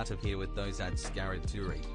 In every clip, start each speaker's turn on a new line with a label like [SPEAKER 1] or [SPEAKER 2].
[SPEAKER 1] Out of here with those ads, Scaraduri.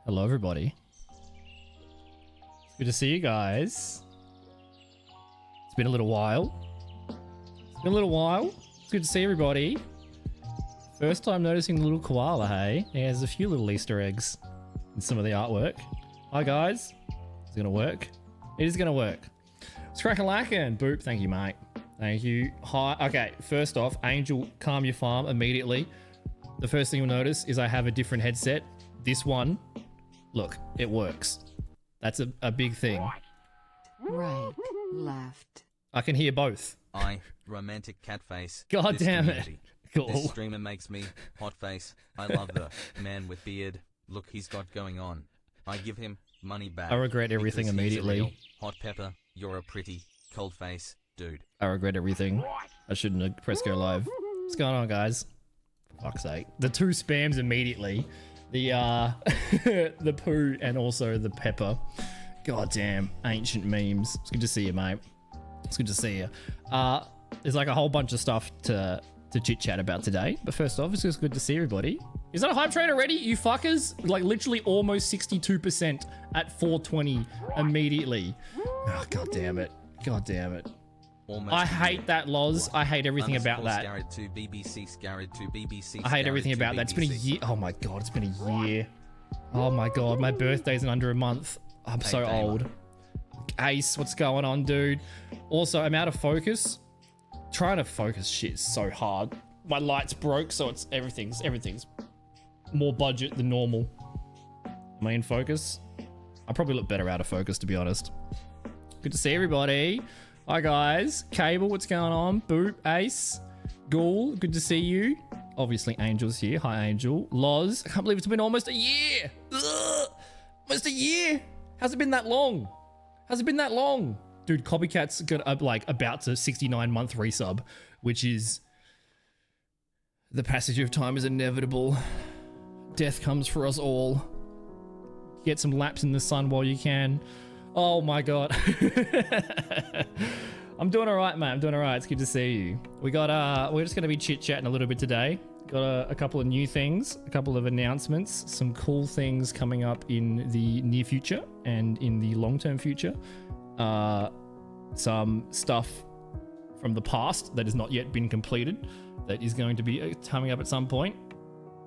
[SPEAKER 2] Hello, everybody. It's good to see you guys. It's been a little while. It's been a little while. It's good to see everybody. First time noticing the little koala, hey? He has a few little Easter eggs in some of the artwork. Hi, guys. It's gonna work. It is gonna work. It's crack-a-lackin'. Boop. Thank you, mate. Thank you. Hi. Okay, first off, Angel, calm your farm immediately. The first thing you'll notice is I have a different headset. This one, look, it works. That's a big thing.
[SPEAKER 3] Right, left.
[SPEAKER 2] I can hear both.
[SPEAKER 1] Romantic cat face.
[SPEAKER 2] God damn it. Cool.
[SPEAKER 1] This streamer makes me hot face. I love the man with beard. Look, he's got going on. I give him money back.
[SPEAKER 2] I regret everything
[SPEAKER 1] because he's a
[SPEAKER 2] immediately.
[SPEAKER 1] real hot pepper. You're a pretty cold face, dude.
[SPEAKER 2] I regret everything. I shouldn't have pressed go live. What's going on, guys? For fuck's sake. The two spams immediately. The the poo and also the pepper. God damn, ancient memes. It's good to see you, mate. It's good to see you. There's like a whole bunch of stuff to chit chat about today. But first off, it's just good to see everybody. Is that a hype train already, you fuckers? Like literally almost 62% at 420 immediately. Oh, god damn it. God damn it.
[SPEAKER 1] Almost
[SPEAKER 2] I hate that, Loz. I hate everything about that.
[SPEAKER 1] Scarred to BBC, Scarred to BBC.
[SPEAKER 2] I hate everything about that. It's been a year. Oh my god, it's been a year. Oh my god, my birthday's in under a month. I'm so old. Ace, what's going on, dude? Also, I'm out of focus. Trying to focus shit is so hard. My light's broke, so it's everything's more budget than normal. Am I in focus? I probably look better out of focus, to be honest. Good to see everybody. Hi guys, Cable, what's going on? Boop, Ace, Ghoul, good to see you. Obviously, Angel's here. Hi, Angel. Loz, I can't believe it's been almost a year. Ugh, almost a year. How's it been that long? How's it been that long? Dude, Copycat's got like about to 69-month resub, which is the passage of time is inevitable. Death comes for us all. Get some laps in the sun while you can. Oh my god. I'm doing all right, man. I'm doing all right. It's good to see you. We're just going to be chit-chatting a little bit today. Got a couple of new things, a couple of announcements, some cool things coming up in the near future and in the long-term future. Some stuff from the past that has not yet been completed that is going to be coming up at some point.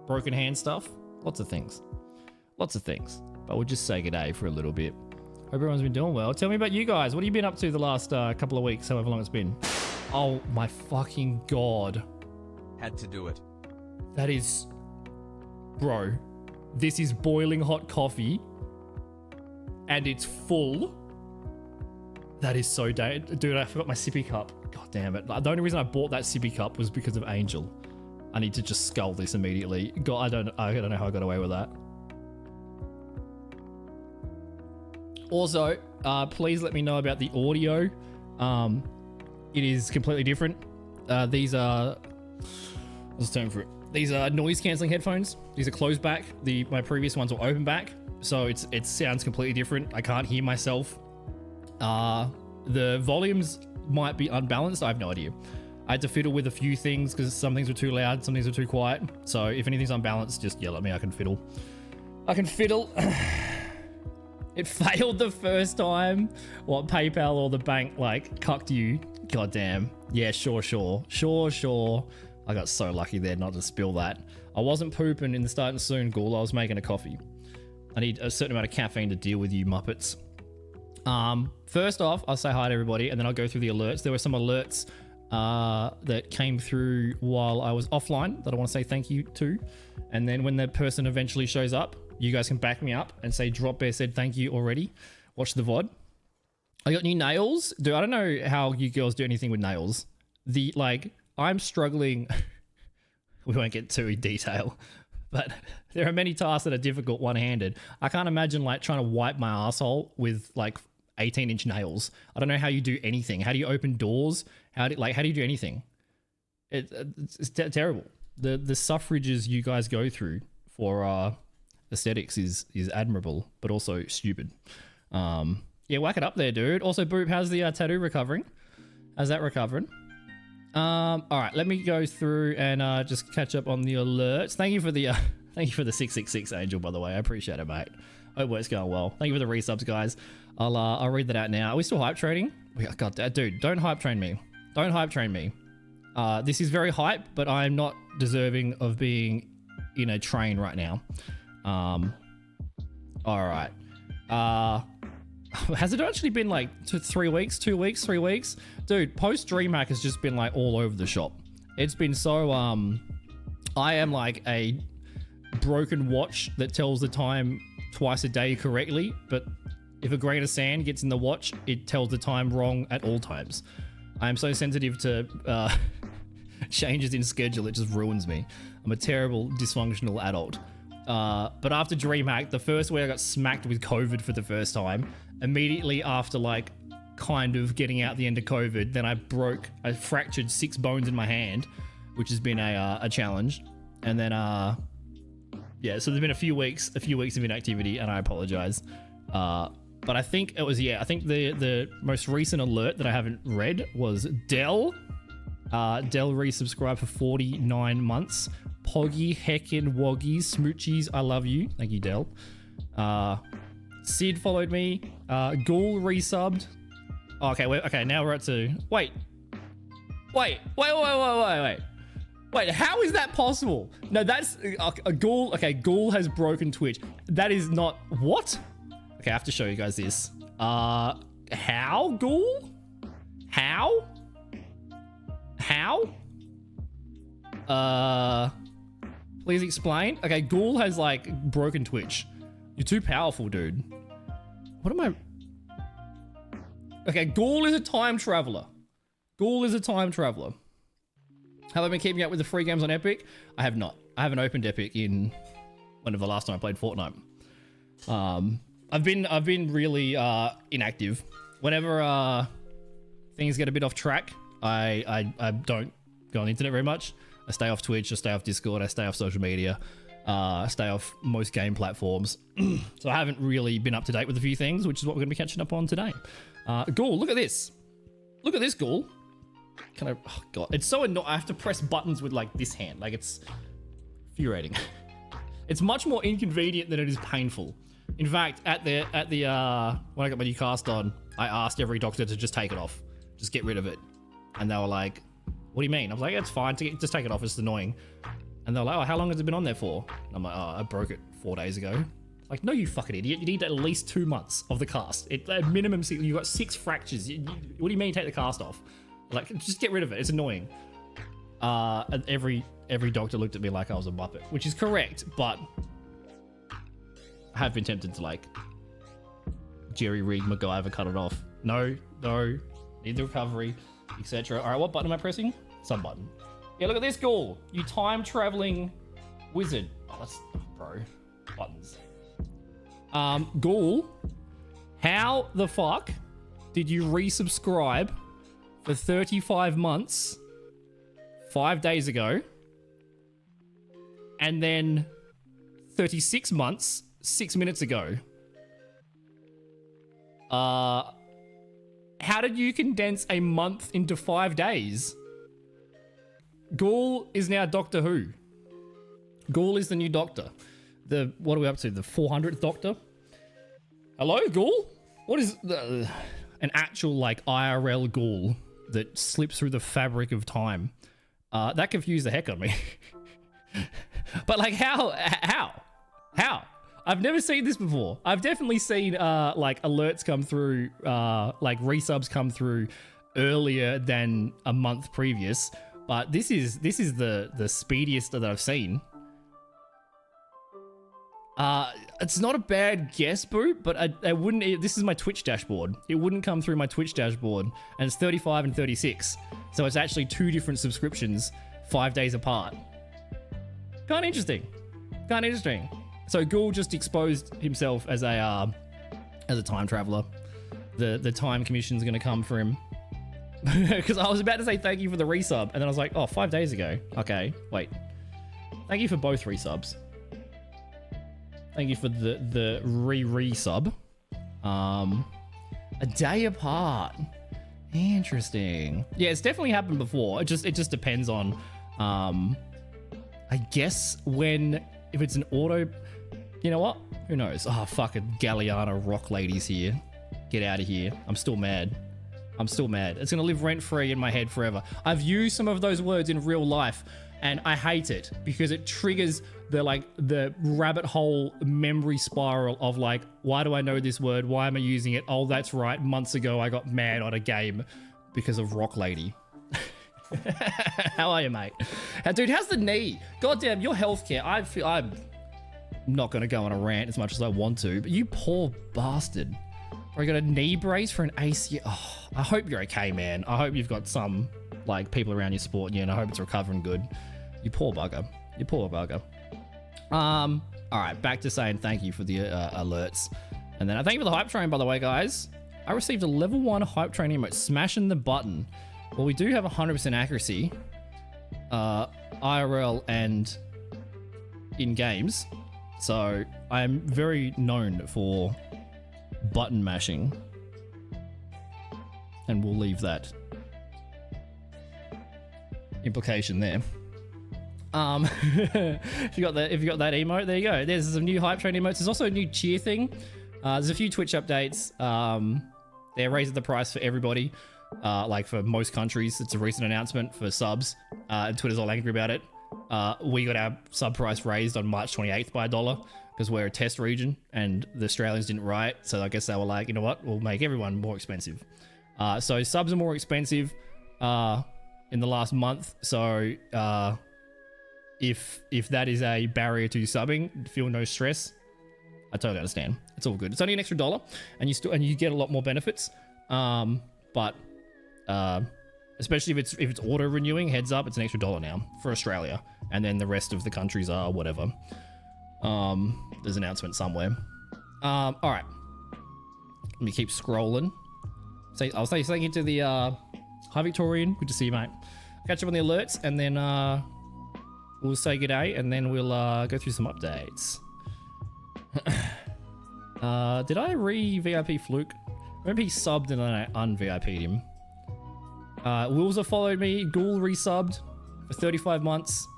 [SPEAKER 2] Broken hand stuff. Lots of things. Lots of things. But we'll just say good day for a little bit. Hope everyone's been doing well. Tell me about you guys. What have you been up to the last couple of weeks, however long it's been? Oh my fucking god.
[SPEAKER 1] Had to do it.
[SPEAKER 2] That is... Bro. This is boiling hot coffee. And it's full. That is so dude, I forgot my sippy cup. God damn it. The only reason I bought that sippy cup was because of Angel. I need to just scull this immediately. God, I don't know how I got away with that. Also, please let me know about the audio. It is completely different. These are... What's the term for it? These are noise cancelling headphones. These are closed back. My previous ones were open back. So it sounds completely different. I can't hear myself. The volumes might be unbalanced. I have no idea. I had to fiddle with a few things because some things were too loud, some things were too quiet. So if anything's unbalanced, just yell at me. I can fiddle. It failed the first time. What, PayPal or the bank like cucked you? God damn. Yeah, sure. I got so lucky there not to spill that. I wasn't pooping in the starting soon, Ghoul. I was making a coffee. I need a certain amount of caffeine to deal with you Muppets. First off, I'll say hi to everybody and then I'll go through the alerts. There were some alerts that came through while I was offline that I want to say thank you to. And then when the person eventually shows up, you guys can back me up and say Drop Bear said thank you already. Watch the VOD. I got new nails. Dude, I don't know how you girls do anything with nails. I'm struggling. We won't get too in detail, but there are many tasks that are difficult one-handed. I can't imagine like trying to wipe my asshole with like 18-inch nails. I don't know how you do anything. How do you open doors? How do you do anything? It's terrible. The suffrages you guys go through for aesthetics is admirable, but also stupid. Yeah, whack it up there, dude. Also, Boop, how's the tattoo recovering? How's that recovering? All right, let me go through and just catch up on the alerts. Thank you for the Thank you for the 666 Angel, by the way. I appreciate it, mate. Hope work's going well. Thank you for the resubs, guys. I'll read that out now. Are we still hype trading? God, dude, don't hype train me. Don't hype train me. This is very hype, but I'm not deserving of being in a train right now. All right. Has it actually been like 3 weeks, 2 weeks, 3 weeks? Dude, post DreamHack has just been like all over the shop. It's been so, I am like a broken watch that tells the time twice a day correctly, but if a grain of sand gets in the watch, it tells the time wrong at all times. I am so sensitive to changes in schedule, it just ruins me. I'm a terrible, dysfunctional adult. But after DreamHack, the first week I got smacked with COVID for the first time. Immediately after like kind of getting out the end of COVID, then I fractured 6 bones in my hand, which has been a challenge. And then yeah, so there's been a few weeks of inactivity, and I apologize. But I think it was, I think the most recent alert that I haven't read was Dell. Dell resubscribed for 49 months. Poggy, Heckin, Woggies, Smoochies, I love you. Thank you, Dell. Sid followed me. Ghoul resubbed. Oh, okay, now we're at to... Wait, how is that possible? No, that's... a Ghoul... Okay, Ghoul has broken Twitch. That is not... What? Okay, I have to show you guys this. How, Ghoul? How? Please explain. Okay, Ghoul has like broken Twitch. You're too powerful, dude. What am I? Okay, Ghoul is a time traveler. Have I been keeping up with the free games on Epic? I have not. I haven't opened Epic in whenever the last time I played Fortnite. I've been really inactive. Whenever things get a bit off track, I don't go on the internet very much. I stay off Twitch, I stay off Discord, I stay off social media, I stay off most game platforms. So I haven't really been up to date with a few things, which is what we're going to be catching up on today. Ghoul, look at this. Look at this, Ghoul. Can I... Oh, God. It's so annoying. I have to press buttons with, like, this hand. Like, it's infuriating. It's much more inconvenient than it is painful. In fact, at the when I got my new cast on, I asked every doctor to just take it off. Just get rid of it. And they were like, what do you mean? I was like, it's fine. Just take it off. It's annoying. And they were like, oh, how long has it been on there for? And I'm like, oh, I broke it 4 days ago. Like, no, you fucking idiot. You need at least 2 months of the cast. At minimum, you got 6 fractures. What do you mean take the cast off? Like, just get rid of it. It's annoying. And every doctor looked at me like I was a muppet, which is correct, but I have been tempted to, like, Jerry Rig MacGyver cut it off. No, need the recovery, etc. All right, what button am I pressing? Some button. Yeah, look at this, Ghoul. You time-traveling wizard. Oh, that's... bro. Buttons. Ghoul, how the fuck did you resubscribe for 35 months 5 days ago and then 36 months 6 minutes ago? How did you condense a month into 5 days? Ghoul is now Doctor Who. Ghoul is the new Doctor. What are we up to? The 400th Doctor? Hello, Ghoul? What is an actual, like, IRL Ghoul that slips through the fabric of time? That confused the heck out of me. But, like, how? I've never seen this before. I've definitely seen, like, alerts come through, like, resubs come through earlier than a month previous. But this is the speediest that I've seen. It's not a bad guess, Boot, but I wouldn't... This is my Twitch dashboard. It wouldn't come through my Twitch dashboard, and it's 35 and 36. So it's actually 2 different subscriptions 5 days apart. Kind of interesting. So Ghoul just exposed himself as a time traveler. The time commission's going to come for him. Because I was about to say thank you for the resub, and then I was like, oh, 5 days ago. Okay, wait. Thank you for both resubs. Thank you for the re-sub. A day apart. Interesting. Yeah, it's definitely happened before. It just depends on, I guess when if it's an auto, you know what? Who knows? Oh, fucking Galliana rock ladies here. Get out of here. I'm still mad. I'm still mad. It's gonna live rent-free in my head forever. I've used some of those words in real life, and I hate it because it triggers the rabbit hole memory spiral of like, why do I know this word? Why am I using it? Oh, that's right. Months ago, I got mad on a game because of rock lady. How are you, mate? Dude, how's the knee? Goddamn, your healthcare. I'm not gonna go on a rant as much as I want to, but you poor bastard. I got a knee brace for an ACL. Oh, I hope you're okay, man. I hope you've got some like people around you supporting you, and I hope it's recovering good. You poor bugger. You poor bugger. All right, back to saying thank you for the alerts, and then I thank you for the hype train, by the way, guys. I received a level 1 hype train emote, smashing the button. Well, we do have 100% accuracy, IRL and in games, so I'm very known for button mashing, and we'll leave that implication there. if you got that emote, there you go. There's some new hype train emotes. There's also a new cheer thing. There's a few Twitch updates. They're raising the price for everybody, like for most countries. It's a recent announcement for subs, and Twitter's all angry about it. We got our sub price raised on March 28th by $1 because we're a test region and the Australians didn't riot. So I guess they were like, you know what, we'll make everyone more expensive. So subs are more expensive in the last month. So if that is a barrier to subbing, feel no stress. I totally understand. It's all good. It's only an extra $1, and you get a lot more benefits. But especially if it's auto renewing, heads up, it's an extra $1 now for Australia, and then the rest of the countries are whatever. There's an announcement somewhere. All right. Let me keep scrolling. I'll say thank you to the Hi Victorian. Good to see you, mate. Catch up on the alerts, and then we'll say good day, and then we'll go through some updates. Did I re-VIP Fluke? Remember he subbed and then I un-VIP'd him. Wills followed me. Ghoul resubbed for 35 months.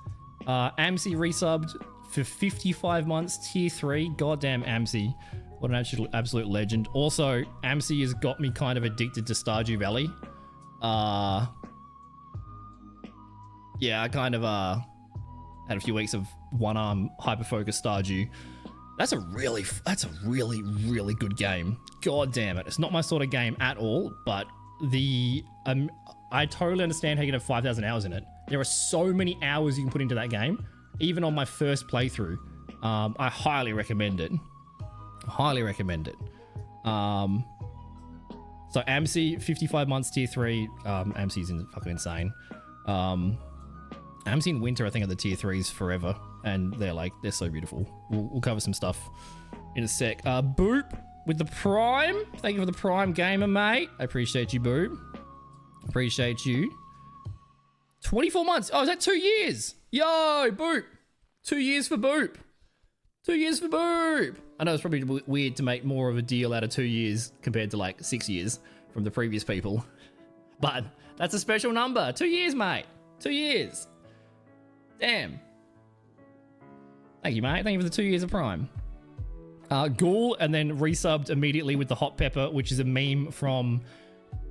[SPEAKER 2] Amsi resubbed for 55 months. Tier 3. Goddamn Amsi. What an absolute legend. Also, Amsi has got me kind of addicted to Stardew Valley. Yeah, I kind of had a few weeks of one-arm hyper-focused Stardew. That's a really, really good game. God damn it. It's not my sort of game at all, but I totally understand how you can have 5,000 hours in it. There are so many hours you can put into that game. Even on my first playthrough, I highly recommend it. Highly recommend it. So AMC, 55 months, tier 3. AMC's fucking insane. AMC in winter, I think, are the tier 3s forever. And they're so beautiful. We'll cover some stuff in a sec. Boop with the Prime. Thank you for the Prime gamer, mate. I appreciate you, Boop. Appreciate you. 24 months. Oh, is that 2 years? Yo, Boop. 2 years for Boop. 2 years for Boop. I know it's probably weird to make more of a deal out of 2 years compared to like 6 years from the previous people. But that's a special number. 2 years, mate. 2 years. Damn. Thank you, mate. Thank you for the 2 years of Prime. Ghoul, and then resubbed immediately with the hot pepper, which is a meme from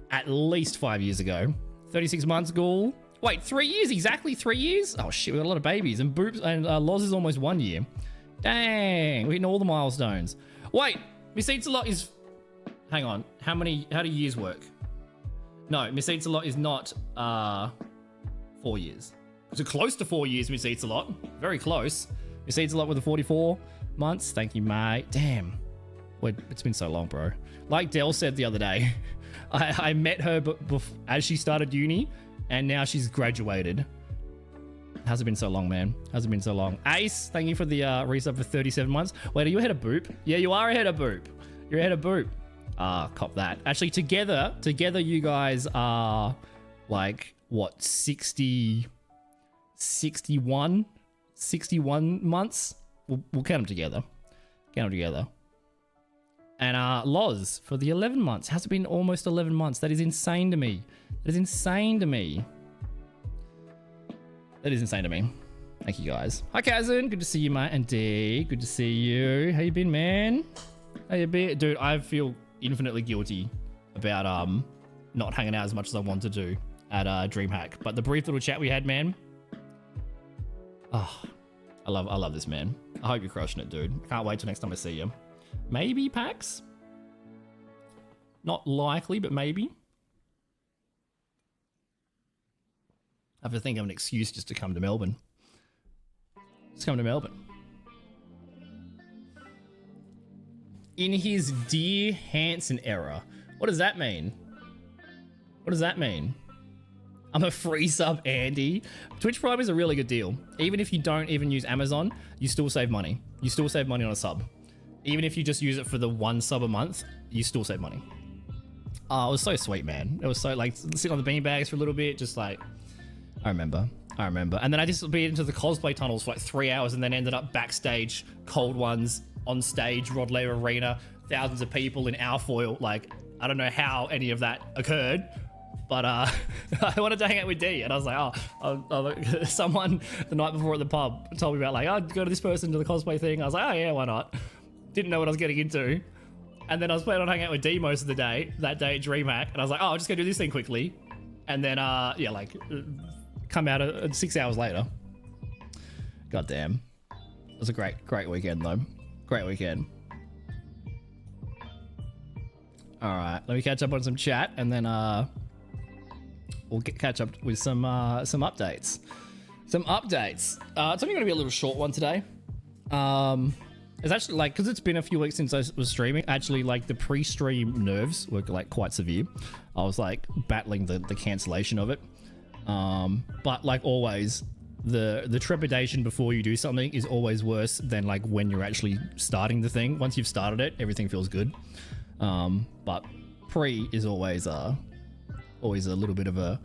[SPEAKER 2] at least 5 years ago. 36 months, Ghoul. Wait, 3 years? Exactly 3 years? Oh shit, we got a lot of babies. And Boops and Loz is almost 1 year. Dang, we're hitting all the milestones. Wait, Miss Eats a Lot is... Hang on, how do years work? No, Miss Eats a Lot is not 4 years. So close to 4 years, Miss Eats a Lot. Very close. Miss Eats a Lot with the 44 months. Thank you, mate. Damn. It's been so long, bro. Like Dell said the other day, I met her as she started uni, and now she's graduated. How's it been so long, man? How's it been so long? Ace, thank you for the resub for 37 months. Wait, are you ahead of Boop? Yeah, you are ahead of Boop. You're ahead of Boop. Cop that. Actually, together you guys are like, what, 61 months? We'll count them together. And Loz for the 11 months. Has it been almost 11 months? That is insane to me. Thank you guys. Hi Kazan, good to see you, mate. And D, good to see you. How you been, man? How you been? Dude, I feel infinitely guilty about not hanging out as much as I want to do at DreamHack. But the brief little chat we had, man. Oh, I love this, man. I hope you're crushing it, dude. Can't wait till next time I see you. Maybe PAX? Not likely, but maybe. I have to think of an excuse just to come to Melbourne. Let's come to Melbourne. In his Dear Hansen era. What does that mean? What does that mean? I'm a free sub, Andy. Twitch Prime is a really good deal. Even if you don't even use Amazon, you still save money. You still save money on a sub. Even if you just use it for the 1 sub a month, you still save money. Oh, it was so sweet, man. It was so like sitting on the beanbags for a little bit, just like, I remember. And then I just beat into the cosplay tunnels for like 3 hours and then ended up backstage, cold ones, on stage, Rod Laver Arena, thousands of people in Alfoil. Like, I don't know how any of that occurred, but I wanted to hang out with D, and I was like, someone the night before at the pub told me about like, oh, go to this person to the cosplay thing. I was like, oh yeah, why not? Didn't know what I was getting into. And then I was planning on hanging out with D most of the day, that day at DreamHack, and I was like, oh, I'll just go do this thing quickly. And then, yeah, like, come out 6 hours later. God damn. It was a great weekend, though. Great weekend. All right, let me catch up on some chat, and then we'll catch up with some updates. It's only gonna be a little short one today. It's actually like, because it's been a few weeks since I was streaming, actually like the pre-stream nerves were like quite severe. I was like battling the cancellation of it. But like always, the trepidation before you do something is always worse than like when you're actually starting the thing. Once you've started it, everything feels good. But pre is always a little bit of a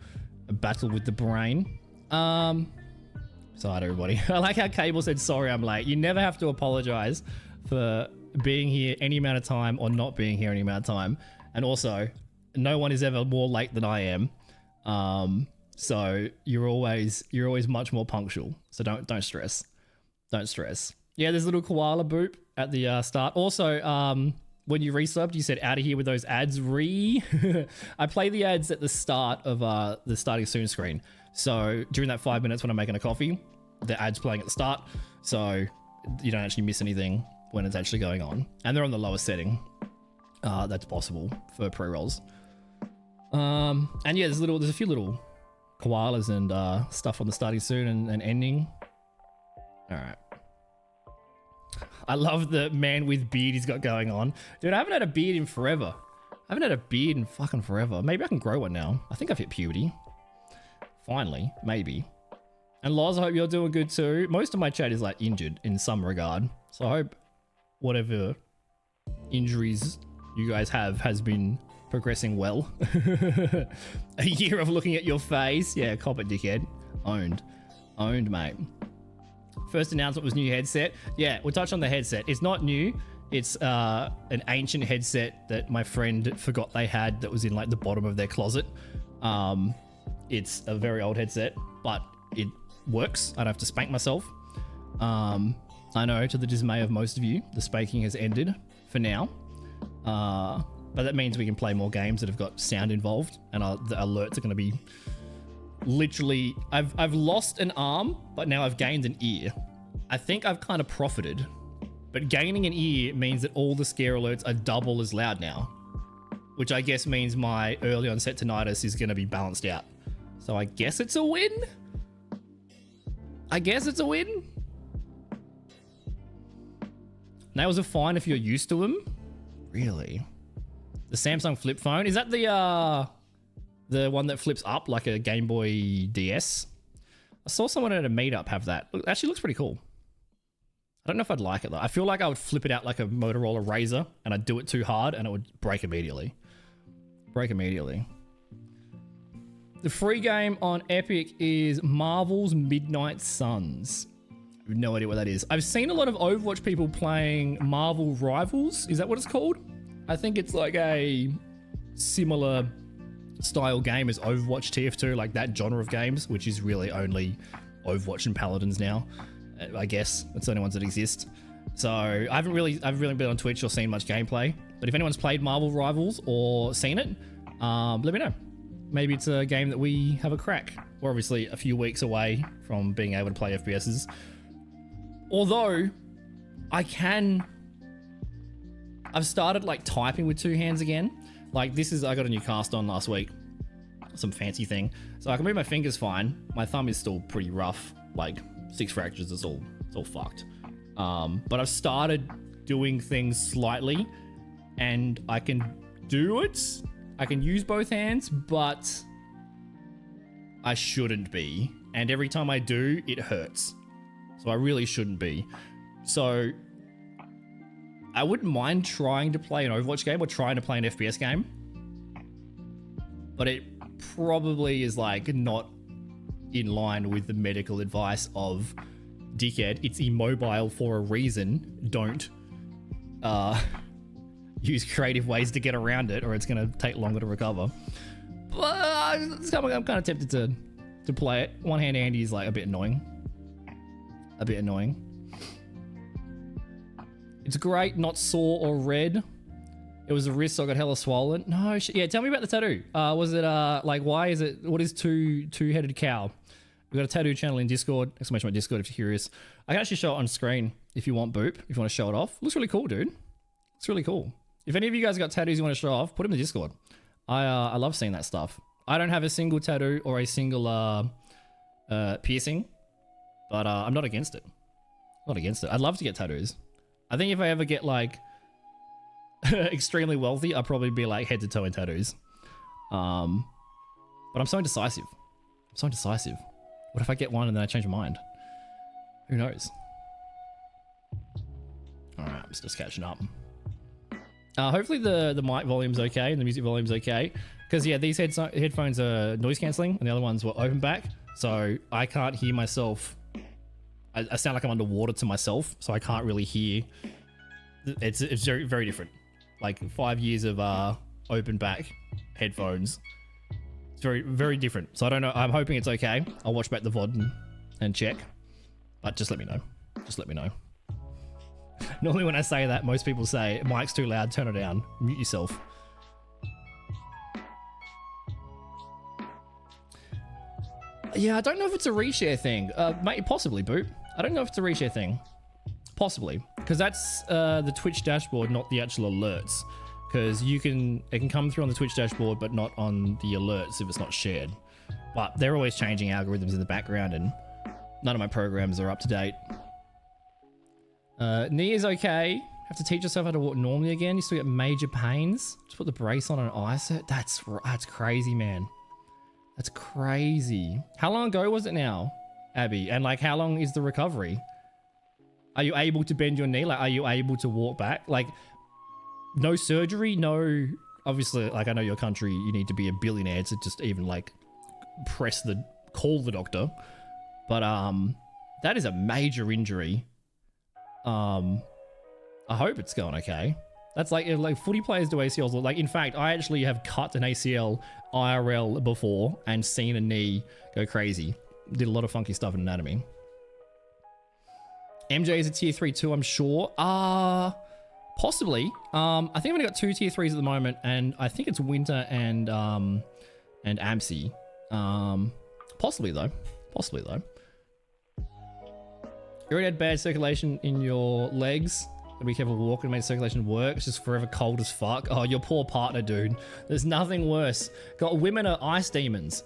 [SPEAKER 2] battle with the brain. Sorry, everybody. I like how Cable said, sorry, I'm late. You never have to apologize for being here any amount of time or not being here any amount of time. And also, no one is ever more late than I am. So you're always much more punctual. So don't stress. Don't stress. Yeah, there's a little koala boop at the start. Also, when you resubbed, you said out of here with those ads. I play the ads at the start of the starting soon screen. So during that 5 minutes when I'm making a coffee, the ad's playing at the start. So you don't actually miss anything when it's actually going on. And they're on the lowest setting. That's possible for pre-rolls. And yeah, there's a few little koalas and stuff on the starting soon and ending. All right. I love the man with beard he's got going on. Dude, I haven't had a beard in forever. I haven't had a beard in fucking forever. Maybe I can grow one now. I think I've hit puberty. Finally, maybe. And Loz, I hope you're doing good too. Most of my chat is like injured in some regard. So I hope whatever injuries you guys have has been progressing well. A year of looking at your face. Yeah, cop it, dickhead. Owned, mate. First announcement was new headset. Yeah, we'll touch on the headset. It's not new. It's an ancient headset that my friend forgot they had that was in like the bottom of their closet. It's a very old headset, but it works. I don't have to spank myself. I know, to the dismay of most of you, the spanking has ended for now. But that means we can play more games that have got sound involved, and the alerts are going to be literally... I've lost an arm, but now I've gained an ear. I think I've kind of profited, but gaining an ear means that all the scare alerts are double as loud now, which I guess means my early onset tinnitus is going to be balanced out. So I guess it's a win? Nails are fine if you're used to them? Really? The Samsung flip phone? Is that the one that flips up like a Game Boy DS? I saw someone at a meetup have that. It actually looks pretty cool. I don't know if I'd like it though. I feel like I would flip it out like a Motorola Razr and I'd do it too hard and it would break immediately. The free game on Epic is Marvel's Midnight Suns. I have no idea what that is. I've seen a lot of Overwatch people playing Marvel Rivals. Is that what it's called? I think it's like a similar style game as Overwatch TF2, like that genre of games, which is really only Overwatch and Paladins now. I guess it's the only ones that exist. So I haven't really been on Twitch or seen much gameplay. But if anyone's played Marvel Rivals or seen it, let me know. Maybe it's a game that we have a crack. We're obviously a few weeks away from being able to play FPSs. Although I've started like typing with two hands again. Like I got a new cast on last week, some fancy thing. So I can move my fingers fine. My thumb is still pretty rough, like 6 fractures, it's all fucked. But I've started doing things slightly and I can do it. I can use both hands, but I shouldn't be. And every time I do, it hurts. So I really shouldn't be. So I wouldn't mind trying to play an Overwatch game or trying to play an FPS game. But it probably is like not in line with the medical advice of dickhead. It's immobile for a reason. Don't use creative ways to get around it or it's going to take longer to recover. But I'm kind of tempted to play it. One hand Andy is like a bit annoying. It's great, not sore or red. It was a wrist, so I got hella swollen. No, yeah, tell me about the tattoo. Was it, like, why is it, what is two-headed cow? We've got a tattoo channel in Discord, exclamation mark Discord if you're curious. I can actually show it on screen if you want, Boop, if you want to show it off. Looks really cool, dude. It's really cool. If any of you guys got tattoos you want to show off, put them in the Discord. I love seeing that stuff. I don't have a single tattoo or a single piercing, but I'm not against it. Not against it. I'd love to get tattoos. I think if I ever get like extremely wealthy, I'll probably be like head to toe in tattoos. But I'm so indecisive. What if I get one and then I change my mind? Who knows? All right, I'm just catching up. Hopefully the mic volume's okay and the music volume's okay. Because yeah, these headphones are noise cancelling and the other ones were open back. So I can't hear myself. I sound like I'm underwater to myself, so I can't really hear. It's very, very different. Like 5 years of open back headphones. It's very, very different. So I don't know. I'm hoping it's okay. I'll watch back the VOD and check. But just let me know. Just let me know. Normally when I say that, most people say, mic's too loud, turn it down, mute yourself. Yeah, I don't know if it's a reshare thing. Possibly, Boop. I don't know if it's a reshare thing. Possibly. Because that's the Twitch dashboard, not the actual alerts. Because it can come through on the Twitch dashboard, but not on the alerts if it's not shared. But they're always changing algorithms in the background, and none of my programs are up to date. Knee is okay. Have to teach yourself how to walk normally again. You still get major pains. Just put the brace on and ice it. That's crazy, man. That's crazy. How long ago was it now, Abby? And like, how long is the recovery? Are you able to bend your knee? Like, are you able to walk back? Like, no surgery, no. Obviously, like, I know your country, you need to be a billionaire to just even like call the doctor. But that is a major injury. I hope it's going okay. That's like footy players do ACLs. Like, in fact, I actually have cut an ACL IRL before and seen a knee go crazy. Did a lot of funky stuff in anatomy. MJ is a tier 3 too, I'm sure. Possibly. I think I've only got 2 tier 3s at the moment, and I think it's Winter and AMSI. Possibly though. You already had bad circulation in your legs. Be careful walking, made circulation work. It's just forever cold as fuck. Oh, your poor partner, dude. There's nothing worse. Women are ice demons.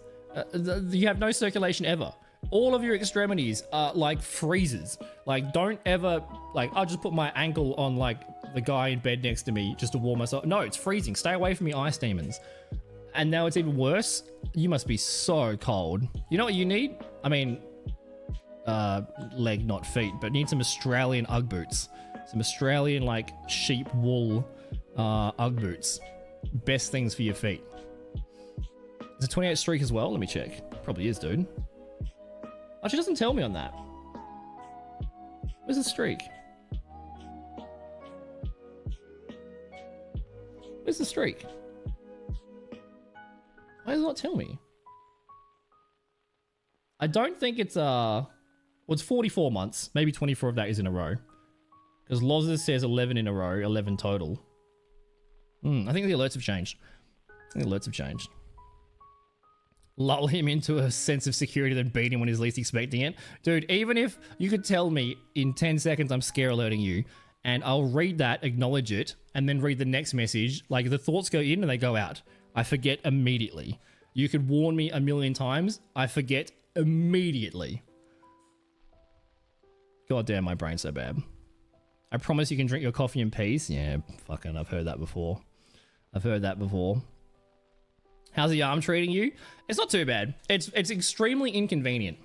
[SPEAKER 2] You have no circulation ever. All of your extremities are like freezes. Like, don't ever, like, I'll just put my ankle on like the guy in bed next to me just to warm myself. No, it's freezing. Stay away from me, ice demons. And now it's even worse. You must be so cold. You know what you need? I mean, leg, not feet, but need some Australian Ugg boots. Some Australian, like, sheep wool Ugg boots. Best things for your feet. Is it 28 streak as well? Let me check. Probably is, dude. Oh, she doesn't tell me on that. Where's the streak? Where's the streak? Why does it not tell me? I don't think it's well, it's 44 months. Maybe 24 of that is in a row. Because Loz's says 11 in a row, 11 total. I think the alerts have changed. Lull him into a sense of security, then beat him when he's least expecting it. Dude, even if you could tell me in 10 seconds I'm scare alerting you, and I'll read that, acknowledge it, and then read the next message, like the thoughts go in and they go out. I forget immediately. You could warn me a million times, I forget immediately. God damn, my brain's so bad. I promise you can drink your coffee in peace. Yeah, fucking, I've heard that before. How's the arm treating you? It's not too bad. It's extremely inconvenient.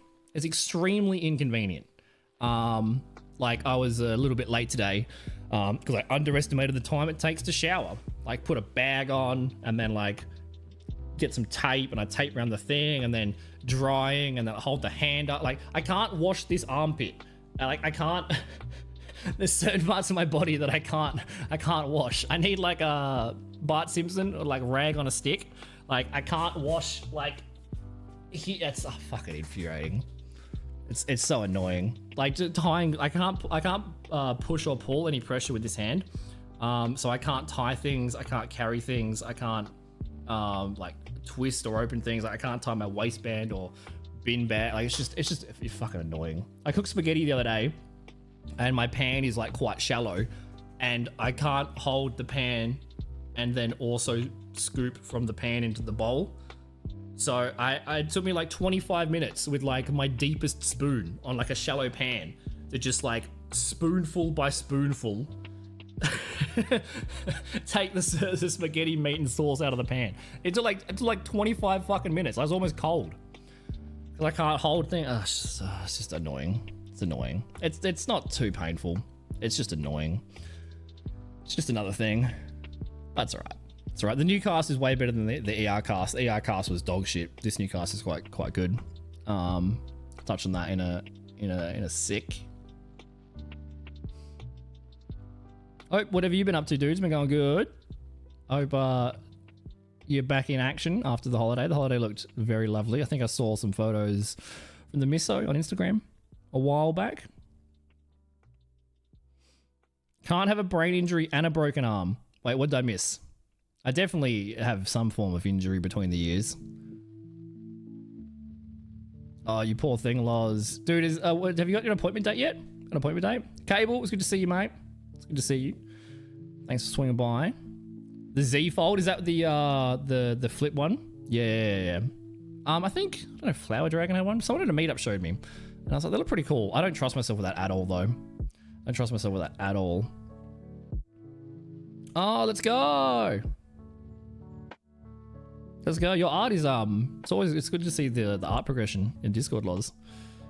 [SPEAKER 2] Like I was a little bit late today because I underestimated the time it takes to shower. Like put a bag on and then like get some tape and I tape around the thing and then drying and then hold the hand up. Like I can't wash this armpit. Like I can't. There's certain parts of my body that I can't wash. I need like a Bart Simpson or like rag on a stick. Like I can't wash like it's fucking infuriating. It's so annoying. Like just tying, I can't push or pull any pressure with this hand. So I can't tie things, I can't carry things, I can't like twist or open things. Like, I can't tie my waistband or bin bag. Like it's just fucking annoying. I cooked spaghetti the other day and my pan is like quite shallow and I can't hold the pan and then also scoop from the pan into the bowl. So it took me like 25 minutes with like my deepest spoon on like a shallow pan to just like spoonful by spoonful take the spaghetti meat and sauce out of the pan. It took like 25 fucking minutes. I was almost cold because I can't hold things. It's just annoying. It's annoying. It's not too painful. It's just annoying. It's just another thing. That's all right. It's all right. The new cast is way better than the ER cast. The ER cast was dog shit. This new cast is quite good. Touch on that in a sec. Hope whatever you've been up to, dudes, been going good. Hope you're back in action after the holiday. The holiday looked very lovely. I think I saw some photos from the misso on Instagram a while back. Can't have a brain injury and a broken arm. Wait, what did I miss? I definitely have some form of injury between the years. Oh, you poor thing, Loz. Dude, have you got your appointment date yet? An appointment date? Cable, it's good to see you, mate. It's good to see you. Thanks for swinging by. The Z Fold, is that the flip one? Yeah. I think, I don't know, Flower Dragon had one. Someone at a meetup showed me. And I was like, they look pretty cool. I don't trust myself with that at all, though. I don't trust myself with that at all. Oh, let's go. Let's go. Your art is it's good to see the art progression in Discord, Loz.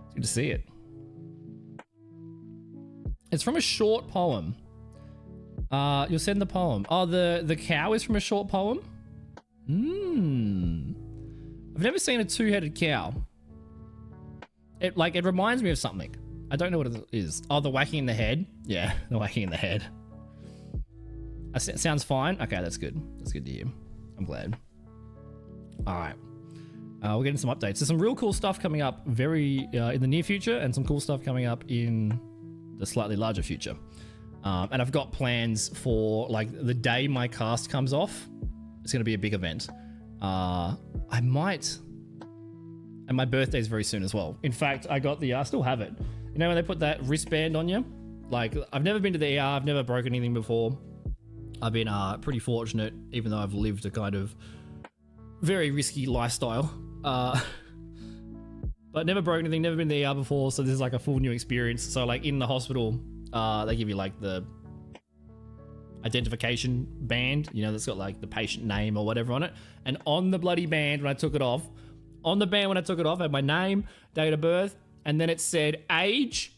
[SPEAKER 2] It's good to see it. It's from a short poem. You'll send the poem. Oh, the cow is from a short poem? I've never seen a two-headed cow. It reminds me of something. I don't know what it is. Oh, the whacking in the head? Yeah, the whacking in the head. Sounds fine. Okay, that's good. That's good to hear. I'm glad. All right. We're getting some updates. There's some real cool stuff coming up in the near future and some cool stuff coming up in the slightly larger future. And I've got plans for like the day my cast comes off. It's going to be a big event. I might... And my birthday is very soon as well. In fact, I still have it. You know when they put that wristband on you? Like, I've never been to the ER. I've never broken anything before. I've been pretty fortunate, even though I've lived a kind of very risky lifestyle. But never broken anything, never been to the ER before, so this is like a full new experience. So like in the hospital, they give you like the identification band, you know, that's got like the patient name or whatever on it. And on the bloody band, when I took it off, I had my name, date of birth, and then it said age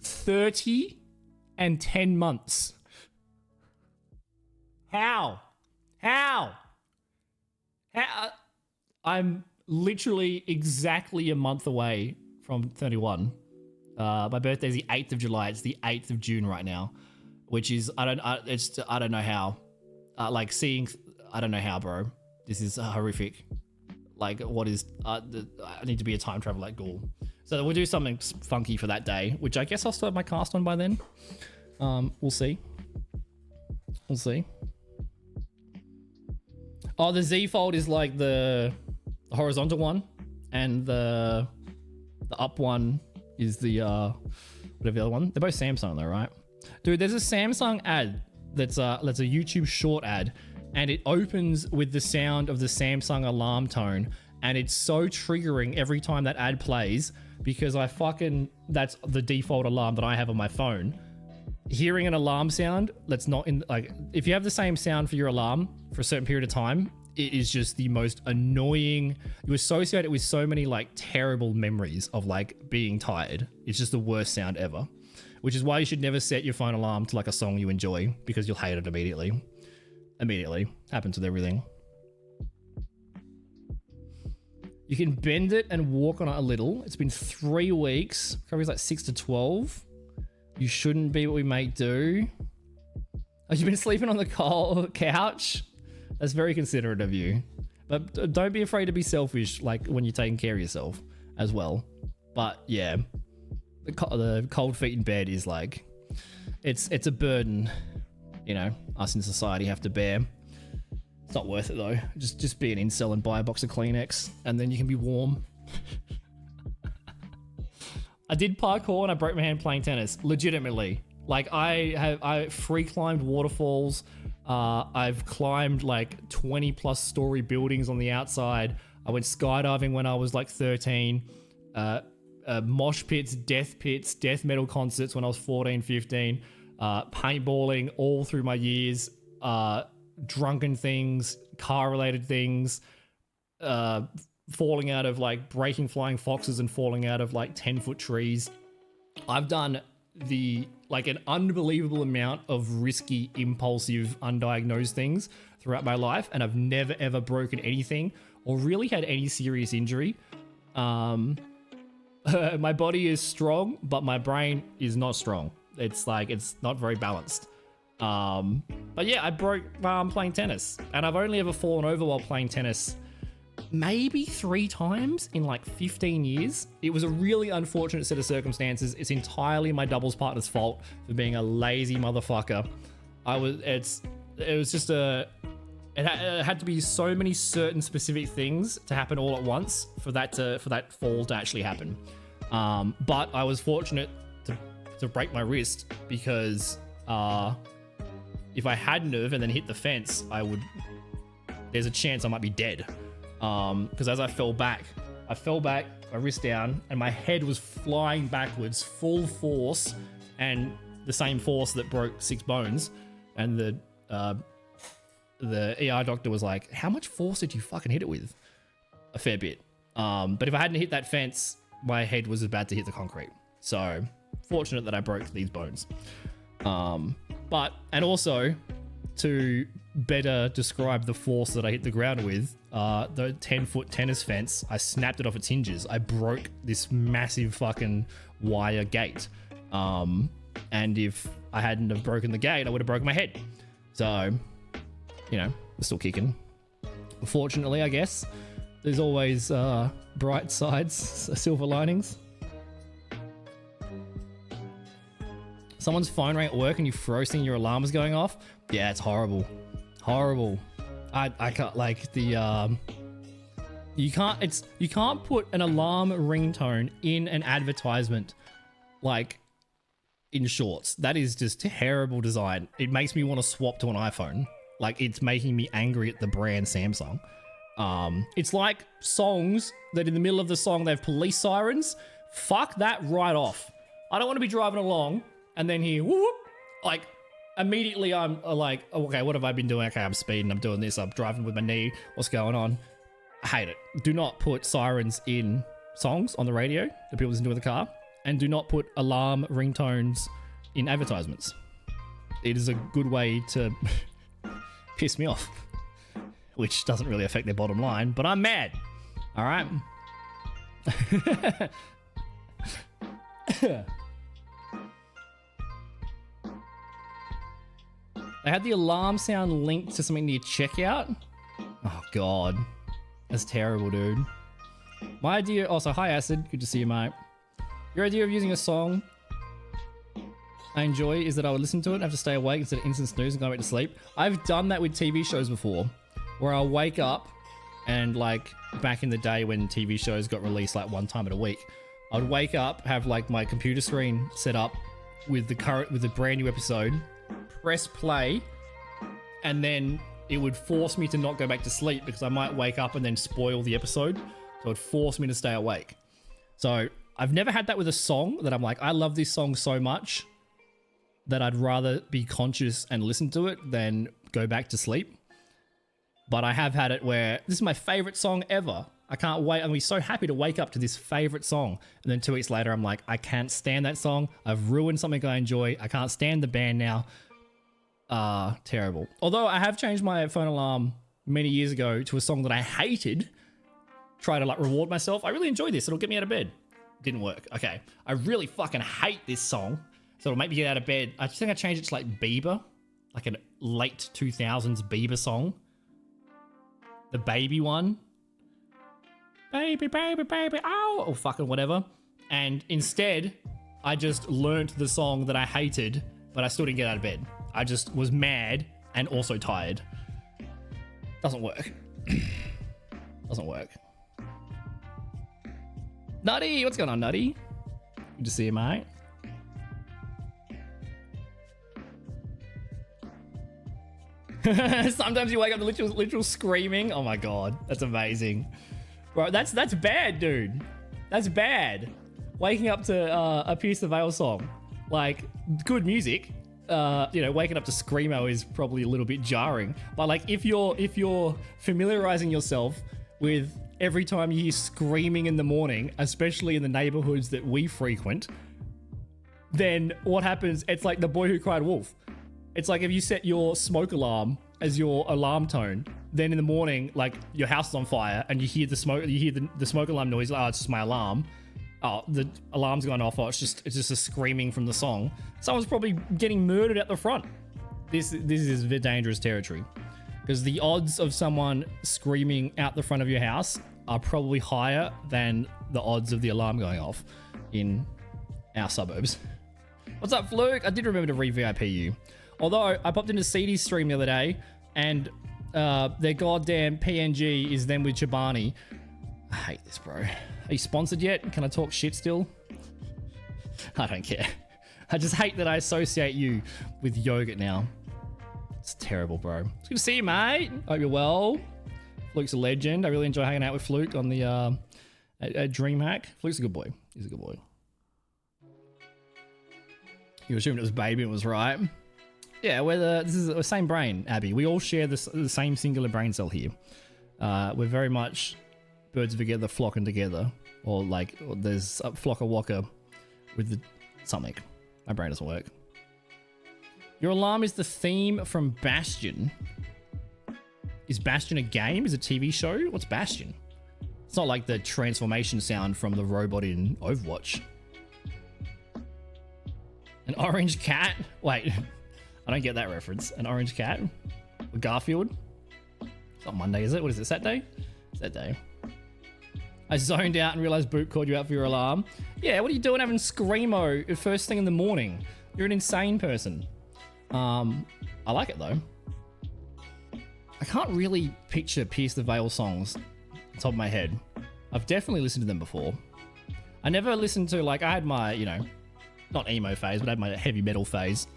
[SPEAKER 2] 30 and 10 months. How? I'm literally exactly a month away from 31. My birthday's the 8th of July. It's the 8th of June right now, which is, I don't know how. I don't know how, bro. This is horrific. like what is I need to be a time traveler like Ghoul. So we'll do something funky for that day, which I guess I'll still have my cast on by then. We'll see. We'll see. Oh, the Z Fold is like the horizontal one, and the up one is the whatever the other one. They're both Samsung though, right? Dude, there's a Samsung ad that's a YouTube short ad, and it opens with the sound of the Samsung alarm tone, and it's so triggering every time that ad plays because that's the default alarm that I have on my phone. Hearing an alarm sound that's not in, like, if you have the same sound for your alarm for a certain period of time, it is just the most annoying. You associate it with so many like terrible memories of like being tired. It's just the worst sound ever, which is why you should never set your phone alarm to like a song you enjoy, because you'll hate it immediately. Happens with everything. You can bend it and walk on it a little. It's been 3 weeks. Recovery's like 6 to 12. You shouldn't be what we make do. Have you been sleeping on the couch? That's very considerate of you. But don't be afraid to be selfish, like when you're taking care of yourself as well. But yeah, the cold feet in bed is like, it's a burden, you know, us in society have to bear. It's not worth it though. Just be an incel and buy a box of Kleenex, and then you can be warm. I did parkour and I broke my hand playing tennis. Legitimately. Like I free climbed waterfalls. I've climbed like 20 plus story buildings on the outside. I went skydiving when I was like 13. Mosh pits, death metal concerts when I was 14, 15. Paintballing all through my years. Drunken things, car related things. Falling out of like breaking flying foxes and falling out of like 10-foot trees. I've done an unbelievable amount of risky, impulsive, undiagnosed things throughout my life, and I've never ever broken anything or really had any serious injury. My body is strong, but my brain is not strong. It's not very balanced. But yeah, I broke my arm playing tennis, and I've only ever fallen over while playing tennis maybe 3 times in like 15 years. It was a really unfortunate set of circumstances. It's entirely my doubles partner's fault for being a lazy motherfucker. It had to be so many certain specific things to happen all at once for that fall to actually happen. But I was fortunate to break my wrist, because if I hadn't have and then hit the fence, there's a chance I might be dead. Because as I fell back, my wrist down, and my head was flying backwards, full force, and the same force that broke 6 bones. And the ER doctor was like, "How much force did you fucking hit it with?" A fair bit. But if I hadn't hit that fence, my head was about to hit the concrete. So fortunate that I broke these bones. And also, to better describe the force that I hit the ground with, the 10-foot tennis fence, I snapped it off its hinges. I broke this massive fucking wire gate. And if I hadn't have broken the gate, I would have broken my head. So, you know, we're still kicking. Fortunately, I guess, there's always bright sides, silver linings. Someone's phone rang at work and you frozen, your alarm was going off. Yeah, it's horrible. Horrible. I can't, like, you can't put an alarm ringtone in an advertisement, like, in shorts. That is just terrible design. It makes me want to swap to an iPhone. Like, it's making me angry at the brand Samsung. It's like songs that in the middle of the song they have police sirens. Fuck that right off. I don't want to be driving along and then hear whoop, like, immediately I'm like, okay, what have I been doing? Okay, I'm speeding, I'm doing this, I'm driving with my knee, what's going on? I hate it. Do not put sirens in songs on the radio that people listen to in the car, and do not put alarm ringtones in advertisements. It is a good way to piss me off, which doesn't really affect their bottom line, but I'm mad. All right. They had the alarm sound linked to something near checkout. Oh God. That's terrible, dude. My idea, also, hi Acid, good to see you, mate. Your idea of using a song I enjoy is that I would listen to it and have to stay awake instead of instant snooze and go back to sleep. I've done that with TV shows before, where I'll wake up and like back in the day when TV shows got released like one time in a week, I'd wake up, have like my computer screen set up with the brand new episode, press play, and then it would force me to not go back to sleep because I might wake up and then spoil the episode. So it would force me to stay awake. So I've never had that with a song that I'm like, I love this song so much that I'd rather be conscious and listen to it than go back to sleep. But I have had it where this is my favorite song ever. I can't wait. I'm so happy to wake up to this favorite song. And then 2 weeks later, I'm like, I can't stand that song. I've ruined something I enjoy. I can't stand the band now. Terrible. Although I have changed my phone alarm many years ago to a song that I hated. Try to like reward myself. I really enjoy this. It'll get me out of bed. Didn't work. Okay. I really fucking hate this song. So it'll make me get out of bed. I think I changed it to like Bieber. Like a late 2000s Bieber song. The baby one. Baby, baby, baby, ow! Or fucking whatever. And instead, I just learnt the song that I hated, but I still didn't get out of bed. I just was mad and also tired. Doesn't work. Doesn't work. Nutty! What's going on, Nutty? Good to see you, mate. Sometimes you wake up to literal screaming. Oh my god, that's amazing. Bro, that's bad, dude. That's bad. Waking up to a Pierce the Veil song. Like, good music. Waking up to Screamo is probably a little bit jarring. But like, if you're familiarizing yourself with every time you hear screaming in the morning, especially in the neighborhoods that we frequent, then what happens? It's like The Boy Who Cried Wolf. It's like if you set your smoke alarm as your alarm tone, then in the morning, like your house is on fire and you hear the smoke, the smoke alarm noise. Like, oh, it's just my alarm. Oh, the alarm's gone off. Oh, it's just a screaming from the song. Someone's probably getting murdered at the front. This is very dangerous territory because the odds of someone screaming out the front of your house are probably higher than the odds of the alarm going off in our suburbs. What's up, Fluke? I did remember to re-VIP you. Although I popped into CD's stream the other day and their goddamn PNG is them with Chobani. I hate this, bro. Are you sponsored yet? Can I talk shit still? I don't care. I just hate that I associate you with yogurt now. It's terrible, bro. It's good to see you, mate. Hope you're well. Fluke's a legend. I really enjoy hanging out with Fluke on the at DreamHack. Fluke's a good boy. He's a good boy. You assumed it was baby and it was right. Yeah, this is the same brain, Abby. We all share the same singular brain cell here. We're very much birds of a feather flocking together. Or there's a flock of waka with something. My brain doesn't work. Your alarm is the theme from Bastion. Is Bastion a game? Is it a TV show? What's Bastion? It's not like the transformation sound from the robot in Overwatch. An orange cat? Wait, I don't get that reference. An orange cat? With Garfield? It's not Monday, is it? What is it, Saturday? Saturday. I zoned out and realized Boot called you out for your alarm. Yeah, what are you doing having Screamo first thing in the morning? You're an insane person. I like it though. I can't really picture Pierce the Veil songs on top of my head. I've definitely listened to them before. I never listened to, I had my, not emo phase, but I had my heavy metal phase.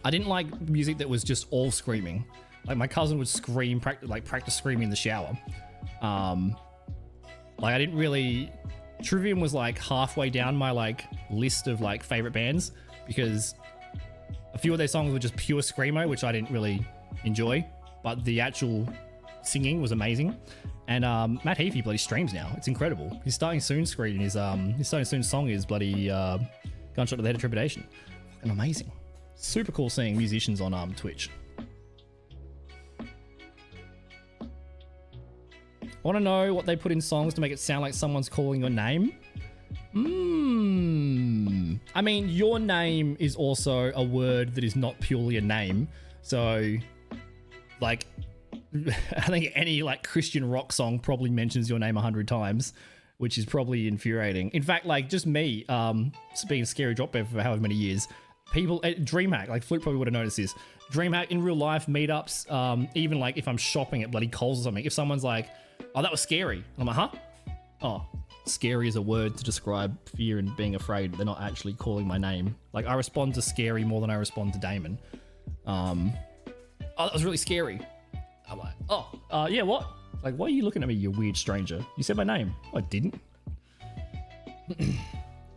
[SPEAKER 2] I didn't like music that was just all screaming. Like my cousin would scream, practice screaming in the shower. I didn't really... Trivium was halfway down my list of favorite bands because a few of their songs were just pure screamo, which I didn't really enjoy, but the actual singing was amazing. And Matt Heafy bloody streams now. It's incredible. His Starting Soon screen, his Starting Soon song is bloody Gunshot to the Head of Trepidation. Fucking amazing. Super cool seeing musicians on Twitch. Want to know what they put in songs to make it sound like someone's calling your name? I mean, your name is also a word that is not purely a name. So, I think any like Christian rock song probably mentions your name 100 times, which is probably infuriating. In fact, like just me, being a scary drop bear for however many years, people at DreamHack, like Flute probably would have noticed this. DreamHack in real life meetups, even like if I'm shopping at bloody Coles or something, if someone's like, "Oh, that was scary," I'm like, "Huh?" Oh, scary is a word to describe fear and being afraid. They're not actually calling my name. Like I respond to scary more than I respond to Damon. Oh, that was really scary. I'm like, oh, yeah, what? Like, why are you looking at me, you weird stranger? You said my name. I didn't.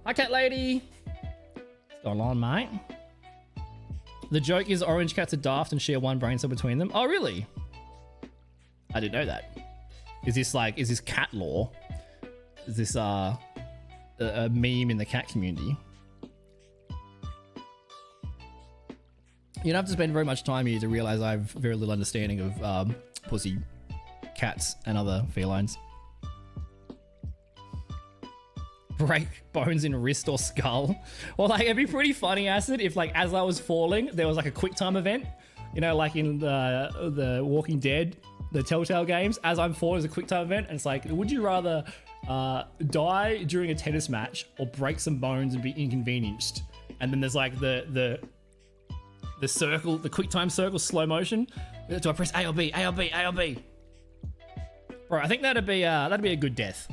[SPEAKER 2] Hi, cat lady. What's going on, mate? The joke is orange cats are daft and share one brain cell between them. Oh, really? I didn't know that. Is this cat lore? Is this a meme in the cat community? You don't have to spend very much time here to realize I have very little understanding of pussy, cats, and other felines. Break bones in wrist or skull. Well, like, it'd be pretty funny, Acid, if, like, as I was falling, there was, like, a quick time event. You know, like in the Walking Dead, the Telltale games, as I'm falling, there's a quick time event, and it's like, would you rather die during a tennis match or break some bones and be inconvenienced? And then there's, like, the circle, the quick time circle, slow motion. Do I press A or B? A or B? A or B? Bro, I think that'd be a good death.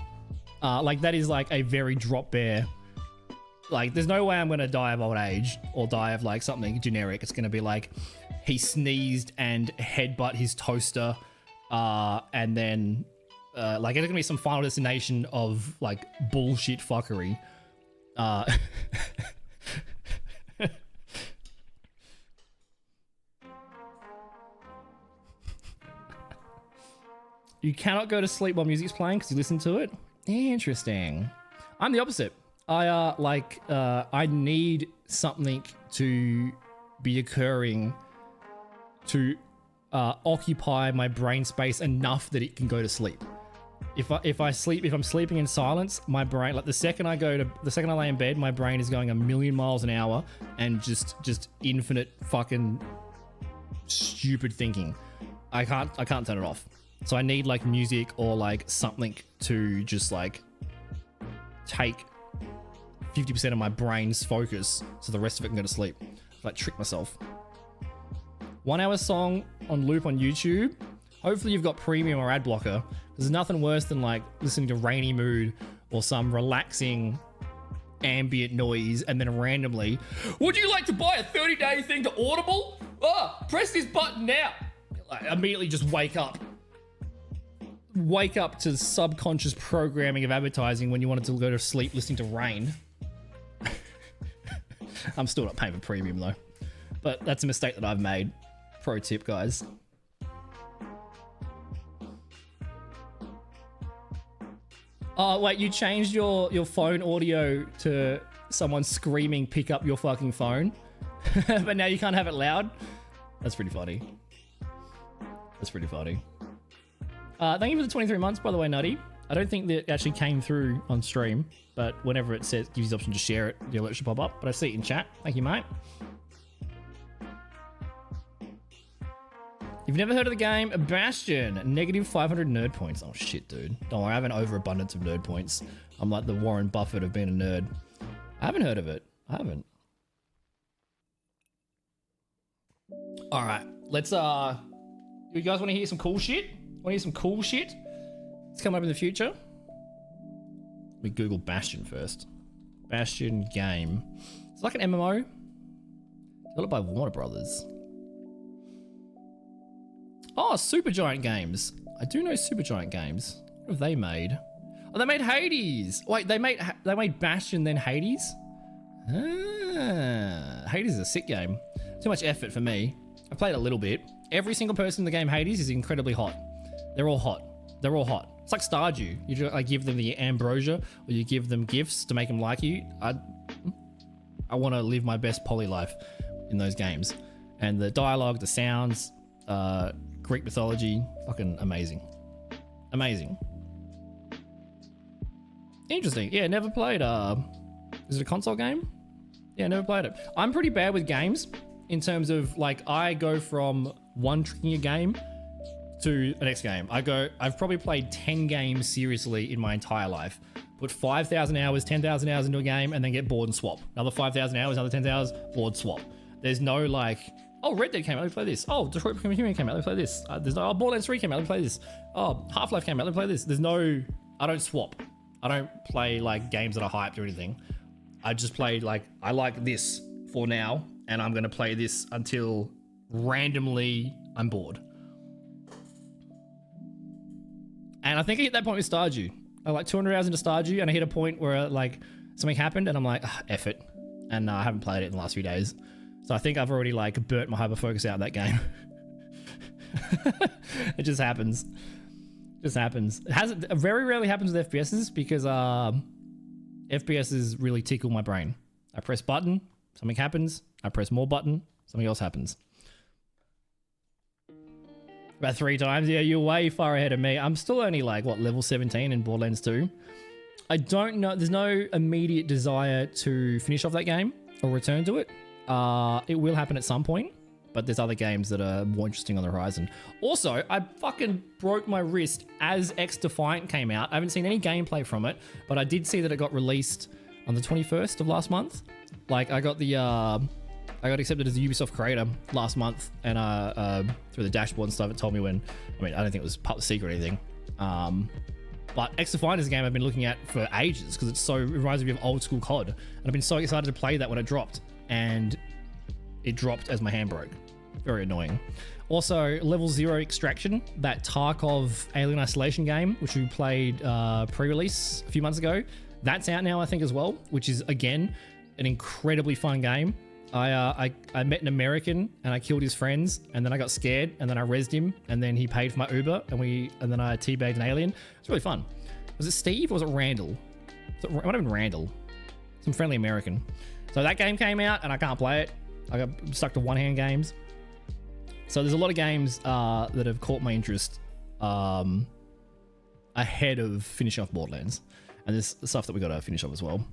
[SPEAKER 2] Like that is like a very drop bear. Like there's no way I'm gonna die of old age or die of like something generic. It's gonna be like he sneezed and headbutt his toaster, and then like it's gonna be some Final Destination of like bullshit fuckery. You cannot go to sleep while music's playing because you listen to it? Interesting. I'm the opposite. I need something to be occurring to occupy my brain space enough that it can go to sleep. If I'm sleeping in silence, my brain, like the second I lay in bed, my brain is going a million miles an hour and just infinite fucking stupid thinking. I can't turn it off. So I need like music or like something to just like take 50% of my brain's focus so the rest of it can go to sleep. Like trick myself. 1 hour song on loop on YouTube. Hopefully you've got premium or ad blocker. There's nothing worse than like listening to Rainy Mood or some relaxing ambient noise and then randomly, would you like to buy a 30-day thing to Audible? Press this button now. Like, immediately just wake up to subconscious programming of advertising when you wanted to go to sleep listening to rain. I'm still not paying for premium though, but that's a mistake that I've made. Pro tip, guys. Oh wait, you changed your phone audio to someone screaming pick up your fucking phone, but now you can't have it loud? That's pretty funny. That's pretty funny. Thank you for the 23 months, by the way, Nutty. I don't think that it actually came through on stream, but whenever it says, gives you the option to share it, the alert should pop up. But I see it in chat. Thank you, mate. You've never heard of the game Bastion? Negative 500 nerd points. Oh shit, dude. Don't worry, I have an overabundance of nerd points. I'm like the Warren Buffett of being a nerd. I haven't heard of it. I haven't. All right, let's you guys want to hear some cool shit? Want to hear some cool shit? It's coming up in the future. Let me Google Bastion first. Bastion game. It's like an MMO. Developed by Warner Brothers. Oh, Supergiant Games. I do know Supergiant Games. What have they made? Oh, they made Hades. Wait, they made Bastion then Hades? Hades is a sick game. Too much effort for me. I played a little bit. Every single person in the game Hades is incredibly hot. They're all hot. They're all hot. It's like Stardew. You just, like, give them the ambrosia, or you give them gifts to make them like you. I want to live my best poly life in those games. And the dialogue, the sounds, Greek mythology, fucking amazing. Amazing. Interesting. Yeah, never played. Is it a console game? Yeah, never played it. I'm pretty bad with games in terms of like I go from one tricking a game to the next game. I've probably played 10 games seriously in my entire life. Put 5,000 hours, 10,000 hours into a game and then get bored and swap. Another 5,000 hours, another 10,000 hours, bored, swap. There's no like, oh, Red Dead came out, let me play this. Oh, Detroit Become Human came out, let me play this. There's no, oh, Borderlands 3 came out, let me play this. Oh, Half-Life came out, let me play this. There's no, I don't swap. I don't play like games that are hyped or anything. I just play like, I like this for now and I'm going to play this until randomly I'm bored. And I think I hit that point with Stardew. I like 200 hours into Stardew and I hit a point where like something happened and I'm like, F it. And I haven't played it in the last few days. So I think I've already like burnt my hyper focus out of that game. It just happens. Just happens. It very rarely happens with FPSs because FPSs really tickle my brain. I press button, something happens. I press more button, something else happens. About 3 times. Yeah, you're way far ahead of me. I'm still only like, what, level 17 in Borderlands 2. I don't know. There's no immediate desire to finish off that game or return to it. It will happen at some point, but there's other games that are more interesting on the horizon. Also, I fucking broke my wrist as X Defiant came out. I haven't seen any gameplay from it, but I did see that it got released on the 21st of last month. Like, I got accepted as a Ubisoft creator last month, and through the dashboard and stuff, it told me when. I mean, I don't think it was public secret or anything. But X Defiant is a game I've been looking at for ages because it reminds me of old school COD, and I've been so excited to play that when it dropped, and it dropped as my hand broke. Very annoying. Also, Level 0 Extraction, that Tarkov Alien Isolation game, which we played pre-release a few months ago. That's out now, I think, as well, which is, again, an incredibly fun game. I met an American and I killed his friends, and then I got scared and then I rezzed him, and then he paid for my Uber, and then I teabagged an alien. It's really fun. Was it Steve or was it Randall? It might have been Randall. Some friendly American. So that game came out and I can't play it. I got stuck to one-hand games. So there's a lot of games that have caught my interest ahead of finishing off Borderlands. And there's stuff that we got to finish off as well.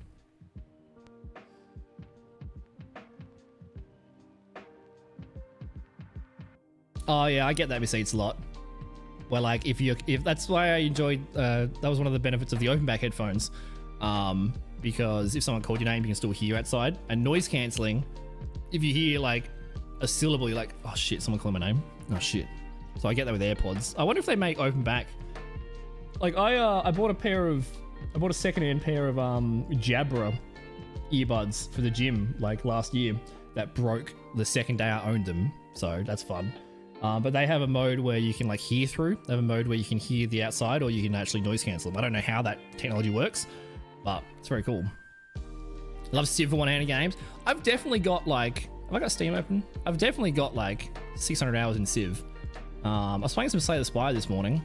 [SPEAKER 2] Oh yeah, I get that receipts a lot. Where like if that's why I enjoyed that was one of the benefits of the open back headphones. Because if someone called your name, you can still hear outside. And noise cancelling, if you hear like a syllable, you're like, oh shit, someone called my name. Oh shit. So I get that with AirPods. I wonder if they make open back. Like I bought a second-hand pair of Jabra earbuds for the gym like last year that broke the second day I owned them. So that's fun. But they have a mode where you can like hear through. They have a mode where you can hear the outside, or you can actually noise cancel them. I don't know how that technology works, but it's very cool. I love Civ for one-handed games. I've definitely got like, have I got Steam open? I've definitely got like 600 hours in Civ. I was playing some Slay the Spire this morning.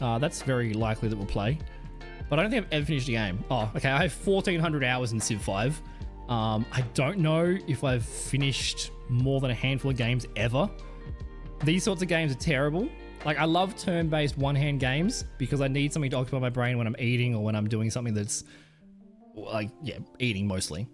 [SPEAKER 2] That's very likely that we'll play. But I don't think I've ever finished a game. Oh, okay. I have 1,400 hours in Civ 5. I don't know if I've finished more than a handful of games ever. These sorts of games are terrible. Like, I love turn-based one-hand games because I need something to occupy my brain when I'm eating or when I'm doing something that's like, yeah, eating mostly.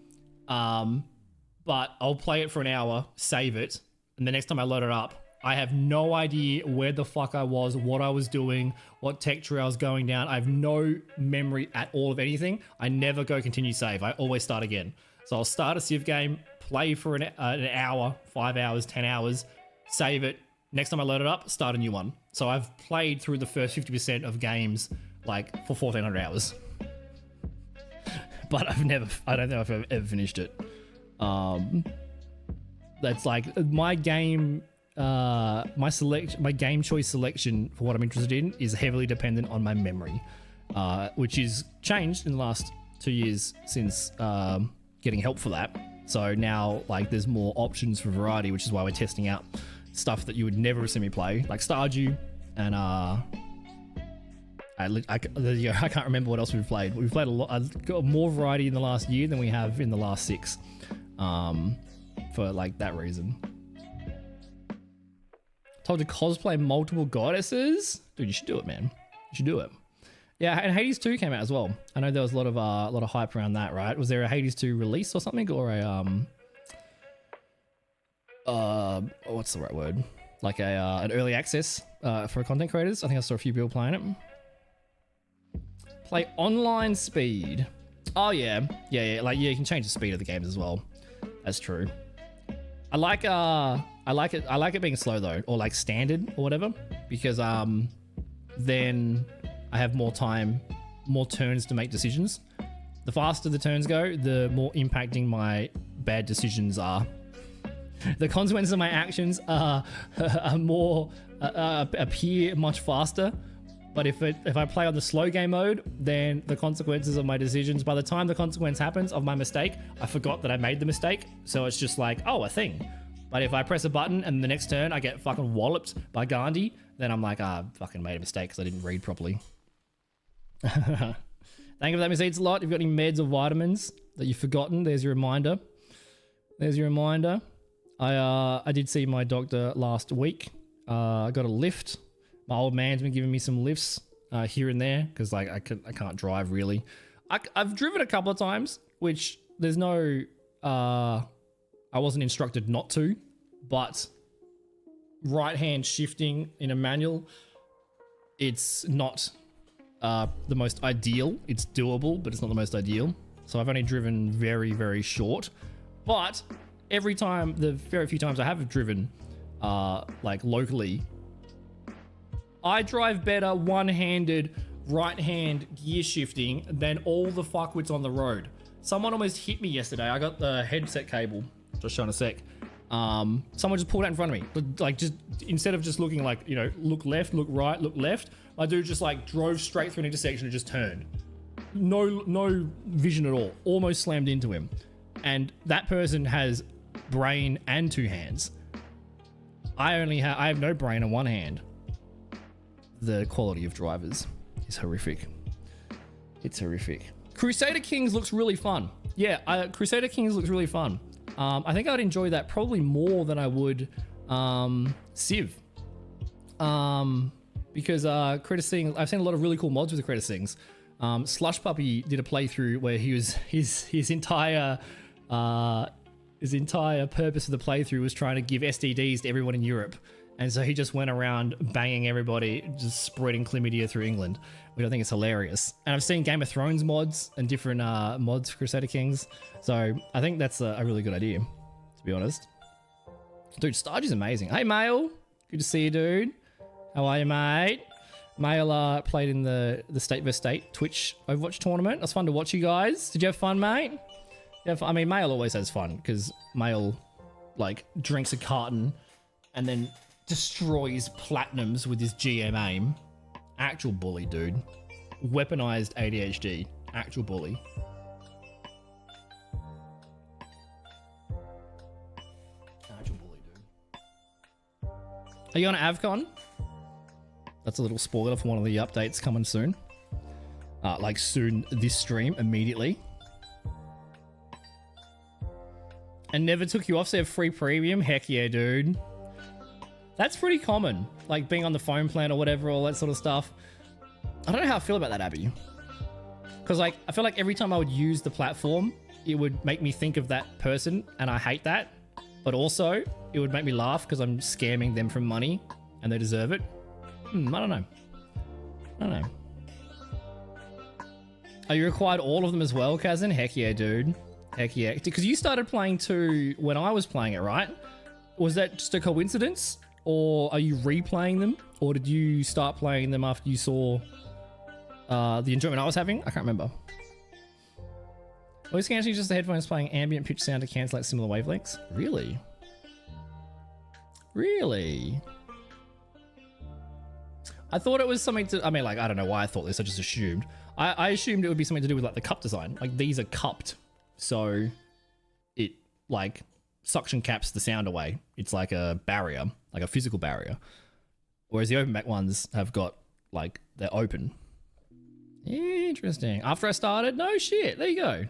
[SPEAKER 2] But I'll play it for an hour, save it, and the next time I load it up, I have no idea where the fuck I was, what I was doing, what tech tree I was going down. I have no memory at all of anything. I never go continue save. I always start again. So I'll start a Civ game, play for an hour, 5 hours, 10 hours, save it. Next time I load it up, start a new one. So I've played through the first 50% of games like for 1,400 hours. But I don't know if I've ever finished it. That's like my game game choice selection for what I'm interested in is heavily dependent on my memory, which is changed in the last 2 years since getting help for that. So now like there's more options for variety, which is why we're testing out stuff that you would never see me play, like Stardew, and I can't remember what else we've played. We've played a lot. I've got more variety in the last year than we have in the last 6, for like that reason. Told to cosplay multiple goddesses, dude. You should do it, man. You should do it. Yeah, and Hades 2 came out as well. I know there was a lot of hype around that, right? Was there a Hades 2 release or something, or a what's the right word? like an early access for content creators. I think I saw a few people playing it. Play online speed. Oh yeah. Like you can change the speed of the games as well. That's true. I like it being slow though, or like standard or whatever, because then I have more time, more turns to make decisions. The faster the turns go, the more impacting my bad decisions are. The consequences of my actions are more appear much faster. But if I play on the slow game mode, then the consequences of my decisions, by the time the consequence happens of my mistake, I forgot that I made the mistake. So it's just like, oh, a thing. But if I press a button and the next turn I get fucking walloped by Gandhi, then I'm like, I fucking made a mistake because I didn't read properly. Thank you for that, Miss Eats a lot. If you've got any meds or vitamins that you've forgotten, there's your reminder. I did see my doctor last week. I got a lift. My old man's been giving me some lifts here and there because like I can't drive really. I've driven a couple of times, which there's no I wasn't instructed not to, but right hand shifting in a manual, it's not the most ideal. It's doable, but it's not the most ideal. So I've only driven very, very short. But every time, the very few times I have driven like locally, I drive better one-handed, right-hand gear shifting than all the fuckwits on the road. Someone almost hit me yesterday. I got the headset cable, just showing a sec. Someone just pulled out in front of me. Like just, instead of just looking like, you know, look left, look right, look left, my dude just like drove straight through an intersection and just turned. No vision at all. Almost slammed into him. And that person has brain and two hands. I have no brain and one hand. The quality of drivers is horrific. It's horrific. Crusader Kings looks really fun. Yeah, Crusader Kings looks really fun. I think I'd enjoy that probably more than I would Civ. Because Critter Sings, I've seen a lot of really cool mods with the Critter Sings. Slush Puppy did a playthrough where he was his entire purpose of the playthrough was trying to give STDs to everyone in Europe. And so he just went around banging everybody, just spreading chlamydia through England, which I think is hilarious. And I've seen Game of Thrones mods and different mods for Crusader Kings. So I think that's a really good idea, to be honest. Dude, Stargew's amazing. Hey, Mail. Good to see you, dude. How are you, mate? Mail played in the State vs. State Twitch Overwatch tournament. It was fun to watch you guys. Did you have fun, mate? I mean, Mail always has fun because Mail, like, drinks a carton and then destroys platinums with his GM aim. Actual bully, dude. Weaponized ADHD. Actual bully. Actual bully, dude. Are you on AvCon? That's a little spoiler for one of the updates coming soon. Like soon, this stream, immediately. And never took you off, so you have free premium? Heck yeah, dude. That's pretty common, like being on the phone plan or whatever, all that sort of stuff. I don't know how I feel about that, Abby. Because like, I feel like every time I would use the platform, it would make me think of that person, and I hate that. But also, it would make me laugh because I'm scamming them for money, and they deserve it. I don't know. Are you required all of them as well, Kazan? Heck yeah, dude. Heck yeah. Because you started playing too when I was playing it, right? Was that just a coincidence? Or are you replaying them? Or did you start playing them after you saw the enjoyment I was having? I can't remember. Voice cancelling just the headphones playing ambient pitch sound to cancel out similar wavelengths? Really? Really? I thought it was something to... I mean, like, I don't know why I thought this. I just assumed. I assumed it would be something to do with, like, the cup design. Like, these are cupped. So, it, like, suction caps the sound away. It's like a barrier. Like a physical barrier. Whereas the open back ones have got, like, they're open. Interesting. After I started? No shit. There you go.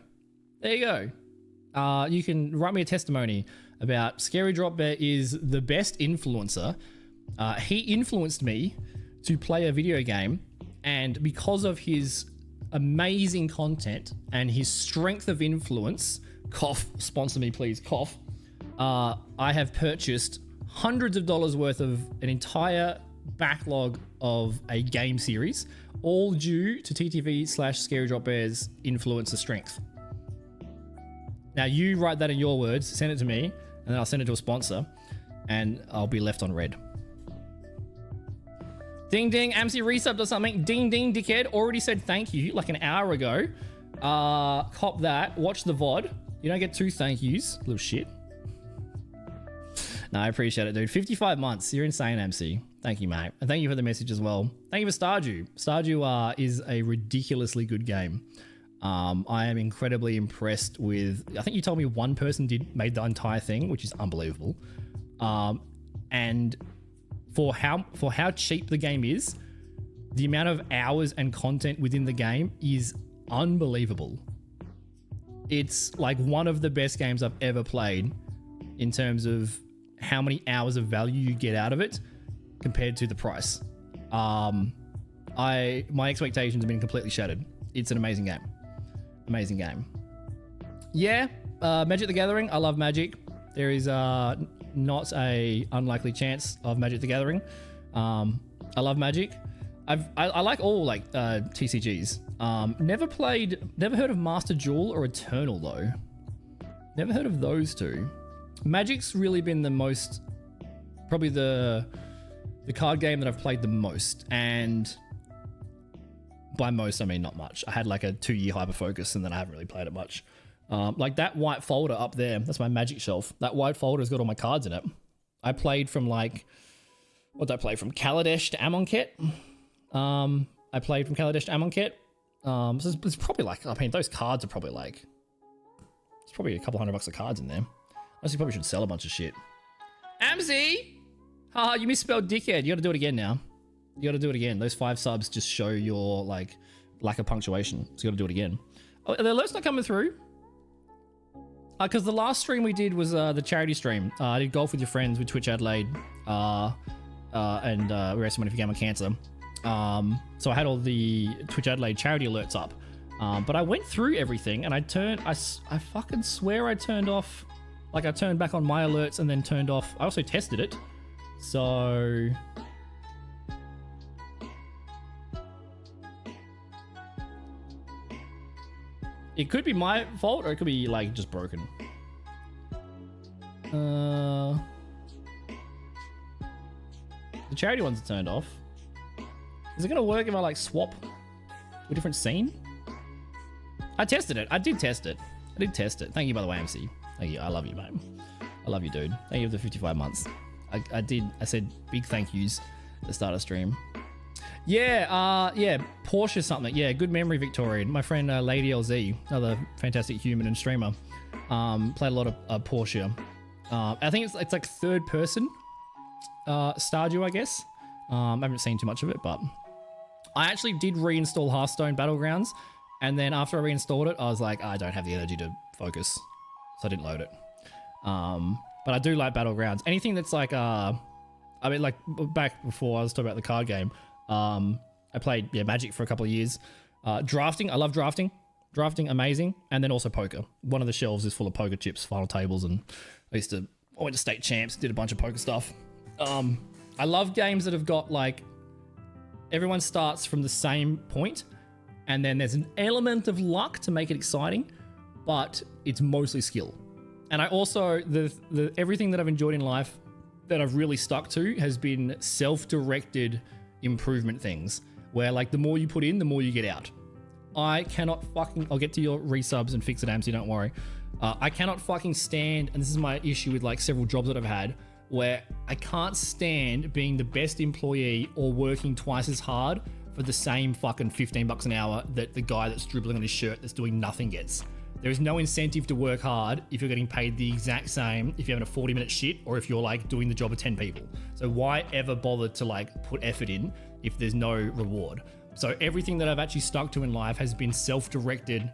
[SPEAKER 2] There you go. You can write me a testimony about Scary Drop Bear is the best influencer. He influenced me to play a video game, and because of his amazing content and his strength of influence, cough, sponsor me please, cough, I have purchased hundreds of dollars worth of an entire backlog of a game series, all due to TTV/Scary Drop Bear's influencer strength. Now you write that in your words, send it to me, and then I'll send it to a sponsor, and I'll be left on red. Ding ding, AMC resubbed or something. Ding ding, dickhead. Already said thank you like an hour ago. Cop that. Watch the VOD. You don't get 2 thank yous, little shit. No, I appreciate it, dude. 55 months. You're insane, MC. Thank you, mate. And thank you for the message as well. Thank you for Stardew. Stardew is a ridiculously good game. I am incredibly impressed with... I think you told me one person made the entire thing, which is unbelievable. And for how cheap the game is, the amount of hours and content within the game is unbelievable. It's like one of the best games I've ever played in terms of how many hours of value you get out of it compared to the price. My expectations have been completely shattered. It's an amazing game. Amazing game. Yeah, Magic the Gathering. I love Magic. There is not a unlikely chance of Magic the Gathering. I love Magic. I like all like TCGs. Never heard of Master Duel or Eternal though. Never heard of those two. Magic's really been the most, probably the card game that I've played the most, and by most I mean not much. I had like a 2-year hyper focus and then I haven't really played it much. Like that white folder up there, that's my Magic shelf. That white folder has got all my cards in it. I played from like, what did I play from? Kaladesh to Amonkhet. I played from Kaladesh to Amonkhet. So it's probably like, I mean, those cards are probably like, it's probably a couple $100 of cards in there. Honestly, probably should sell a bunch of shit. Amzy! Haha, you misspelled dickhead. You gotta do it again now. You gotta do it again. Those 5 subs just show your like lack of punctuation. So you gotta do it again. Oh, are the alerts not coming through? Because the last stream we did was the charity stream. I did golf with your friends with Twitch Adelaide. And we raised some money for Gamma Cancer. So I had all the Twitch Adelaide charity alerts up. But I went through everything and I fucking swear I turned off, like I turned back on my alerts and then turned off. I also tested it. So it could be my fault or it could be like just broken. The charity ones are turned off. Is it gonna work if I like swap to a different scene? I tested it. I did test it. Thank you, by the way, MC. Thank you. I love you, mate. I love you, dude. Thank you for the 55 months. I said big thank yous at the start of stream. Yeah, Porsche something. Yeah, good memory, Victorian. My friend Lady LZ, another fantastic human and streamer, played a lot of Porsche. I think it's like third person Stardew, I guess. I haven't seen too much of it, but I actually did reinstall Hearthstone Battlegrounds, and then after I reinstalled it, I was like, I don't have the energy to focus, so I didn't load it. But I do like Battlegrounds. Anything that's like, I mean, like back before I was talking about the card game, I played Magic for a couple of years. Drafting, I love drafting. Drafting, amazing. And then also poker. One of the shelves is full of poker chips, final tables, and I went to state champs, did a bunch of poker stuff. I love games that have got like, everyone starts from the same point, and then there's an element of luck to make it exciting, but it's mostly skill. And I also, the everything that I've enjoyed in life that I've really stuck to has been self-directed improvement things, where like the more you put in, the more you get out. I cannot fucking, I'll get to your resubs and fix it, AMC, don't worry. I cannot fucking stand, and this is my issue with like several jobs that I've had, where I can't stand being the best employee or working twice as hard for the same fucking $15 an hour that the guy that's dribbling on his shirt that's doing nothing gets. There is no incentive to work hard if you're getting paid the exact same if you're having a 40-minute shit or if you're like doing the job of 10 people. So why ever bother to like put effort in if there's no reward? So everything that I've actually stuck to in life has been self-directed.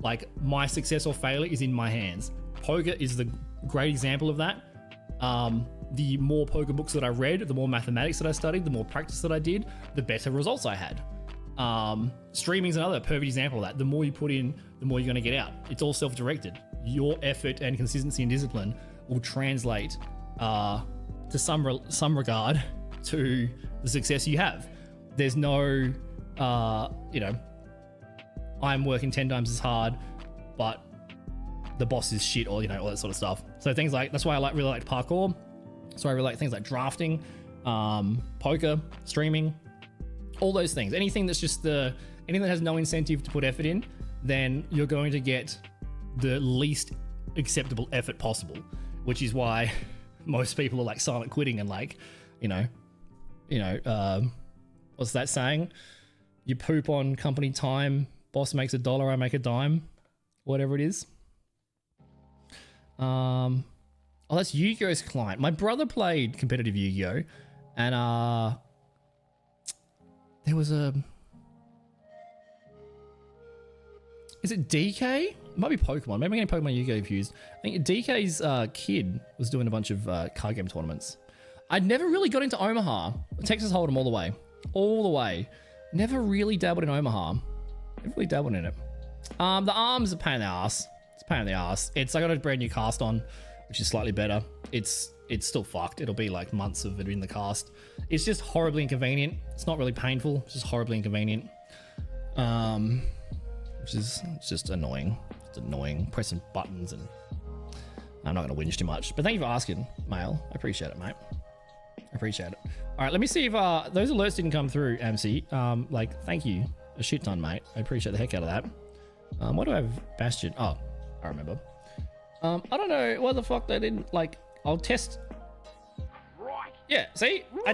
[SPEAKER 2] Like my success or failure is in my hands. Poker is the great example of that. The more poker books that I read, the more mathematics that I studied, the more practice that I did, the better results I had. Streaming is another perfect example of that. The more you put in, the more you're going to get out. It's all self-directed. Your effort and consistency and discipline will translate to some regard to the success you have. There's no, you know, I'm working 10 times as hard, but the boss is shit, or, you know, all that sort of stuff. So things like, that's why I really like parkour. So I really like things like drafting, poker, streaming, all those things. Anything that's just anything that has no incentive to put effort in, then you're going to get the least acceptable effort possible, which is why most people are like silent quitting and like, you know, what's that saying? You poop on company time, boss makes $1, I make a dime, whatever it is. Oh, that's Yu-Gi-Oh's client. My brother played competitive Yu-Gi-Oh, and there was is it DK? It might be Pokemon. Maybe I'm getting Pokemon Yu-Gi-Oh confused. I think DK's kid was doing a bunch of card game tournaments. I never really got into Omaha. Texas Hold'em all the way. All the way. Never really dabbled in Omaha. Never really dabbled in it. The arm's a pain in the ass. It's a pain in the ass. I got a brand new cast on, which is slightly better. It's still fucked. It'll be like months of it in the cast. It's just horribly inconvenient. It's not really painful. It's just horribly inconvenient. Which is just annoying. It's annoying. Pressing buttons, and I'm not going to whinge too much. But thank you for asking, Mail. I appreciate it, mate. I appreciate it. All right, let me see if those alerts didn't come through, MC. Like, thank you a shit ton, mate. I appreciate the heck out of that. Why do I have Bastion? Oh, I remember. I don't know why the fuck they didn't, like, I'll test. Right. Yeah, see? I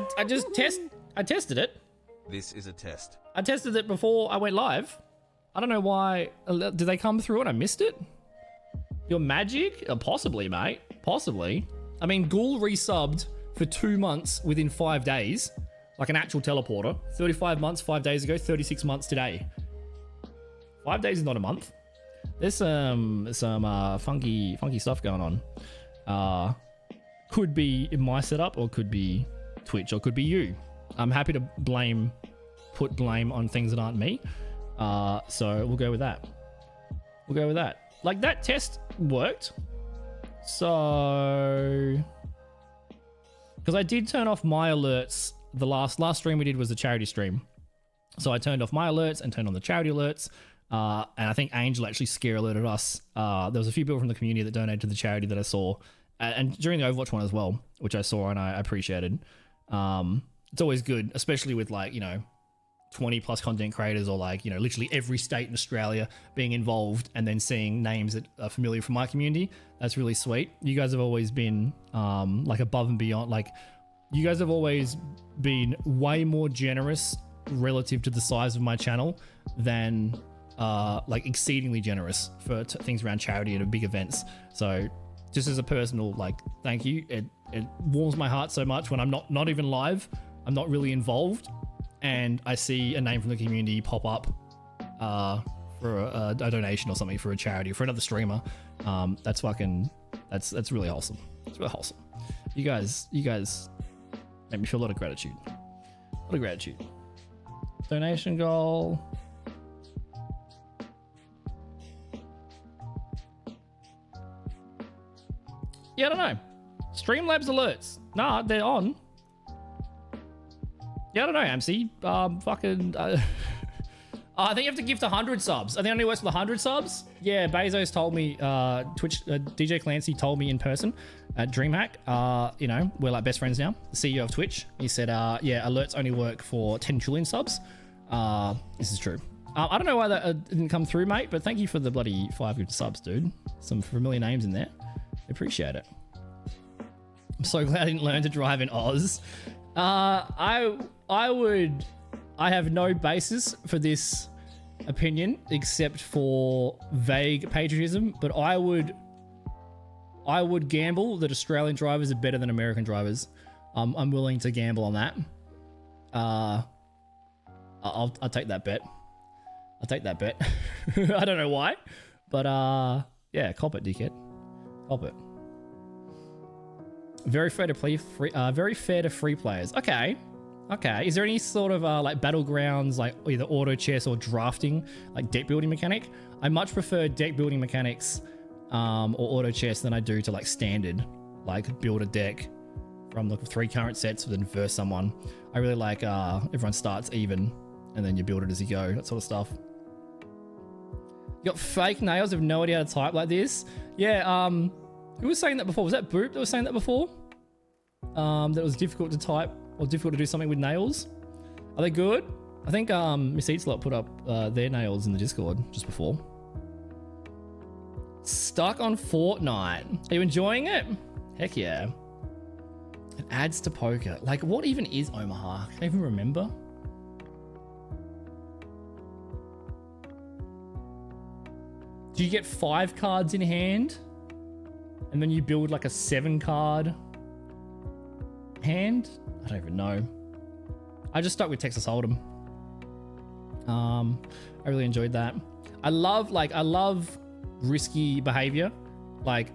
[SPEAKER 2] tested it.
[SPEAKER 1] This is a test.
[SPEAKER 2] I tested it before I went live. I don't know why. Did they come through and I missed it? Your magic? Possibly, mate. Possibly. I mean, Ghoul resubbed for 2 months within 5 days. Like an actual teleporter. 35 months 5 days ago, 36 months today. 5 days is not a month. There's some funky stuff going on. Could be in my setup, or could be Twitch, or could be you. I'm happy to put blame on things that aren't me. So we'll go with that. Like, that test worked. So, because I did turn off my alerts. The last stream we did was a charity stream. So I turned off my alerts and turned on the charity alerts. And I think Angel actually scare alerted us. There was a few people from the community that donated to the charity that I saw. And during the Overwatch one as well, which I saw and I appreciated. It's always good, especially with, like, you know, 20 plus content creators, or like, you know, literally every state in Australia being involved, and then seeing names that are familiar from my community. That's really sweet. You guys have always been like above and beyond. Like, you guys have always been way more generous relative to the size of my channel than like exceedingly generous for things around charity and big events. So just as a personal, like, thank you. It warms my heart so much when I'm not even live. I'm not really involved, and I see a name from the community pop up for a donation or something for a charity or for another streamer. That's really wholesome. It's really wholesome. You guys make me feel a lot of gratitude. Donation goal. Yeah, I don't know. Streamlabs alerts. Nah, they're on. Yeah, I don't know, MC. I think you have to gift 100 subs. I think it only works with 100 subs. Yeah, Bezos told me, DJ Clancy told me in person at DreamHack, you know, we're like best friends now, the CEO of Twitch. He said, yeah, alerts only work for 10 trillion subs. This is true. I don't know why that didn't come through, mate, but thank you for the bloody 5 good subs, dude. Some familiar names in there. Appreciate it. I'm so glad I didn't learn to drive in Oz. I have no basis for this opinion except for vague patriotism, but I would gamble that Australian drivers are better than American drivers. I'm willing to gamble on that. I'll take that bet. I don't know why, but yeah, cop it, dickhead. Cop it. Very fair to play. Very fair to free players. Okay. Is there any sort of like battlegrounds, like either auto chess or drafting, like deck building mechanic? I much prefer deck building mechanics or auto chess than I do to like standard, like build a deck where I'm looking for 3 current sets, then verse someone. I really like everyone starts even, and then you build it as you go, that sort of stuff. You got fake nails, have no idea how to type like this. Yeah, who was saying that before? Was that Boop that was saying that before? That it was difficult to type or difficult to do something with nails. Are they good? I think Miss Eatslot put up their nails in the Discord just before. Stuck on Fortnite. Are you enjoying it? Heck yeah. It adds to poker. Like, what even is Omaha? Can I even remember? Do you get 5 cards in hand? And then you build like a 7 card hand? I don't even know. I just stuck with Texas Hold'em. I really enjoyed that. I love risky behavior. Like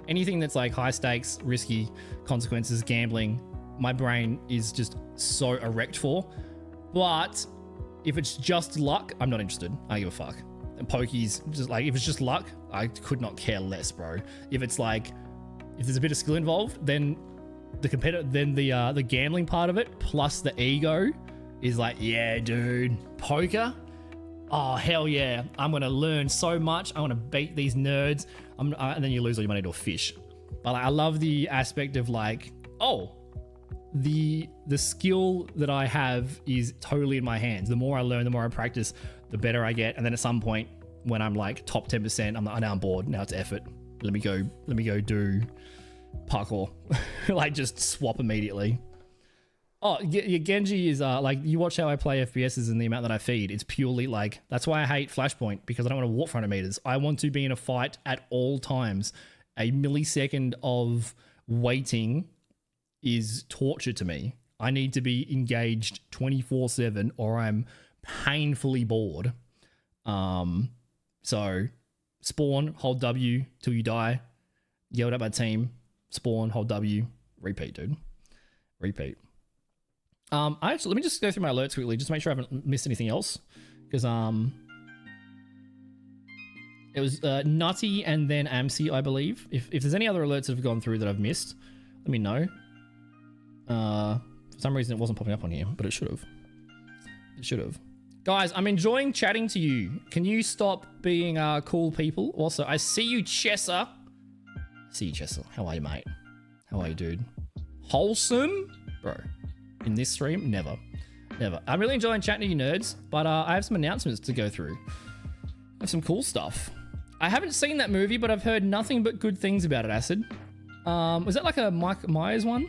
[SPEAKER 2] anything that's like high stakes, risky consequences, gambling, my brain is just so erect for. But if it's just luck, I'm not interested. I don't give a fuck. And pokies, just like, if it's just luck, I could not care less, bro. If it's like, if there's a bit of skill involved, then the gambling part of it plus the ego is like, yeah, dude, poker. Oh, hell yeah. I'm going to learn so much. I want to beat these nerds. And then you lose all your money to a fish. But like, I love the aspect of like, oh, the skill that I have is totally in my hands. The more I learn, the more I practice, the better I get. And then at some point when I'm like top 10%, I'm like, now I'm bored. Now it's effort. Let me go do parkour. Like just swap immediately. Oh, yeah, Genji is like, you watch how I play FPSs and the amount that I feed. It's purely like, that's why I hate Flashpoint, because I don't want to walk front of meters. I want to be in a fight at all times. A millisecond of waiting is torture to me. I need to be engaged 24/7 or I'm painfully bored. So spawn, hold W till you die, yelled at my team, spawn, hold W, repeat, dude. Repeat. Let me just go through my alerts quickly, just to make sure I haven't missed anything else. Because it was Nutty and then AMSI, I believe. If there's any other alerts that have gone through that I've missed, let me know. For some reason it wasn't popping up on here, but it should have. It should have. Guys, I'm enjoying chatting to you. Can you stop being cool people? Also, I see you, Chessa. See you, Chessa. How are you, mate? How are you, dude? Wholesome? Bro. In this stream? Never. Never. I'm really enjoying chatting to you nerds, but I have some announcements to go through. I have some cool stuff. I haven't seen that movie, but I've heard nothing but good things about it, Acid. Was that like a Mike Myers one?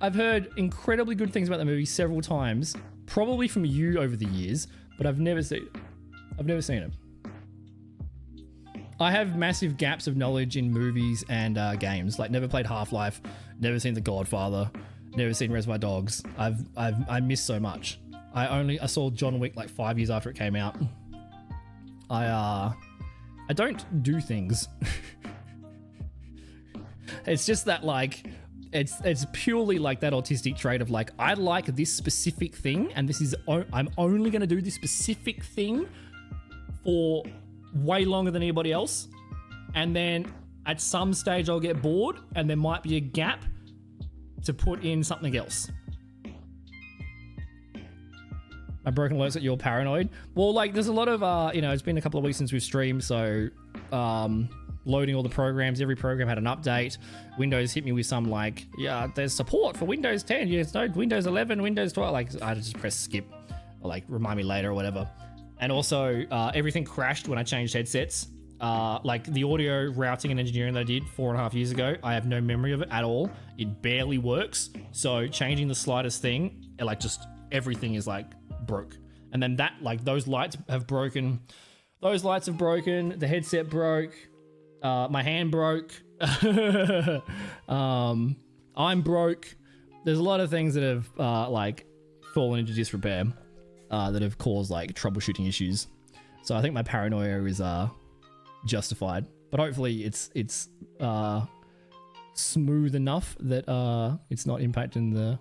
[SPEAKER 2] I've heard incredibly good things about the movie several times, probably from you over the years, but I've never seen it. I've never seen it. I have massive gaps of knowledge in movies and games. Like, never played Half-Life, never seen The Godfather, never seen Reservoir Dogs. I missed so much. I saw John Wick like 5 years after it came out. I don't do things. It's just that like it's purely like that autistic trait of like, I like this specific thing and this is I'm only going to do this specific thing for way longer than anybody else, and then at some stage I'll get bored and there might be a gap to put in something else. My broken alerts that you're paranoid. Well, like there's a lot of it's been a couple of weeks since we've streamed, so loading all the programs. Every program had an update. Windows hit me with some like, yeah, there's support for Windows 10. Yes, no, Windows 11, Windows 12. Like I had to just press skip or like remind me later or whatever. And also everything crashed when I changed headsets. Like the audio routing and engineering that I did 4.5 years ago, I have no memory of it at all. It barely works. So changing the slightest thing, like just everything is like broke. And then that, like those lights have broken. Those lights have broken. The headset broke. My hand broke. I'm broke. There's a lot of things that have like fallen into disrepair that have caused like troubleshooting issues. So I think my paranoia is justified, but hopefully it's smooth enough that it's not impacting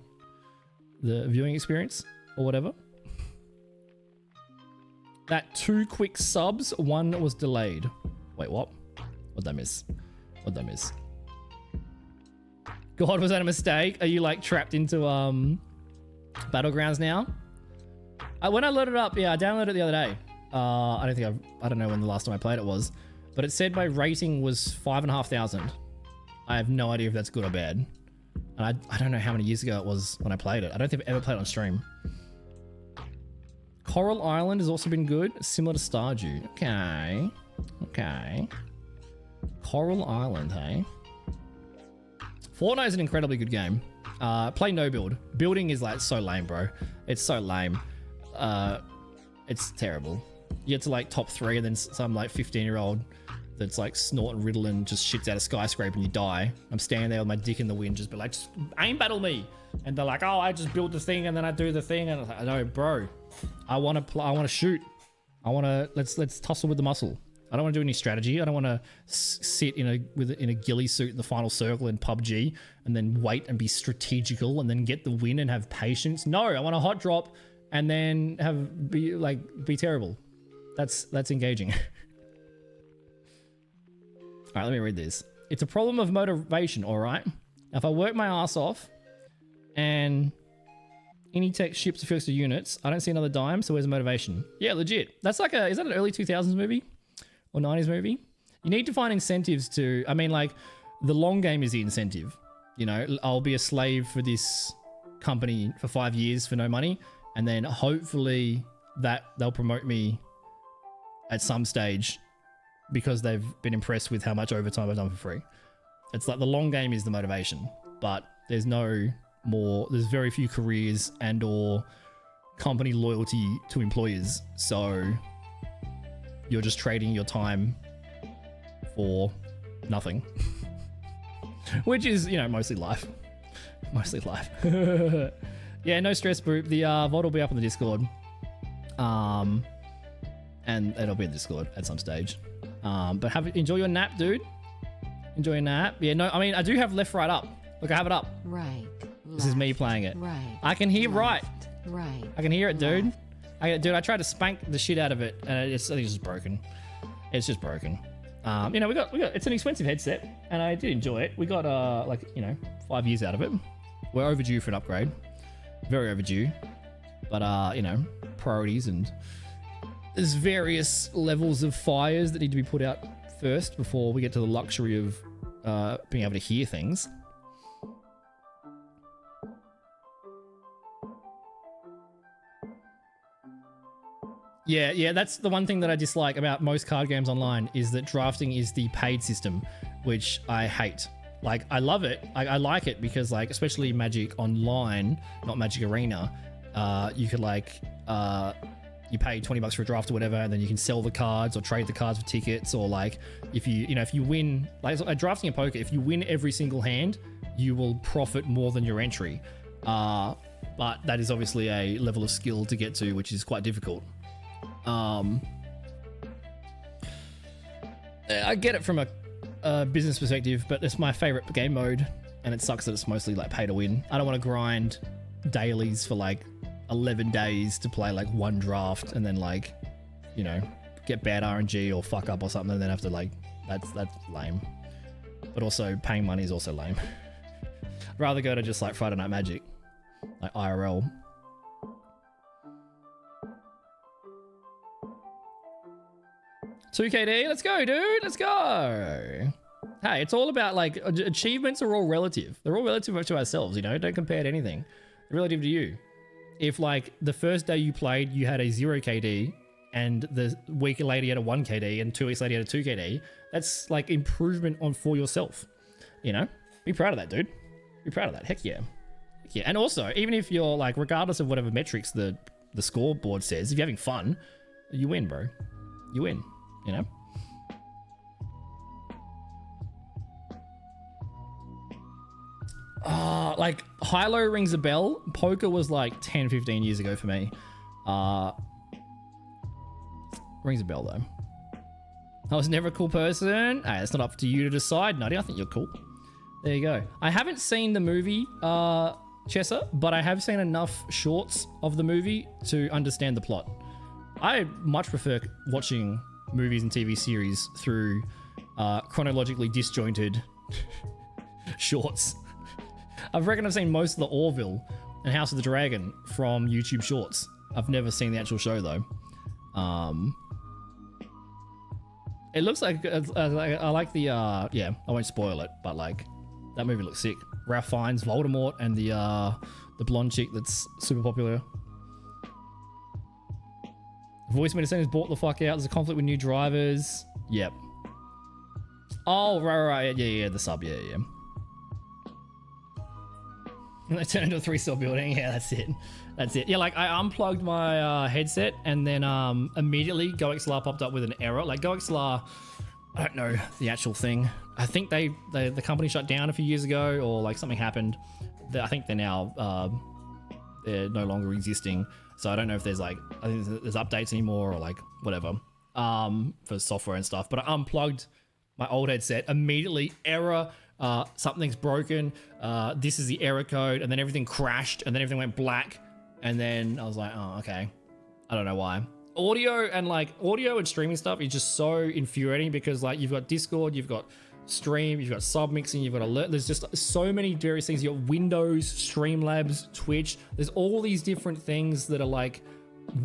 [SPEAKER 2] the viewing experience or whatever. That 2 quick subs, 1 was delayed. Wait, what? What'd I miss? What'd I miss? God, was that a mistake? Are you like trapped into Battlegrounds now? When I loaded it up, yeah, I downloaded it the other day. I don't know when the last time I played it was, but it said my rating was 5,500. I have no idea if that's good or bad. And I don't know how many years ago it was when I played it. I don't think I've ever played it on stream. Coral Island has also been good, similar to Stardew. Okay. Okay. Coral Island, hey? Fortnite is an incredibly good game. Play no build. Building is like so lame, bro. It's so lame. It's terrible. You get to like top 3 and then some like 15-year-old that's like snorting Ritalin just shits out a skyscraper and you die. I'm standing there with my dick in the wind just be like, just aim battle me. And they're like, oh, I just built the thing and then I do the thing. And I'm like, no, bro, I want to shoot. I want to, let's tussle with the muscle. I don't want to do any strategy. I don't want to sit in a ghillie suit in the final circle in PUBG and then wait and be strategical and then get the win and have patience. No, I want a hot drop and then be terrible. That's engaging. All right, let me read this. It's a problem of motivation, all right? If I work my ass off and any tech ships a few extra units, I don't see another dime, so where's the motivation? Yeah, legit. That's like is that an early 2000s movie? Or 90s movie? You need to find incentives to, I mean, like, the long game is the incentive. You know, I'll be a slave for this company for 5 years for no money, and then hopefully that they'll promote me at some stage because they've been impressed with how much overtime I've done for free. It's like the long game is the motivation, but there's very few careers and or company loyalty to employers. So you're just trading your time for nothing. Which is, you know, mostly life. Mostly life. Yeah, no stress, Boop. The VOD will be up on the Discord. And it'll be in the Discord at some stage. But enjoy your nap, dude. Enjoy your nap. Yeah, no, I mean, I do have left, right, up. Look, I have it up.
[SPEAKER 3] Right.
[SPEAKER 2] This is me playing it.
[SPEAKER 3] Right.
[SPEAKER 2] I can hear right.
[SPEAKER 3] Right.
[SPEAKER 2] I can hear it, dude.
[SPEAKER 3] Left.
[SPEAKER 2] I tried to spank the shit out of it, and I think it's just broken. It's just broken. You know, we got. It's an expensive headset, and I did enjoy it. We got 5 years out of it. We're overdue for an upgrade. Very overdue. But you know, priorities, and there's various levels of fires that need to be put out first before we get to the luxury of being able to hear things. Yeah, that's the one thing that I dislike about most card games online is that drafting is the paid system, which I hate. Like, I love it. I like it because, like, especially Magic Online, not Magic Arena, you could, like, you pay $20 for a draft or whatever, and then you can sell the cards or trade the cards for tickets, or, like, if you win, like, drafting in poker, if you win every single hand, you will profit more than your entry. But that is obviously a level of skill to get to, which is quite difficult. I get it from a business perspective, but it's my favorite game mode, and it sucks that it's mostly like pay to win. I don't want to grind dailies for like 11 days to play like one draft and then, like, you know, get bad RNG or fuck up or something and then have to, like, that's lame. But also paying money is also lame. I'd rather go to just like Friday Night Magic, like IRL. $2KD, let's go, dude. Let's go. Hey, it's all about, like, achievements are all relative. They're all relative to ourselves, you know? Don't compare to anything. They're relative to you. If, like, the first day you played, you had a 0KD, and the week later you had a 1KD, and 2 weeks later you had a 2KD, that's, like, improvement for yourself. You know? Be proud of that, dude. Be proud of that. Heck yeah. Heck yeah. And also, even if you're, like, regardless of whatever metrics the scoreboard says, if you're having fun, you win, bro. You win. You know? Like, high-low rings a bell. Poker was like 10, 15 years ago for me. Rings a bell, though. I was never a cool person. Hey, it's not up to you to decide, Nutty. I think you're cool. There you go. I haven't seen the movie, Chessa, but I have seen enough shorts of the movie to understand the plot. I much prefer watching movies and TV series through chronologically disjointed shorts reckon I've seen most of the Orville and House of the Dragon from YouTube Shorts. I've never seen the actual show though. It looks like I like the yeah, I won't spoil it, but like that movie looks sick. Ralph Fiennes, Voldemort, and the blonde chick that's super popular. Voice meter centers bought the fuck out. There's a conflict with new drivers. Yep. Oh, right. Yeah, the sub. Yeah. And they turn into a 3-story building. Yeah, that's it. Yeah, like I unplugged my headset and then immediately GoXLR popped up with an error. Like GoXLR, I don't know the actual thing. I think the company shut down a few years ago, or like something happened. I think they're now they're no longer existing. So I don't know if there's like, I think there's updates anymore or like whatever for software and stuff. But I unplugged my old headset, immediately error, something's broken. This is the error code, and then everything crashed, and then everything went black. And then I was like, oh, okay. I don't know why. Audio and streaming stuff is just so infuriating because like you've got Discord, you've got Stream, you've got sub mixing, you've got alert. There's just so many various things. You've got Windows, Streamlabs, Twitch. There's all these different things that are like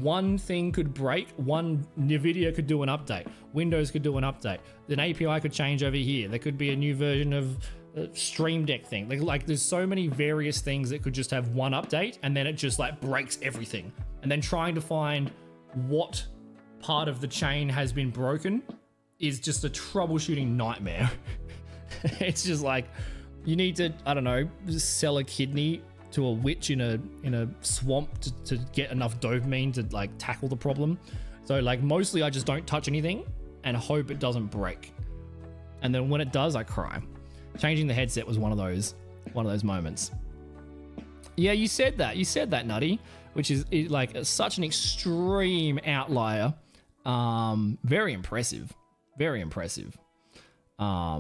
[SPEAKER 2] one thing could break. One NVIDIA could do an update. Windows could do an update. An API could change over here. There could be a new version of Stream Deck thing. Like there's so many various things that could just have one update and then it just like breaks everything. And then trying to find what part of the chain has been broken is just a troubleshooting nightmare. It's just like you need to, I don't know, sell a kidney to a witch in a swamp to get enough dopamine to like tackle the problem. So like mostly I just don't touch anything and hope it doesn't break. And then when it does, I cry. Changing the headset was one of those moments. Yeah, you said that, Nutty, which is like such an extreme outlier. Very impressive. Very impressive. Yeah,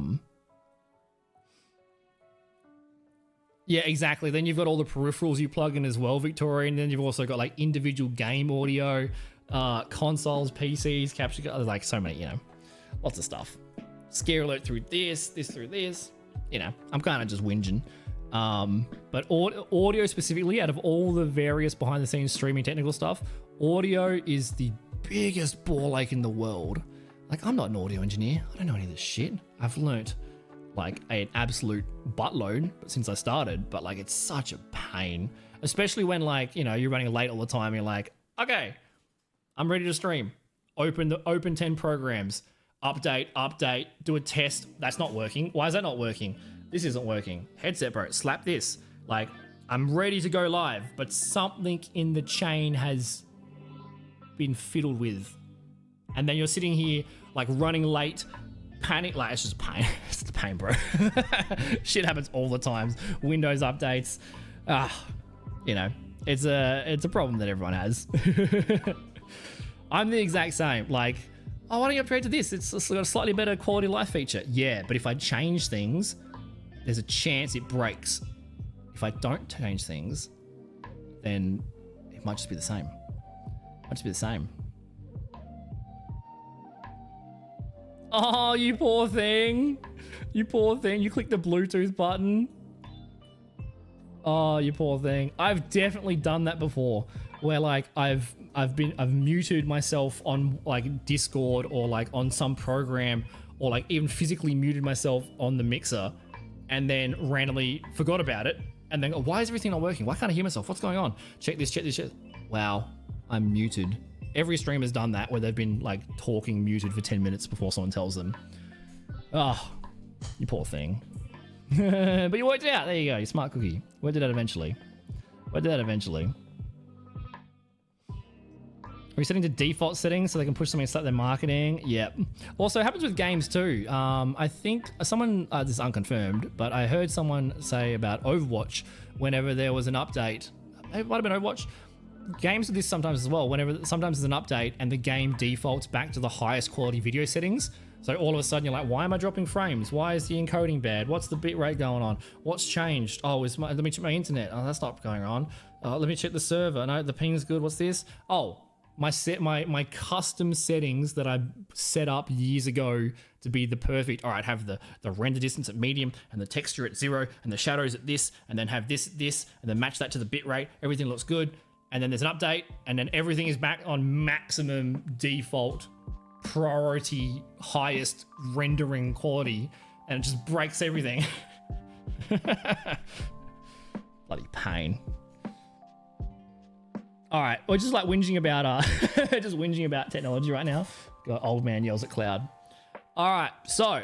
[SPEAKER 2] exactly. Then you've got all the peripherals you plug in as well, Victoria. And then you've also got like individual game audio, consoles, PCs, capture cards, like so many, lots of stuff. Scare alert through this through this. I'm kind of just whinging. But audio specifically, out of all the various behind the scenes streaming technical stuff, audio is the biggest ball ache in the world. Like, I'm not an audio engineer. I don't know any of this shit. I've learnt like an absolute buttload since I started, but like it's such a pain, especially when like, you're running late all the time. You're like, okay, I'm ready to stream. Open 10 programs, update, do a test. That's not working. Why is that not working? This isn't working. Headset, bro, slap this. Like, I'm ready to go live, but something in the chain has been fiddled with. And then you're sitting here like running late, panic, like it's just pain. It's the pain, bro. Shit happens all the time. Windows updates. It's a problem that everyone has. I'm the exact same. Like, oh, why don't you upgrade to this? It's got a slightly better quality of life feature. Yeah, but if I change things, there's a chance it breaks. If I don't change things, then it might just be the same. Oh, you poor thing. You click the Bluetooth button. Oh, you poor thing. I've definitely done that before, where like I've muted myself on like Discord or like on some program, or like even physically muted myself on the mixer, and then randomly forgot about it, and then why is everything not working? Why can't I hear myself? What's going on? Check this. Wow, I'm muted. Every streamer's done that, where they've been like talking muted for 10 minutes before someone tells them. Oh, you poor thing. But you worked it out. There you go. You smart cookie. Worked it out eventually. Are we setting to default settings so they can push something and start their marketing? Yep. Also, it happens with games too. I think someone, this is unconfirmed, but I heard someone say about Overwatch whenever there was an update. It might have been Overwatch. Games do this sometimes as well. Sometimes there's an update and the game defaults back to the highest quality video settings. So all of a sudden you're like, why am I dropping frames? Why is the encoding bad? What's the bitrate going on? What's changed? Oh, let me check my internet. Oh, that's not going on. Let me check the server. No, the ping's good. What's this? Oh, my custom settings that I set up years ago to be the perfect. All right, have the render distance at medium and the texture at 0 and the shadows at this, and then have this, and then match that to the bitrate. Everything looks good, and then there's an update, and then everything is back on maximum default priority, highest rendering quality, and it just breaks everything. Bloody pain. All right, we're just like whinging about just whinging about technology right now. Got old man yells at cloud. All right, so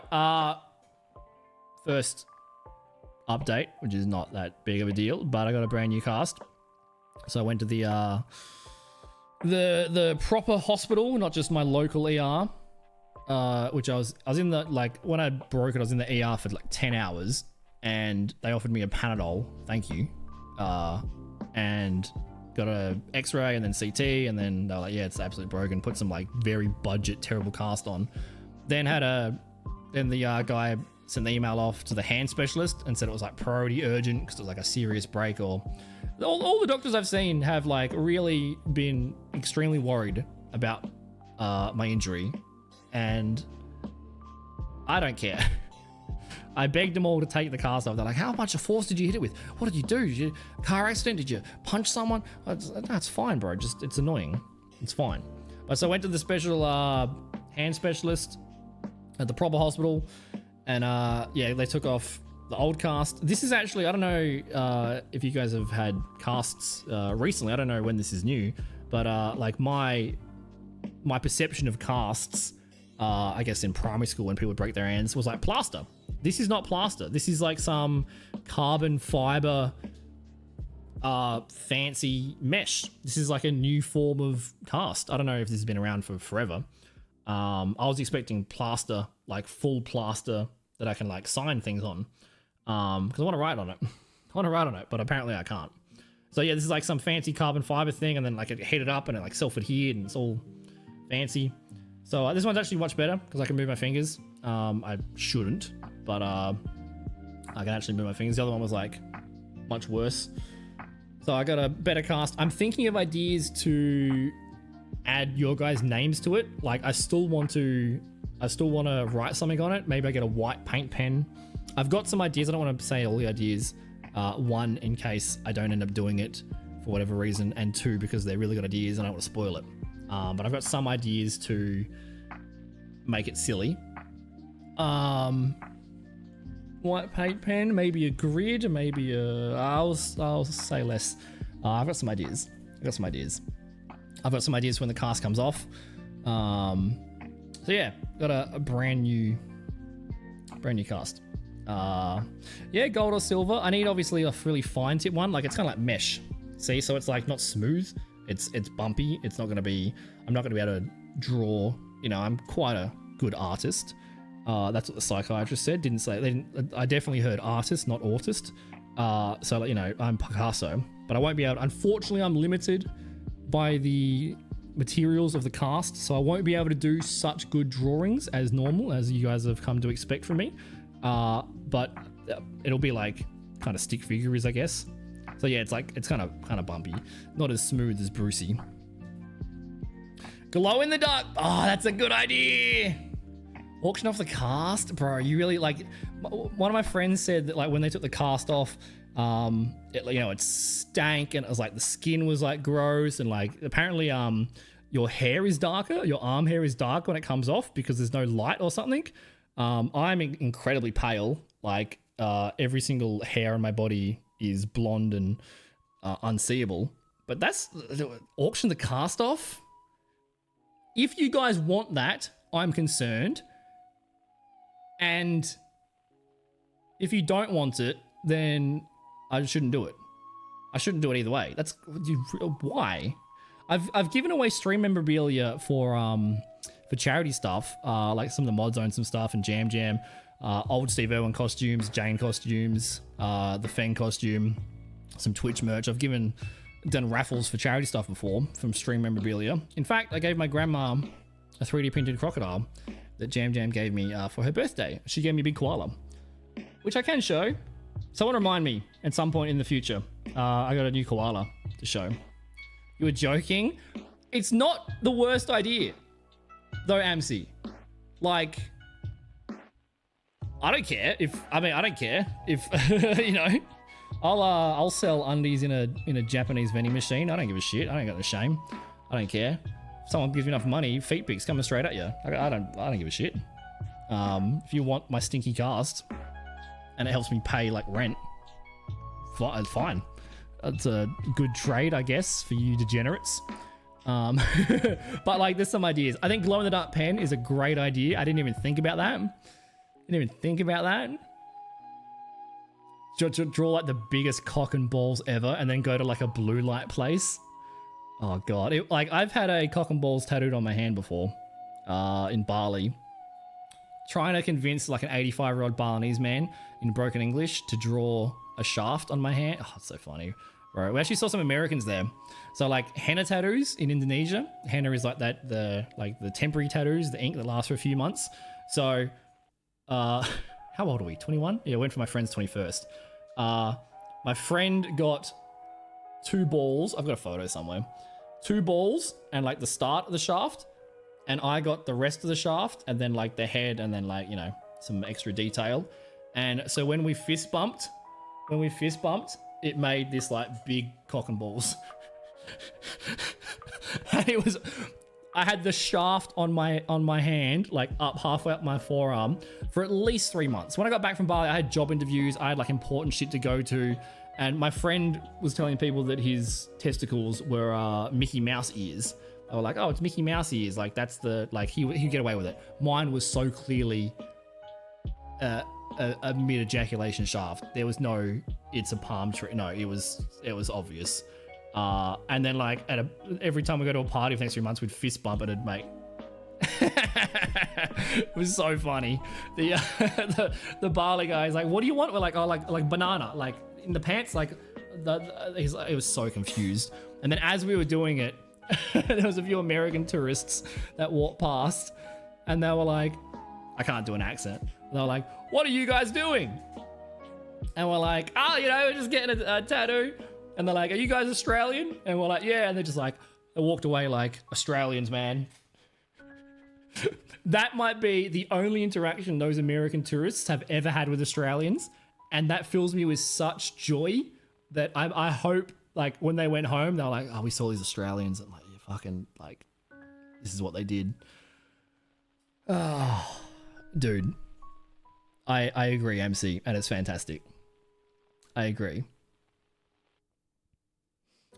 [SPEAKER 2] first update, which is not that big of a deal, but I got a brand new cast. So I went to the proper hospital, not just my local ER, which I was in the, like, when I broke it, I was in the ER for like 10 hours, and they offered me a Panadol, thank you, and got a X-ray and then CT, and then they were like, yeah, it's absolutely broken. Put some like very budget, terrible cast on. Then the guy sent the email off to the hand specialist and said it was like priority urgent because it was like a serious break. Or all the doctors I've seen have like really been extremely worried about my injury, and I don't care. I begged them all to take the cast off. They're like, how much of force did you hit it with? What did you do? Did you car accident? Did you punch someone? That's fine, bro. Just, it's annoying. It's fine. But so I went to the special hand specialist at the proper hospital, and yeah, they took off the old cast. This is actually, I don't know if you guys have had casts recently. I don't know when this is new, but like my perception of casts, I guess in primary school when people would break their hands, was like plaster. This is not plaster. This is like some carbon fiber fancy mesh. This is like a new form of cast. I don't know if this has been around for forever. I was expecting plaster, like full plaster that I can like sign things on, because I want to write on it. But apparently I can't. So yeah, this is like some fancy carbon fiber thing, and then like it heated up and it like self-adhered and it's all fancy. So this one's actually much better because I can move my fingers. I shouldn't, but I can actually move my fingers. The other one was like much worse. So I got a better cast. I'm thinking of ideas to add your guys' names to it. Like I still want to write something on it. Maybe I get a white paint pen. I've got some ideas. I don't want to say all the ideas. One, in case I don't end up doing it for whatever reason, and two, because they're really good ideas and I don't want to spoil it. But I've got some ideas to make it silly. White paint pen, maybe a grid, maybe I'll say less. I've got some ideas. I've got some ideas when the cast comes off. So yeah, got a brand new cast. Yeah, gold or silver. I need obviously a really fine tip one. Like it's kind of like mesh. See, so it's like not smooth. It's bumpy. It's not going to be, I'm not going to be able to draw, you know, I'm quite a good artist. That's what the psychiatrist said. Didn't say, I definitely heard artist, not autist. So, you know, I'm Picasso, but I won't be able, unfortunately, I'm limited by the materials of the cast. So I won't be able to do such good drawings as normal, as you guys have come to expect from me. But it'll be like kind of stick figures, I guess. So yeah, it's like, it's kind of bumpy. Not as smooth as Brucey. Glow in the dark. Oh, that's a good idea. Auction off the cast, bro. You really like, one of my friends said that like when they took the cast off, it stank, and it was like the skin was like gross, and like apparently your hair is darker, your arm hair is dark when it comes off because there's no light or something. I'm incredibly pale. Like every single hair on my body is blonde and unseeable. But that's auction the cast off. If you guys want that, I'm concerned. And if you don't want it, then I shouldn't do it. I shouldn't do it either way. That's why. I've given away stream memorabilia for charity stuff, like some of the Mod Zone some stuff and Jam Jam, old Steve Irwin costumes, Jane costumes, the Feng costume, some Twitch merch. I've done raffles for charity stuff before from stream memorabilia. In fact, I gave my grandma a 3D printed crocodile that Jam Jam gave me for her birthday. She gave me a big koala, which I can show. Someone remind me at some point in the future. I got a new koala to show. You were joking? it's not the worst idea, though, AMC. Like, I don't care if you know. I'll sell undies in a Japanese vending machine. I don't give a shit. I ain't got no shame. I don't care. If someone gives me enough money, feet pics coming straight at you. I don't give a shit. If you want my stinky cast and it helps me pay like rent, fine. It's a good trade, I guess, for you degenerates. But like, there's some ideas. I think glow in the dark pen is a great idea. I didn't even think about that. Draw like the biggest cock and balls ever, and then go to like a blue light place. Oh god, like I've had a cock and balls tattooed on my hand before, in Bali. Trying to convince like an 85-year-old Balinese man in broken English to draw a shaft on my hand. Oh, it's so funny. Right, we actually saw some Americans there. So like henna tattoos in Indonesia. Henna is like that, the temporary tattoos, the ink that lasts for a few months. So, how old are we? 21? Yeah, I went for my friend's 21st. My friend got 2 balls. I've got a photo somewhere. 2 balls and like the start of the shaft. And I got the rest of the shaft and then like the head and then like, you know, some extra detail. And so when we fist bumped, it made this like big cock and balls. And I had the shaft on my hand, like up halfway up my forearm for at least 3 months. When I got back from Bali, I had job interviews. I had like important shit to go to. And my friend was telling people that his testicles were Mickey Mouse ears. They were like, oh, it's Mickey Mouse ears. Like that's the, like he'd get away with it. Mine was so clearly a mid ejaculation shaft. There was no, it's a palm tree. No, it was obvious. And then like every time we go to a party for the next 3 months, we'd fist bump and it'd make. It was so funny. The Bali guy is like, what do you want? We're like, oh, like banana, like in the pants, like it was so confused. And then as we were doing it, there was a few American tourists that walked past, and they were like, I can't do an accent. They were like, what are you guys doing? And we're like, oh, you know, we're just getting a tattoo. And they're like, are you guys Australian? And we're like, yeah. And they're just like, they walked away like, Australians, man. That might be the only interaction those American tourists have ever had with Australians. And that fills me with such joy that I hope, like, when they went home, they're like, oh, we saw these Australians. And like, yeah, fucking, like, this is what they did. Oh, dude. I agree, MC, and it's fantastic. I agree.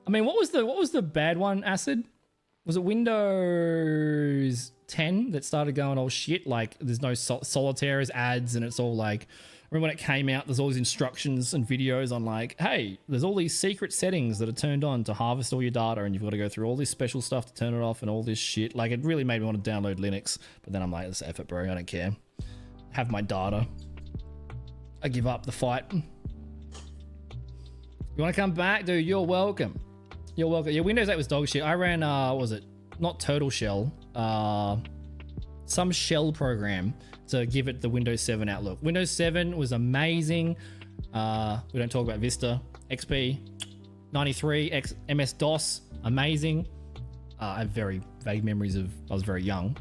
[SPEAKER 2] I mean, what was the bad one, Acid? Was it Windows 10 that started going, oh shit, like there's no solitaire as ads, and it's all like, remember when it came out, there's all these instructions and videos on like, hey, there's all these secret settings that are turned on to harvest all your data, and you've got to go through all this special stuff to turn it off and all this shit. Like, it really made me want to download Linux, but then I'm like, it's effort, bro, I don't care. Have my data. I give up the fight. You want to come back, dude? You're welcome. You're welcome. Yeah, Windows 8 was dog shit. I ran, what was it? Not Turtle Shell. Some shell program to give it the Windows 7 outlook. Windows 7 was amazing. We don't talk about Vista. XP, 93, MS-DOS, amazing. I have very vague memories of, I was very young.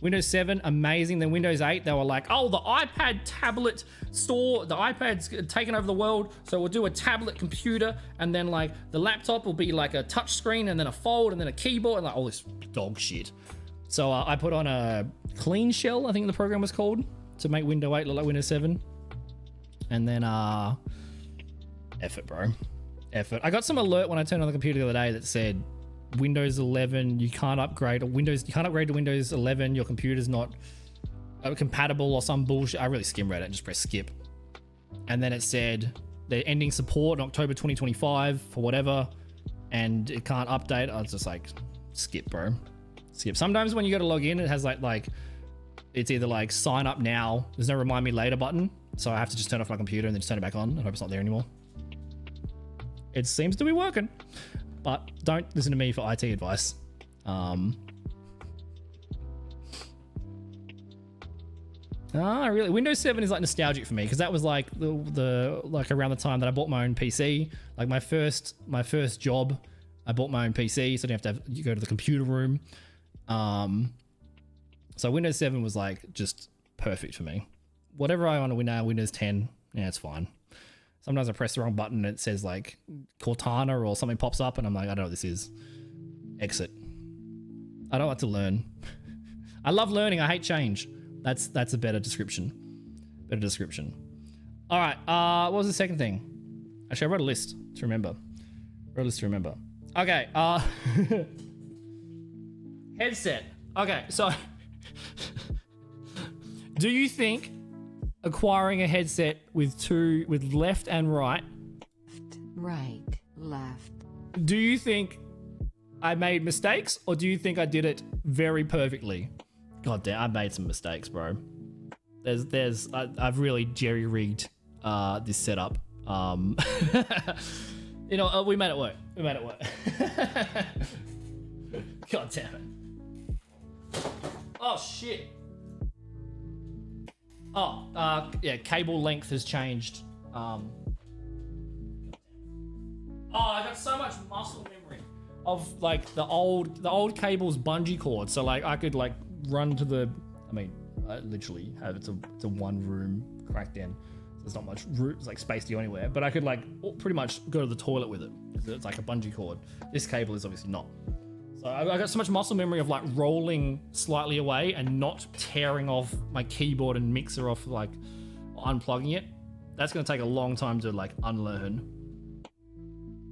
[SPEAKER 2] Windows 7, amazing. Then Windows 8, they were like, oh, the iPad tablet store, the iPad's taken over the world, so we'll do a tablet computer, and then like the laptop will be like a touch screen, and then a fold, and then a keyboard, and like all this dog shit. So I put on a clean shell, I think the program was called, to make Windows 8 look like Windows 7. And then, effort, bro. Effort. I got some alert when I turned on the computer the other day that said, Windows 11, you can't upgrade to Windows 11, your computer's not compatible or some bullshit. I really skim read it and just press skip. And then it said they're ending support in October 2025 for whatever, and it can't update. I was just like, skip, bro. Skip. Sometimes when you go to log in, it has like it's either like sign up now, there's no remind me later button, so I have to just turn off my computer and then just turn it back on and hope it's not there anymore. It seems to be working. But don't listen to me for IT advice. Really, Windows 7 is like nostalgic for me because that was like the like around the time that I bought my own PC. Like my first job I bought my own PC, so I didn't have to you go to the computer room. So Windows 7 was like just perfect for me. Whatever I want to win now, Windows 10, yeah, it's fine. Sometimes I press the wrong button and it says like Cortana or something pops up and I'm like, I don't know what this is. Exit. I don't like to learn. I love learning. I hate change. That's a better description. All right. What was the second thing? Actually, I wrote a list to remember. Okay. Headset. Okay. So, do you think acquiring a headset with left and right?
[SPEAKER 3] Right, left.
[SPEAKER 2] Do you think I made mistakes, or do you think I did it very perfectly? God damn, I made some mistakes, bro. I've really jerry-rigged this setup. You know, we made it work. God damn it. Oh shit. Oh, yeah, cable length has changed. Oh, I got so much muscle memory of like the old cable's bungee cord. So like I could like run to the, I mean, I literally have it's a one room cracked in. So there's not much room, like space to go anywhere. But I could like pretty much go to the toilet with it. It's like a bungee cord. This cable is obviously not. So I got so much muscle memory of like rolling slightly away and not tearing off my keyboard and mixer off, like unplugging it. That's going to take a long time to like unlearn.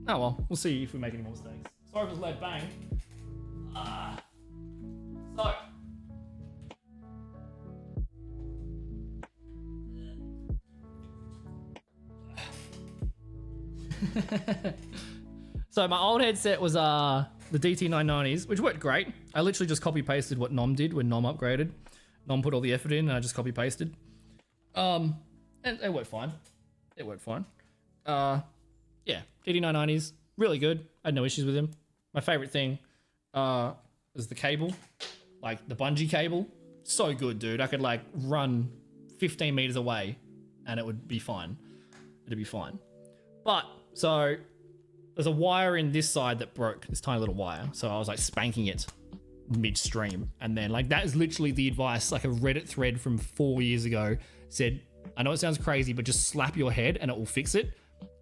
[SPEAKER 2] Oh well, we'll see if we make any more mistakes. Sorry if it's loud bang. So my old headset was the DT990s, which worked great. I literally just copy pasted what Nom did when Nom upgraded. Nom put all the effort in and I just copy pasted. And it worked fine. Yeah, DT990s, really good. I had no issues with them. My favorite thing is the cable, like the bungee cable. So good, dude. I could like run 15 meters away and it would be fine. But so there's a wire in this side that broke, this tiny little wire. So I was like spanking it midstream. And then like that is literally the advice, like a Reddit thread from 4 years ago said, I know it sounds crazy, but just slap your head and it will fix it.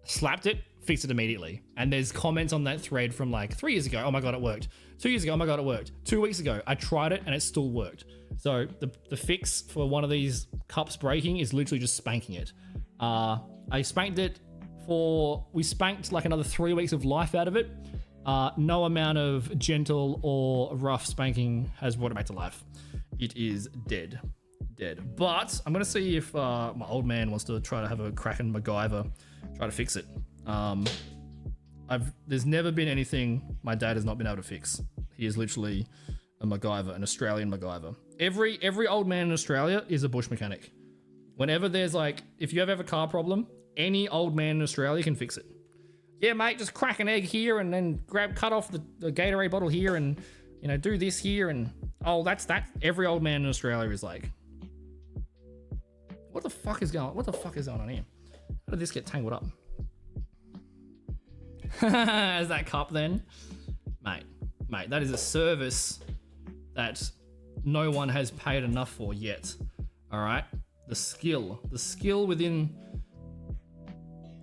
[SPEAKER 2] Slapped it, fixed it immediately. And there's comments on that thread from like 3 years ago, oh my God, it worked. 2 years ago, oh my God, it worked. 2 weeks ago, I tried it and it still worked. So the fix for one of these cups breaking is literally just spanking it. I spanked it we spanked like another 3 weeks of life out of it. No amount of gentle or rough spanking has brought it back to life. It is dead. But I'm gonna see if my old man wants to try to have a crack in MacGyver, try to fix it. There's never been anything my dad has not been able to fix. He is literally a MacGyver, an Australian MacGyver. Every old man in Australia is a bush mechanic. Whenever there's like, if you ever have a car problem, any old man in Australia can fix it. Yeah, mate, just crack an egg here and then cut off the Gatorade bottle here and, you know, do this here and, oh, that's that. Every old man in Australia is like, what the fuck is going on here? How did this get tangled up? As that cup then? Mate, that is a service that no one has paid enough for yet. All right? The skill within...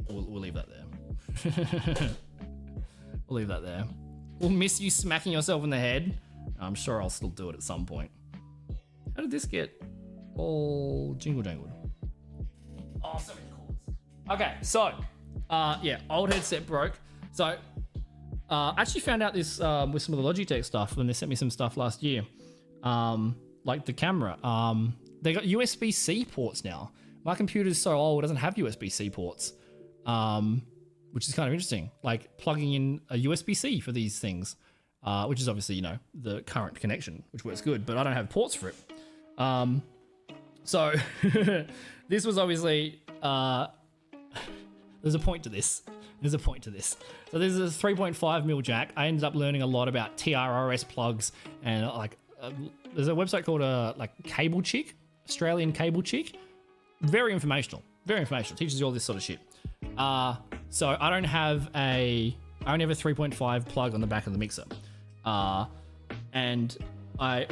[SPEAKER 2] We'll leave that there. We'll miss you smacking yourself in the head. I'm sure I'll still do it at some point. How did this get all jingle jangled? Oh, so many chords. Okay, so, yeah, old headset broke. So, I actually found out this with some of the Logitech stuff when they sent me some stuff last year. Like the camera. They got USB-C ports now. My computer's so old, it doesn't have USB-C ports. Which is kind of interesting. Like plugging in a USB-C for these things, which is obviously, you know, the current connection, which works good, but I don't have ports for it. So this was obviously, there's a point to this. So this is a 3.5mm jack. I ended up learning a lot about TRRS plugs and like, there's a website called like Cable Chick, Australian Cable Chick. Very informational. Teaches you all this sort of shit. So I don't have a I only have a 3.5 plug on the back of the mixer. And I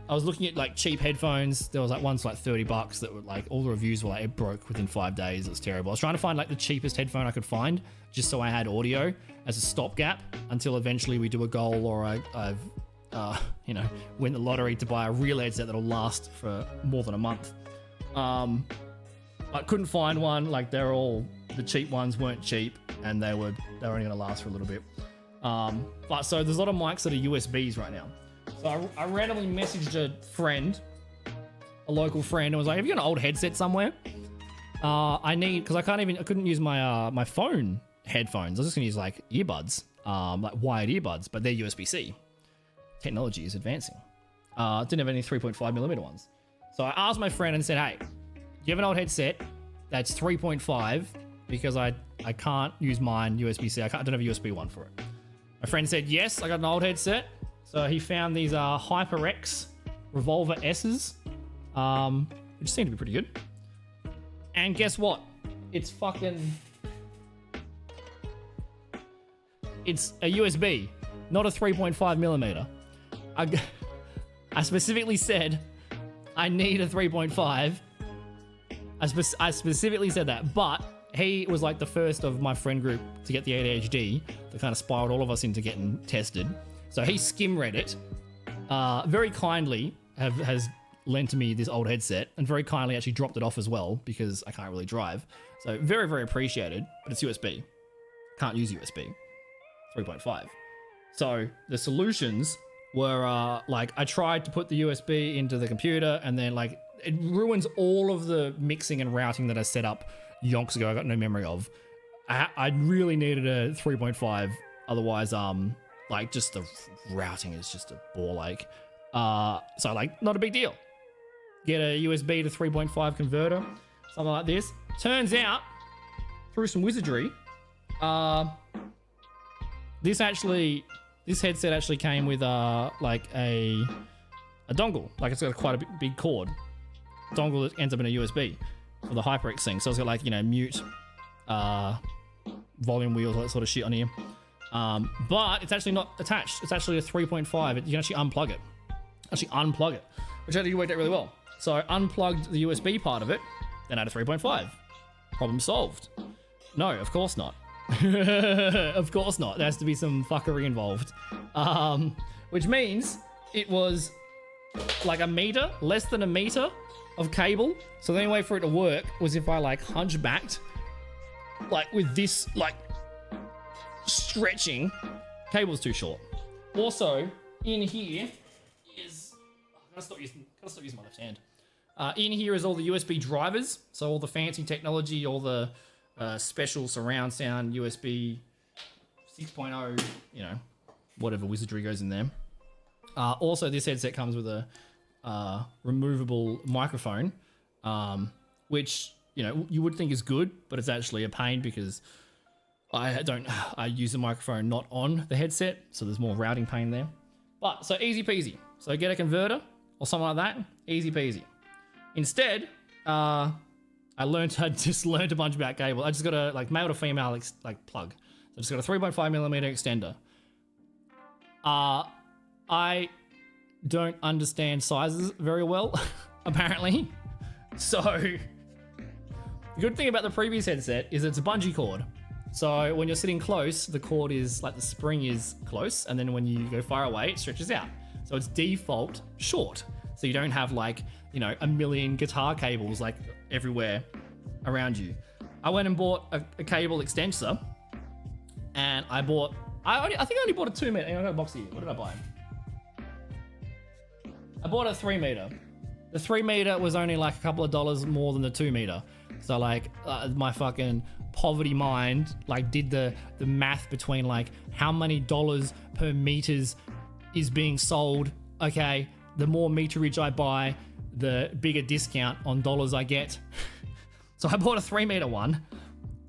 [SPEAKER 2] was looking at like cheap headphones. There was like ones for like $30 that were like, all the reviews were like, it broke within 5 days. It was terrible. I was trying to find like the cheapest headphone I could find just so I had audio as a stopgap until eventually we do a goal or I've win the lottery to buy a real headset that'll last for more than a month. I couldn't find one. Like the cheap ones weren't cheap and they were only going to last for a little bit. But so there's a lot of mics that are USBs right now. So I randomly messaged a local friend, and was like, have you got an old headset somewhere? Because I couldn't use my phone headphones. I was just gonna use like earbuds, like wired earbuds, but they're USB-C. Technology is advancing. Didn't have any 3.5mm ones. So I asked my friend and said, hey, do you have an old headset that's 3.5? Because I can't use mine USB-C. I don't have a USB one for it. My friend said, yes, I got an old headset. So he found these HyperX Revolver S's, which seem to be pretty good. And guess what? It's a USB, not a 3.5mm. I specifically said I need a 3.5. I specifically said that, but he was like the first of my friend group to get the ADHD that kind of spiraled all of us into getting tested. So he skim read it, very kindly has lent to me this old headset, and very kindly actually dropped it off as well because I can't really drive. So very, very appreciated, but it's USB. Can't use USB. 3.5. So the solutions were like, I tried to put the USB into the computer and then like it ruins all of the mixing and routing that I set up yonks ago. I got no memory of. I really needed a 3.5, otherwise like just the routing is just a ball ache. So like not a big deal. Get a USB to 3.5 converter, something like this. Turns out, through some wizardry, this headset actually came with like a dongle. Like it's got quite a big cord. Dongle that ends up in a USB for the HyperX thing. So it's got like, mute, volume wheels, all that sort of shit on here. But it's actually not attached. It's actually a 3.5. You can actually unplug it. Which actually worked out really well. So I unplugged the USB part of it, then add a 3.5. Problem solved. No, of course not. Of course not. There has to be some fuckery involved. Which means it was like a meter, less than a meter of cable. So the only way for it to work was if I like hunchbacked, like with this like stretching. Cable's too short. Also, in here is I gotta stop using my left hand. In here is all the USB drivers, so all the fancy technology, all the special surround sound USB 6.0, whatever wizardry goes in there. Also, this headset comes with a removable microphone, which you would think is good, but it's actually a pain because I use the microphone not on the headset, so there's more routing pain there. But so easy peasy. So get a converter or something like that, easy peasy. Instead, I just learned a bunch about cable. I just got a like male to female plug. So I just got a 3.5mm extender. I don't understand sizes very well, apparently. So the good thing about the previous headset is it's a bungee cord. So when you're sitting close, the cord is like the spring is close, and then when you go far away, it stretches out. So it's default short. So you don't have like, a million guitar cables like everywhere around you. I went and bought a cable extensor, and I think I only bought a 2 meter. I got a box here. What did I buy? I bought a 3 meter. The 3 meter was only like a couple of dollars more than the 2 meter. So like my fucking poverty mind like did the math between like how many dollars per meters is being sold. Okay, the more meterage I buy, the bigger discount on dollars I get. So I bought a 3 meter one.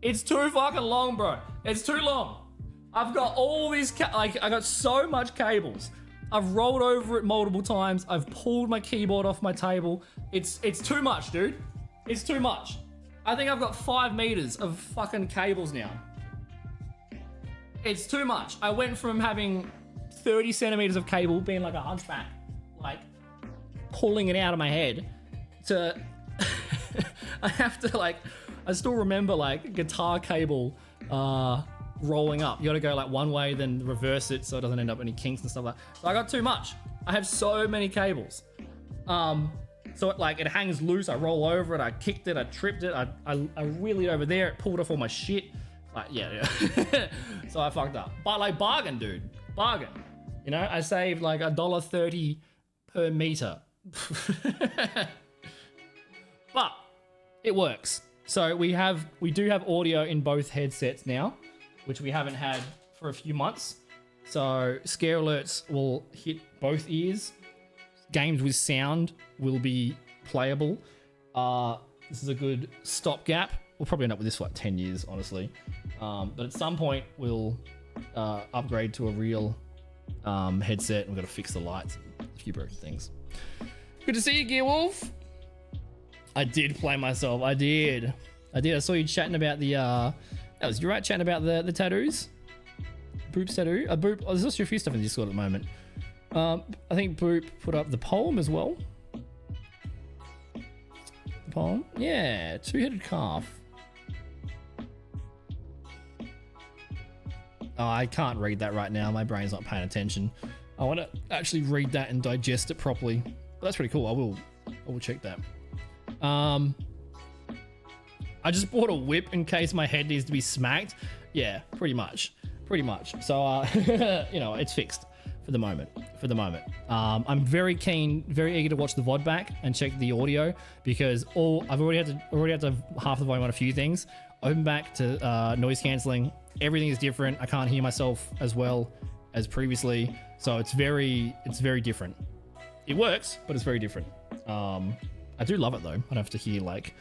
[SPEAKER 2] It's too fucking long, bro. It's too long. I've got all these, I got so much cables. I've rolled over it multiple times. I've pulled my keyboard off my table. It's too much, dude. It's too much. I think I've got 5 meters of fucking cables now. It's too much. I went from having 30 centimeters of cable, being like a hunchback, like pulling it out of my head, to I have to like, I still remember like guitar cable rolling up. You gotta go like one way, then reverse it so it doesn't end up any kinks and stuff like that. So I got too much. I have so many cables. So it hangs loose, I roll over it, I kicked it, I tripped it, I wheeled it over there, it pulled off all my shit. Like, yeah. So I fucked up. But like, bargain, dude. Bargain. You know, I saved like $1.30 per meter. But it works. So we do have audio in both headsets now, which we haven't had for a few months. So scare alerts will hit both ears. Games with sound will be playable. This is a good stopgap. We'll probably end up with this for like 10 years, honestly. But at some point, we'll upgrade to a real headset. We've got to fix the lights and a few broken things. Good to see you, Gearwolf. I did play myself. I did. I saw you chatting about the... that was you, right? Chatting about the tattoos? Boop's tattoo? Boop. Oh, there's also a few stuff in Discord at the moment. I think Boop put up the poem as well. The poem? Yeah, two-headed calf. Oh, I can't read that right now. My brain's not paying attention. I want to actually read that and digest it properly. But that's pretty cool. I will check that. I just bought a whip in case my head needs to be smacked. Yeah, pretty much. So, you know, it's fixed for the moment. I'm very keen, very eager to watch the VOD back and check the audio, because I've already had to half the volume on a few things. Open back to noise cancelling. Everything is different. I can't hear myself as well as previously, so it's very different. It works, but it's very different. I do love it though. I don't have to hear like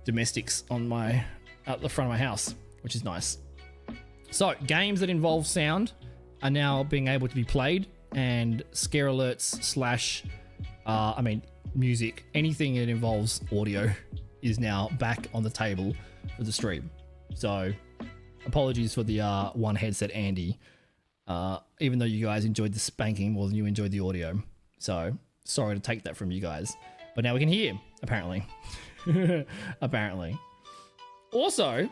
[SPEAKER 2] domestics out the front of my house, which is nice. So games that involve sound are now being able to be played, and scare alerts / music, anything that involves audio is now back on the table for the stream. So apologies for the one headset Andy, even though you guys enjoyed the spanking more than you enjoyed the audio. So sorry to take that from you guys, but now we can hear, apparently. Apparently. Also,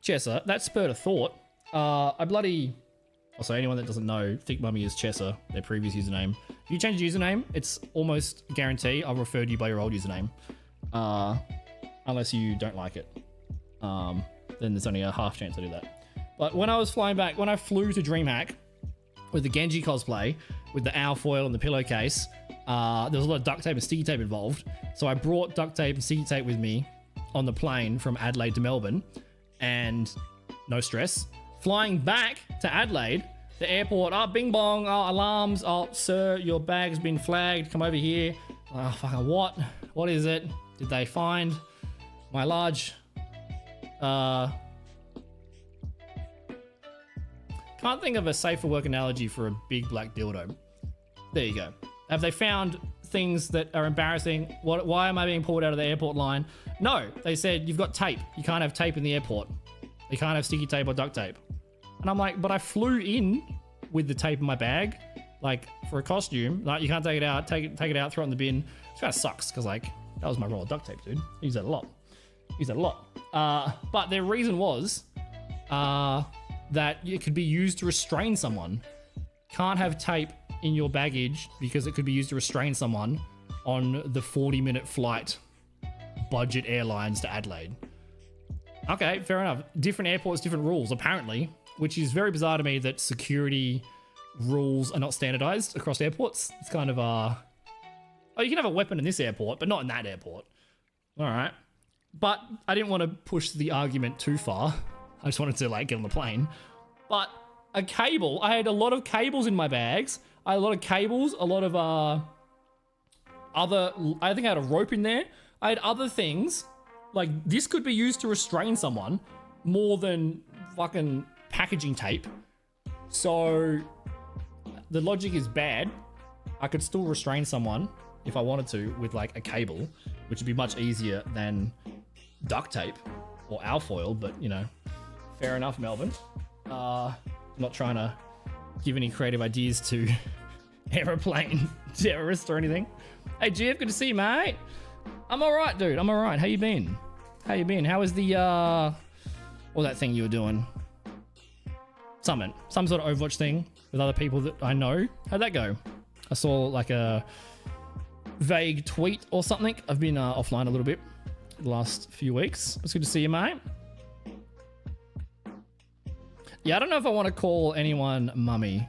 [SPEAKER 2] Chessa, that spurred a thought. Also, anyone that doesn't know, Thick Mummy is Chessa, their previous username. If you change your username, it's almost guarantee I'll refer to you by your old username. Unless you don't like it. Then there's only a half chance I do that. But when I flew to DreamHack with the Genji cosplay, with the owl foil and the pillowcase, there was a lot of duct tape and sticky tape involved. So I brought duct tape and sticky tape with me on the plane from Adelaide to Melbourne, and no stress. Flying back to Adelaide, the airport, bing bong, alarms, sir, your bag's been flagged, come over here. Fucking what? What is it? Did they find my large... Can't think of a safer work analogy for a big black dildo. There you go. Have they found things that are embarrassing? Why am I being pulled out of the airport line? No, they said you've got tape. You can't have tape in the airport. You can't have sticky tape or duct tape. And I'm like, but I flew in with the tape in my bag, like for a costume. Like, you can't take it out, take it out, throw it in the bin. It kind of sucks, because like that was my roll of duct tape, dude. I use that a lot. But their reason was that it could be used to restrain someone. Can't have tape in your baggage because it could be used to restrain someone on the 40-minute flight, budget airlines to Adelaide. Okay, fair enough. Different airports, different rules, apparently, which is very bizarre to me that security rules are not standardized across airports. It's kind of, you can have a weapon in this airport, but not in that airport. All right. But I didn't want to push the argument too far. I just wanted to like get on the plane. But a cable, I had a lot of cables in my bags. I had a lot of cables, a lot of I think I had a rope in there. I had other things. Like, this could be used to restrain someone more than fucking packaging tape. So the logic is bad. I could still restrain someone if I wanted to with like a cable, which would be much easier than duct tape or alfoil, but you know, fair enough, Melbourne. not trying to give any creative ideas to aeroplane terrorists or anything. Hey, Jeff, good to see you, mate. I'm all right, dude. I'm all right. How you been? How you been? How was the, all that thing you were doing? Some sort of Overwatch thing with other people that I know. How'd that go? I saw like a vague tweet or something. I've been offline a little bit the last few weeks. It's good to see you, mate. Yeah, I don't know if I want to call anyone mummy.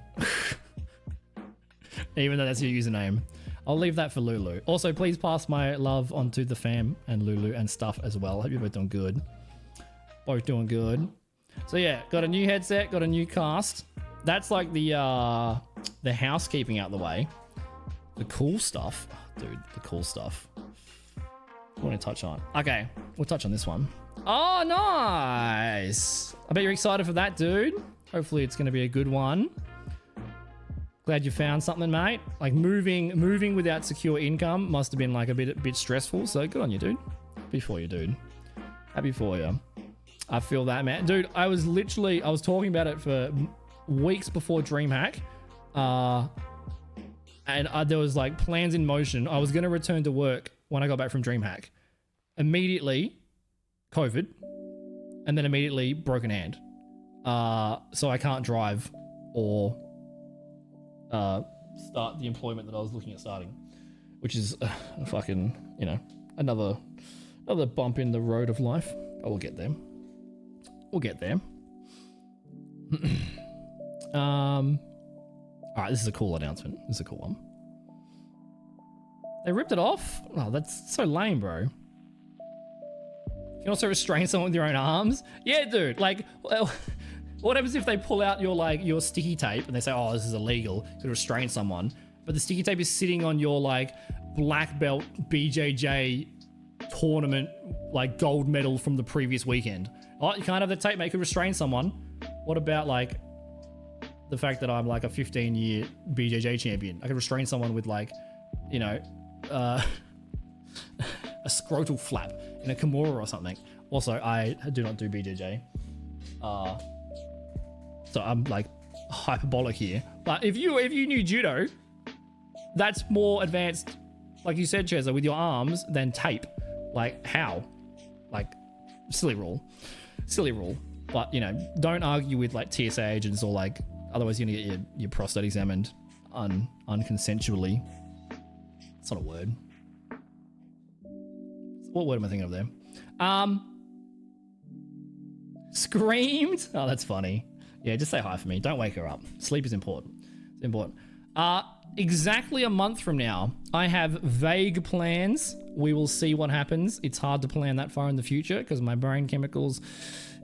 [SPEAKER 2] Even though that's your username. I'll leave that for Lulu. Also, please pass my love on to the fam and Lulu and stuff as well. Hope you're both doing good. Both doing good. So yeah, got a new headset, got a new cast. That's like the housekeeping out the way. The cool stuff. Dude, the cool stuff. What want to touch on? Okay, we'll touch on this one. Oh, nice. I bet you're excited for that, dude. Hopefully it's going to be a good one. Glad you found something, mate. Like moving without secure income must have been like a bit stressful. So good on you, dude. Happy for you, dude. Happy for you. I feel that, man. Dude, I was talking about it for weeks before DreamHack. And there was like plans in motion. I was going to return to work when I got back from DreamHack. Immediately, COVID. And then immediately, broken hand. So I can't drive or start the employment that I was looking at starting. Which is a fucking, another bump in the road of life. But we'll get there. We'll get there. All right, this is a cool announcement. This is a cool one. They ripped it off? Oh, that's so lame, bro. You can also restrain someone with your own arms? Yeah, dude. Like, well, what happens if they pull out your sticky tape and they say, oh, this is illegal to restrain someone, but the sticky tape is sitting on your like black belt BJJ tournament like gold medal from the previous weekend? Oh, you can't have the tape, mate. You could restrain someone. What about like the fact that I'm like a 15-year BJJ champion? I could restrain someone with like, a scrotal flap in a Kimura or something. Also, I do not do BJJ. So I'm like hyperbolic here. But if you knew judo, that's more advanced, like you said, Cheza, with your arms than tape. Like how? Like silly rule. But don't argue with like TSA agents or like otherwise you're gonna get your prostate examined unconsensually. It's not a word. What word am I thinking of there? Screamed. Oh, that's funny. Yeah, just say hi for me. Don't wake her up. Sleep is important. It's important. Exactly a month from now, I have vague plans. We will see what happens. It's hard to plan that far in the future because my brain chemicals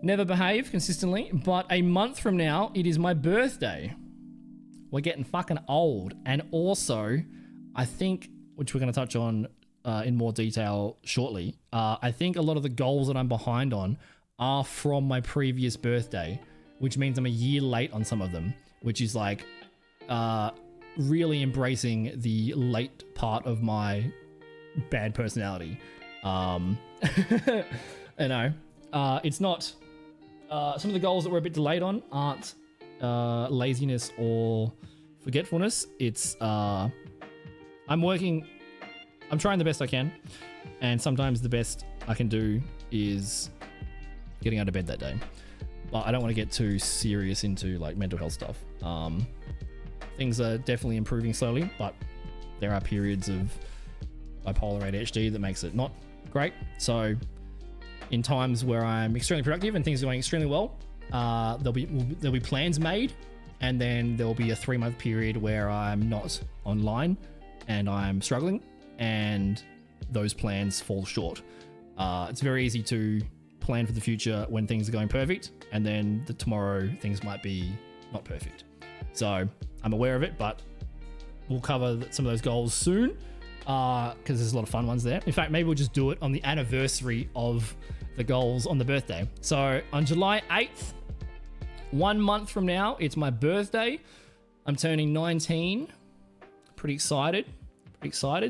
[SPEAKER 2] never behave consistently. But a month from now, it is my birthday. We're getting fucking old. And also, I think, which we're going to touch on in more detail shortly, I think a lot of the goals that I'm behind on are from my previous birthday, which means I'm a year late on some of them, which is like really embracing the late part of my bad personality. It's not some of the goals that we're a bit delayed on aren't laziness or forgetfulness. It's I'm trying the best I can, and sometimes the best I can do is getting out of bed that day. But I don't want to get too serious into like mental health stuff. Things are definitely improving slowly, but there are periods of bipolar ADHD that makes it not great. So in times where I'm extremely productive and things are going extremely well, there'll be plans made, and then there'll be a 3-month period where I'm not online and I'm struggling, and those plans fall short. It's very easy to plan for the future when things are going perfect, and then tomorrow things might be not perfect. So I'm aware of it, but we'll cover some of those goals soon because there's a lot of fun ones there. In fact, maybe we'll just do it on the anniversary of the goals on the birthday. So on July 8th, 1 month from now, it's my birthday. I'm turning 19. Pretty excited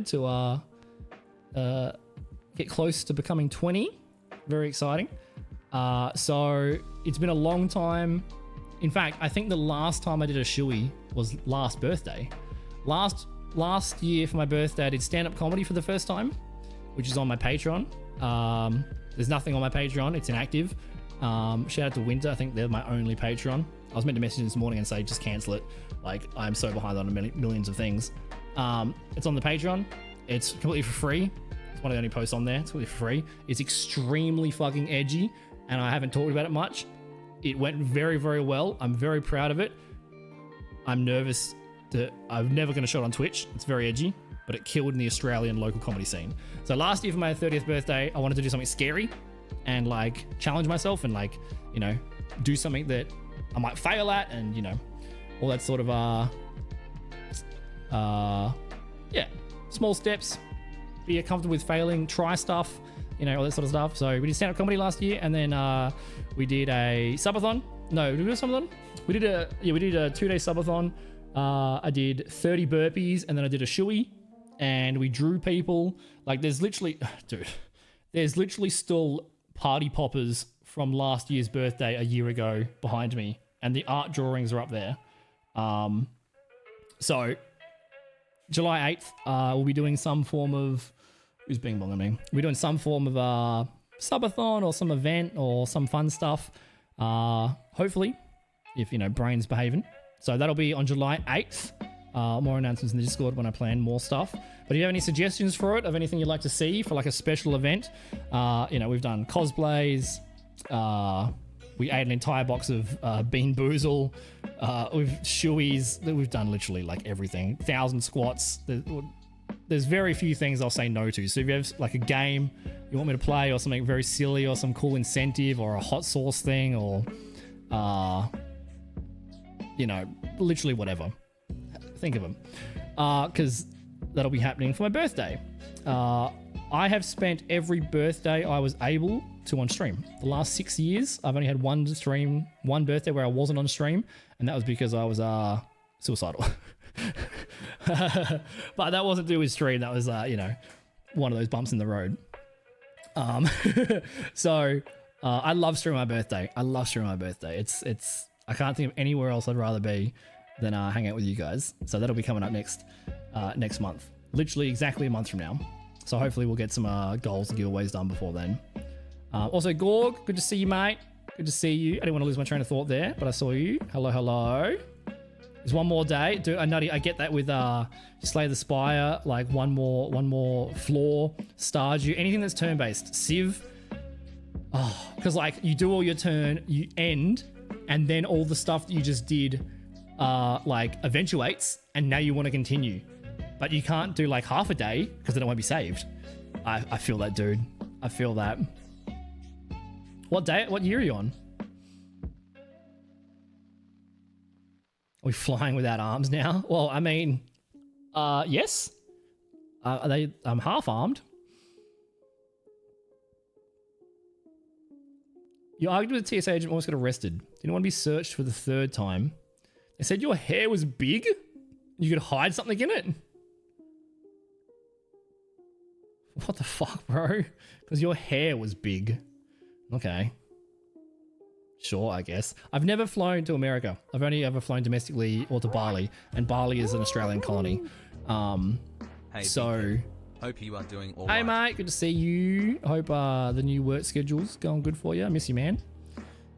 [SPEAKER 2] to get close to becoming 20. Very exciting. So it's been a long time In fact, I think the last time I did a shoey was last birthday. Last year for my birthday, I did stand-up comedy for the first time, which is on my Patreon. There's nothing on my Patreon. It's inactive. Shout out to Winter. I think they're my only Patreon. I was meant to message this morning and say, just cancel it. Like, I'm so behind on millions of things. It's on the Patreon. It's completely for free. It's one of the only posts on there. It's completely for free. It's extremely fucking edgy, and I haven't talked about it much. It went very, very well. I'm very proud of it. I'm nervous I'm never going to show it on Twitch. It's very edgy, but it killed in the Australian local comedy scene. So last year for my 30th birthday, I wanted to do something scary and like challenge myself and like, you know, do something that I might fail at and, you know, all that sort of, yeah, small steps, be comfortable with failing, try stuff, you know, all that sort of stuff. So we did stand-up comedy last year, and then we did a subathon. No, did we do a subathon? We did a 2-day subathon. I did 30 burpees, and then I did a shoey, and we drew people. Like, there's literally still party poppers from last year's birthday a year ago behind me, and the art drawings are up there. So July 8th, we'll be doing some form of, who's being bong on me? We're doing some form of subathon or some event or some fun stuff. Hopefully, if, you know, brain's behaving. So that'll be on July 8th. More announcements in the Discord when I plan more stuff. But if you have any suggestions for it, of anything you'd like to see for like a special event, you know, we've done cosplays. We ate an entire box of Bean Boozle. We've shoeys. We've done literally like everything. 1,000 squats. There's very few things I'll say no to. So if you have like a game you want me to play, or something very silly, or some cool incentive, or a hot sauce thing, or you know, literally whatever. Think of them. Because that'll be happening for my birthday. I have spent every birthday I was able to on stream. The last 6 years, I've only had one birthday where I wasn't on stream, and that was because I was suicidal. But that wasn't to do with stream. That was, you know, one of those bumps in the road. So I love streaming my birthday. It's I can't think of anywhere else I'd rather be than hang out with you guys. So that'll be coming up next month. Literally exactly a month from now. So hopefully we'll get some goals and giveaways done before then. Also, Gorg, good to see you, mate. Good to see you. I didn't want to lose my train of thought there, but I saw you. Hello, hello. There's one more day. Dude, I get that with Slay the Spire, like one more floor, Stardew, anything that's turn-based. Civ. Oh, because like you do all your turn, you end, and then all the stuff that you just did like eventuates, and now you want to continue. But you can't do like half a day because then it won't be saved. I feel that, dude. I feel that. What year are you on? Are we flying without arms now? Well, I mean, yes. I'm half armed. You argued with a TSA agent, almost got arrested. Didn't want to be searched for the 3rd time. They said your hair was big. You could hide something in it. What the fuck, bro? Because your hair was big. Okay. Sure, I guess. I've never flown to America. I've only ever flown domestically or to Bali, and Bali is an Australian colony.
[SPEAKER 1] Hey,
[SPEAKER 2] so...
[SPEAKER 1] BK. Hope you are doing all
[SPEAKER 2] hey,
[SPEAKER 1] right.
[SPEAKER 2] mate. Good to see you. I hope the new work schedule's going good for you. I miss you, man.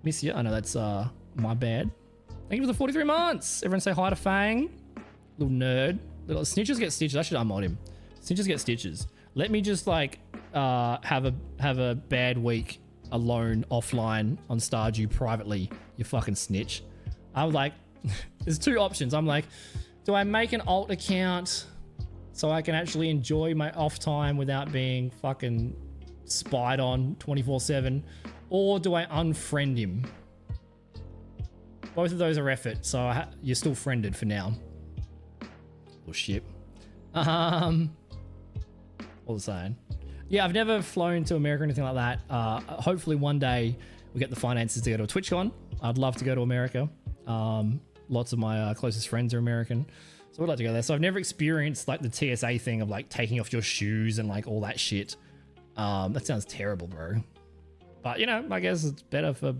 [SPEAKER 2] Miss you. I know that's my bad. Thank you for the 43 months. Everyone say hi to Fang. Little nerd. Little snitches get stitches. I should unmod him. Snitches get stitches. Let me just like have a bad week alone offline on Stardew privately, you fucking snitch. I'm like, there's 2 options. I'm like, do I make an alt account so I can actually enjoy my off time without being fucking spied on 24/7, or do I unfriend him? Both of those are effort, so you're still friended for now. Oh shit. All the same. Yeah, I've never flown to America or anything like that. Hopefully one day we get the finances to go to a TwitchCon. I'd love to go to America. Lots of my closest friends are American, so I'd like to go there. So I've never experienced like the TSA thing of like taking off your shoes and like all that shit. That sounds terrible, bro. But you know, I guess it's better for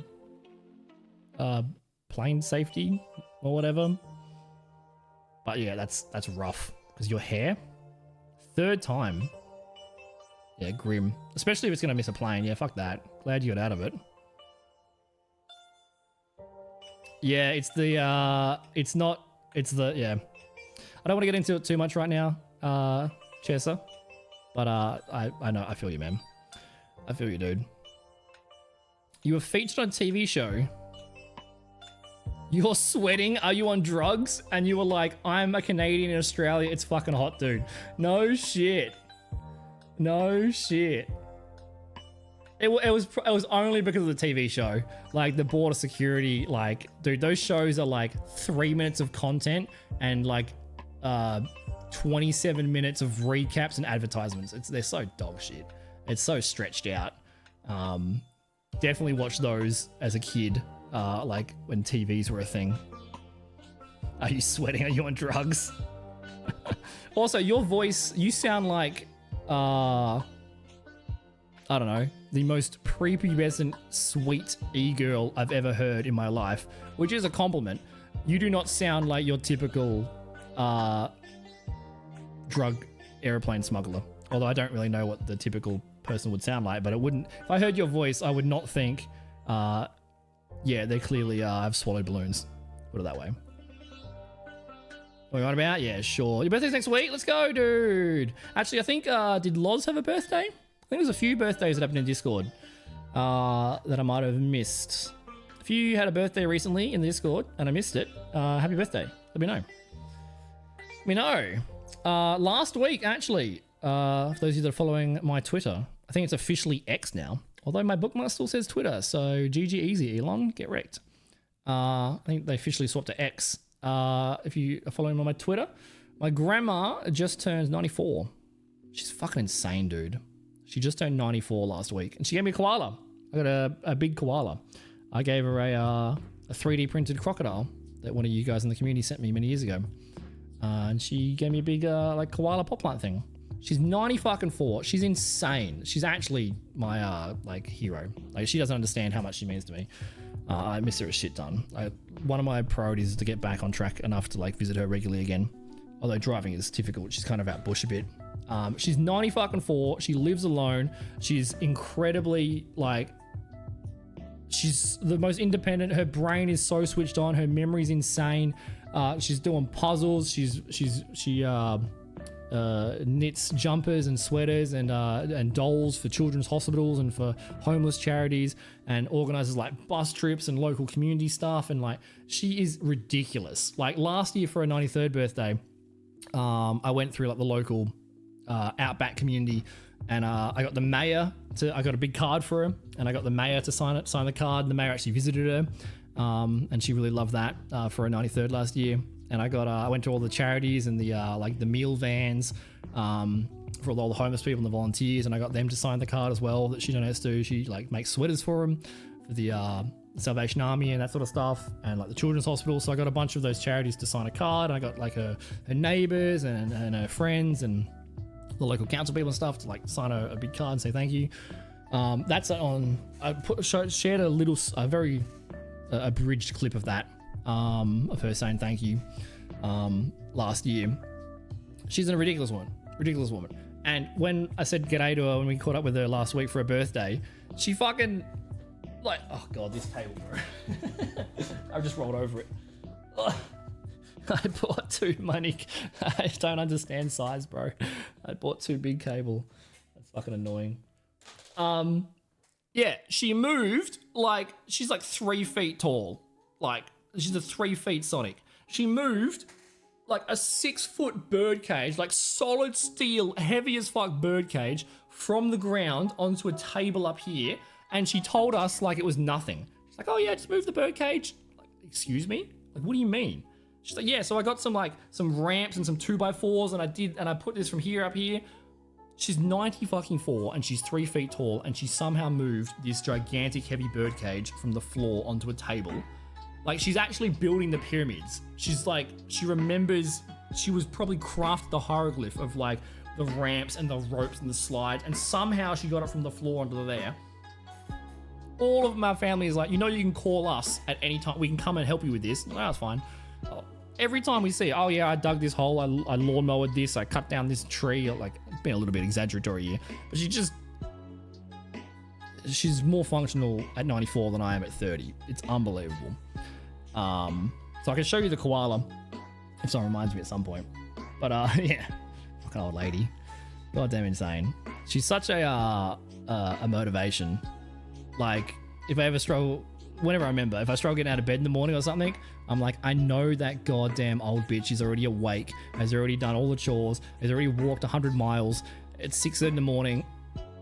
[SPEAKER 2] plane safety or whatever. But yeah, that's rough because your hair, third time. Yeah, grim. Especially if it's gonna miss a plane. Yeah, fuck that. Glad you got out of it. Yeah, it's the yeah. I don't want to get into it too much right now, Chessa. But I know, I feel you, man. I feel you, dude. You were featured on a TV show. You're sweating. Are you on drugs? And you were like, I'm a Canadian in Australia. It's fucking hot, dude. No shit. No shit. It was only because of the TV show. Like the border security, like, dude, those shows are like 3 minutes of content and like 27 minutes of recaps and advertisements. They're so dog shit. It's so stretched out. Definitely watched those as a kid, like when TVs were a thing. Are you sweating? Are you on drugs? Also, your voice, you sound like, I don't know, the most prepubescent, sweet e-girl I've ever heard in my life, which is a compliment. You do not sound like your typical drug airplane smuggler. Although I don't really know what the typical person would sound like, but it wouldn't. If I heard your voice, I would not think, yeah, they clearly have swallowed balloons. Put it that way. What are you on about? Yeah, sure. Your birthday's next week? Let's go, dude. Actually, I think, did Loz have a birthday? I think there's a few birthdays that happened in Discord that I might have missed. If you had a birthday recently in the Discord and I missed it, happy birthday. Let me know. Let me know. Last week, actually, for those of you that are following my Twitter, I think it's officially X now. Although my bookmark still says Twitter, so GG easy, Elon, get wrecked. I think they officially swapped to X. If you are following me on my Twitter, my grandma just turned 94. She's fucking insane, dude. She just turned 94 last week, and she gave me a koala. I got a big koala. I gave her a 3D printed crocodile that one of you guys in the community sent me many years ago, and she gave me a big like koala pop plant thing. She's 90 fucking 4. She's insane. She's actually my like hero. Like, she doesn't understand how much she means to me. I miss her a shit ton. One of my priorities is to get back on track enough to like visit her regularly again. Although driving is difficult. She's kind of out bush a bit. She's 90 fucking 4. She lives alone. She's incredibly like, she's the most independent. Her brain is so switched on. Her memory's insane. She's doing puzzles. She knits jumpers and sweaters and dolls for children's hospitals and for homeless charities, and organizes like bus trips and local community stuff. And like, she is ridiculous. Like last year for her 93rd birthday, I went through like the local outback community, and I got the mayor I got a big card for her, and I got the mayor to sign the card. The mayor actually visited her, and she really loved that for her 93rd last year. And I went to all the charities and the like the meal vans for all the homeless people and the volunteers, and I got them to sign the card as well that she donates to. She like makes sweaters for them, for the Salvation Army and that sort of stuff, and like the children's hospital. So I got a bunch of those charities to sign a card. And I got like her neighbors and her friends and the local council people and stuff to like sign a big card and say thank you. That's on. I shared a very abridged clip of that. Of her saying thank you last year. She's a ridiculous woman. And when I said g'day to her when we caught up with her last week for her birthday, she fucking like, oh god, this cable, bro. I've just rolled over it. I bought too many. I don't understand size, bro. I bought too big cable. That's fucking annoying. Yeah, she moved like she's like 3 feet tall. Like, she's a 3 feet Sonic. She moved like a 6 foot bird cage, like solid steel, heavy as fuck bird cage from the ground onto a table up here. And she told us like it was nothing. She's like, oh yeah, just move the bird cage. Like, excuse me? Like, what do you mean? She's like, yeah, so I got some ramps and some 2x4s and I put this from here up here. She's 90 fucking 4 and she's 3 feet tall, and she somehow moved this gigantic heavy bird cage from the floor onto a table. Like, she's actually building the pyramids. She's like, she remembers, she was probably crafted the hieroglyph of like the ramps and the ropes and the slides, and somehow she got it from the floor onto there. All of my family is like, you know, you can call us at any time. We can come and help you with this. No, that's fine. Every time we see, oh yeah, I dug this hole, I lawnmowered this, I cut down this tree. Like, being a little bit exaggeratory here, but she's more functional at 94 than I am at 30. It's unbelievable. So I can show you the koala if someone reminds me at some point. But yeah, fucking old lady, goddamn insane. She's such a motivation. Like, if I ever struggle, whenever I remember, if I struggle getting out of bed in the morning or something, I'm like, I know that goddamn old bitch is already awake, has already done all the chores, has already walked 100 miles. It's 6:30 in the morning.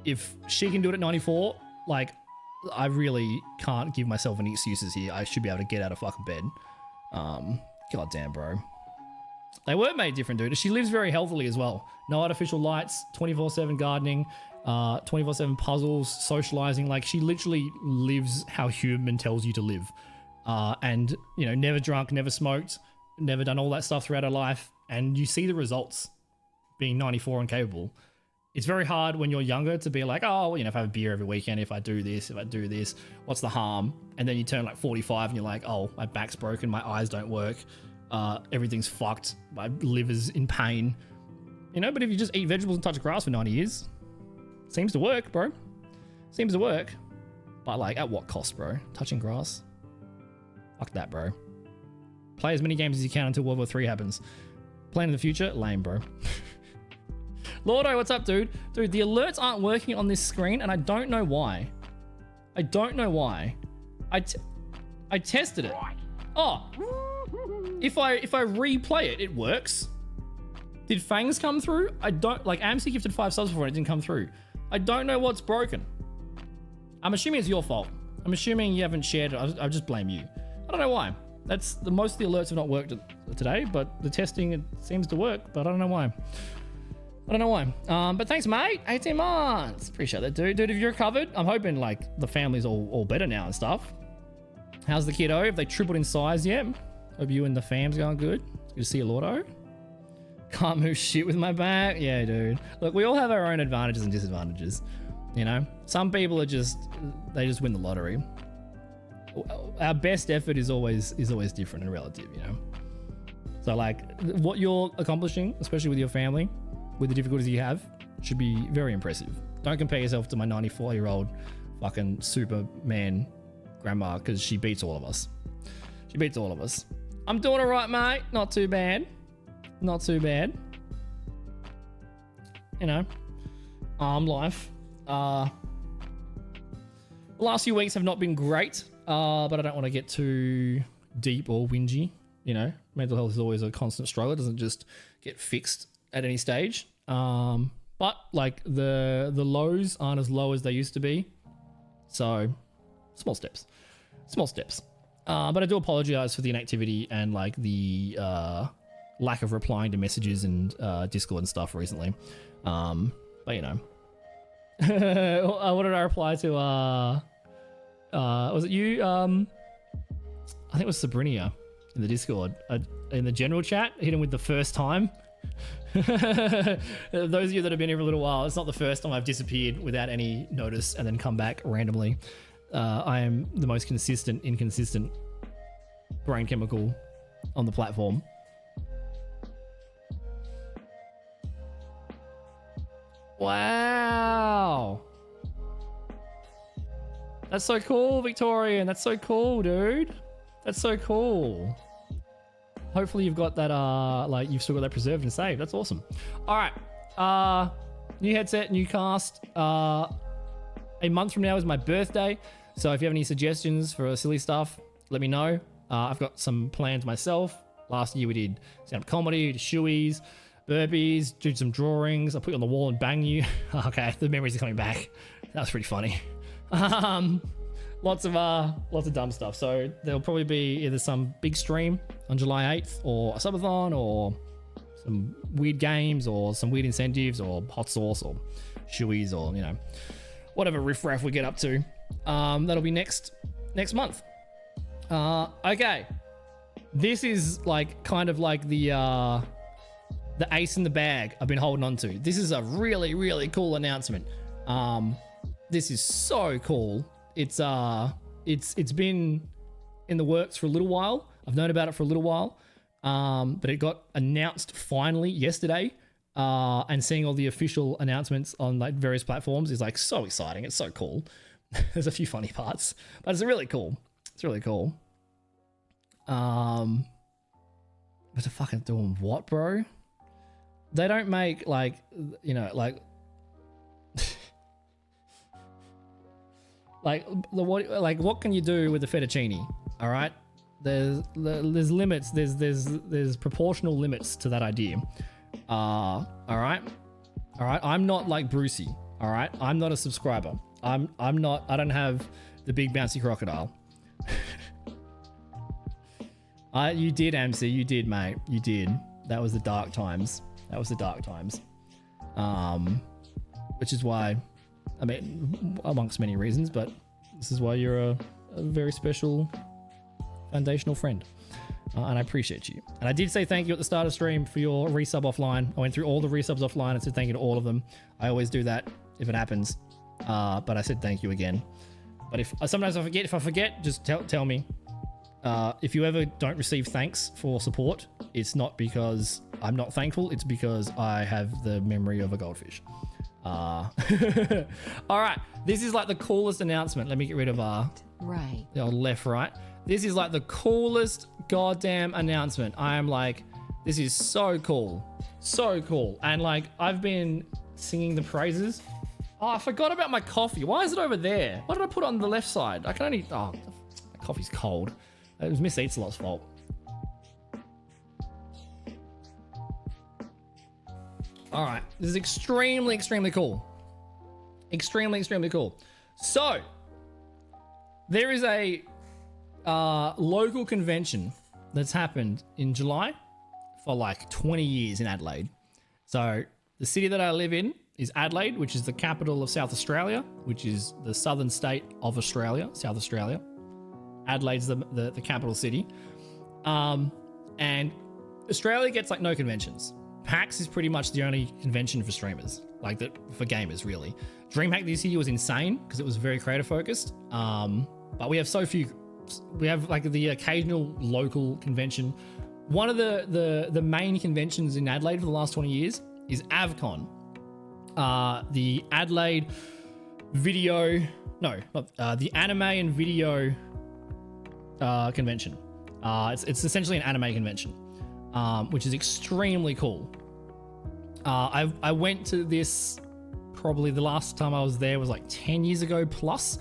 [SPEAKER 2] If she can do it at 94, like, I really can't give myself any excuses here. I should be able to get out of fucking bed. Goddamn, bro. They were made different, dude. She lives very healthily as well. No artificial lights, 24/7 gardening, 24/7 puzzles, socializing. Like, she literally lives how human tells you to live. And, you know, never drunk, never smoked, never done all that stuff throughout her life. And you see the results being 94 and capable. It's very hard when you're younger to be like, oh, you know, if I have a beer every weekend, if I do this, what's the harm? And then you turn like 45 and you're like, oh, my back's broken, my eyes don't work, everything's fucked, my liver's in pain. You know, but if you just eat vegetables and touch grass for 90 years, seems to work, bro. Seems to work. But like, at what cost, bro? Touching grass? Fuck that, bro. Play as many games as you can until World War III happens. Plan in the future? Lame, bro. Lordo, what's up, dude? Dude, the alerts aren't working on this screen, and I don't know why. I don't know why. I tested it. Oh, if I replay it, it works. Did Fangs come through? I don't, like, AMC gifted 5 subs before and it didn't come through. I don't know what's broken. I'm assuming it's your fault. I'm assuming you haven't shared it. I'll just blame you. I don't know why. That's most of the alerts have not worked today, but the testing, it seems to work, but I don't know why. I don't know why. But thanks, mate. 18 months. Appreciate that, dude. Dude, if you're covered, I'm hoping like the family's all better now and stuff. How's the kiddo? Have they tripled in size yet? Hope you and the fam's going good. Good to see you, Lordo. Can't move shit with my back. Yeah, dude. Look, we all have our own advantages and disadvantages. You know, some people are they just win the lottery. Our best effort is always different and relative, you know? So like what you're accomplishing, especially with your family, with the difficulties you have, should be very impressive. Don't compare yourself to my 94-year-old fucking Superman grandma, because she beats all of us. She beats all of us. I'm doing all right, mate. Not too bad. Not too bad. You know, life. The last few weeks have not been great, but I don't want to get too deep or whingy. You know, mental health is always a constant struggle. It doesn't just get fixed at any stage. But like the lows aren't as low as they used to be. So small steps. But I do apologize for the inactivity and like the lack of replying to messages and Discord and stuff recently. But you know, what did I reply to? Was it you? I think it was Sabrina in the Discord. In the general chat, hit him with the first time. Those of you that have been here for a little while, it's not the first time I've disappeared without any notice and then come back randomly. I am the most inconsistent brain chemical on the platform. Wow. That's so cool, Victorian. That's so cool, dude. That's so cool. Hopefully you've got that, like you've still got that preserved and saved. That's awesome. All right. New headset, new cast. A month from now is my birthday. So if you have any suggestions for silly stuff, let me know. I've got some plans myself. Last year we did stand-up comedy, shoeies, burpees, did some drawings. I put you on the wall and bang you. Okay, the memories are coming back. That was pretty funny. Lots of dumb stuff. So there'll probably be either some big stream on July 8th or a subathon or some weird games or some weird incentives or hot sauce or shoeies or, you know, whatever riffraff we get up to. That'll be next month. Okay. This is like kind of like the ace in the bag I've been holding on to. This is a really, really cool announcement. This is so cool. It's been in the works for a little while. I've known about it for a little while, but it got announced finally yesterday. And seeing all the official announcements on like various platforms is like so exciting. It's so cool. There's a few funny parts, but it's really cool. It's really cool. But they're fucking doing what, bro? They don't make like, you know, like what can you do with the fettuccine? All right, there's limits. There's proportional limits to that idea. All right. I'm not like Brucey. All right, I'm not a subscriber. I'm not. I don't have the big bouncy crocodile. You did, MC. You did, mate. You did. That was the dark times. Which is why, I mean, amongst many reasons, but this is why you're a very special foundational friend. And I appreciate you. And I did say thank you at the start of stream for your resub offline. I went through all the resubs offline and said thank you to all of them. I always do that if it happens. But I said thank you again. But if sometimes I forget, just tell me. If you ever don't receive thanks for support, it's not because I'm not thankful. It's because I have the memory of a goldfish. All right. This is like the coolest announcement. Let me get rid of
[SPEAKER 3] Right.
[SPEAKER 2] the old left, right. This is like the coolest goddamn announcement. I am like, this is so cool. So cool. And like, I've been singing the praises. Oh, I forgot about my coffee. Why is it over there? Why did I put it on the left side? I can only, my coffee's cold. It was Miss Eatsalot's fault. All right. This is extremely, extremely cool. Extremely, extremely cool. So, there is a local convention that's happened in July for like 20 years in Adelaide. So the city that I live in is Adelaide, which is the capital of South Australia, which is the southern state of Australia, South Australia. Adelaide's the capital city. And Australia gets like no conventions. PAX is pretty much the only convention for streamers, like that for gamers really. DreamHack this year was insane because it was very creator focused. But we have so few. We have like the occasional local convention. One of the main conventions in Adelaide for the last 20 years is AvCon. The Adelaide video, no, not the anime and video convention. It's essentially an anime convention, which is extremely cool. I went to this probably the last time I was there was like 10 years ago plus.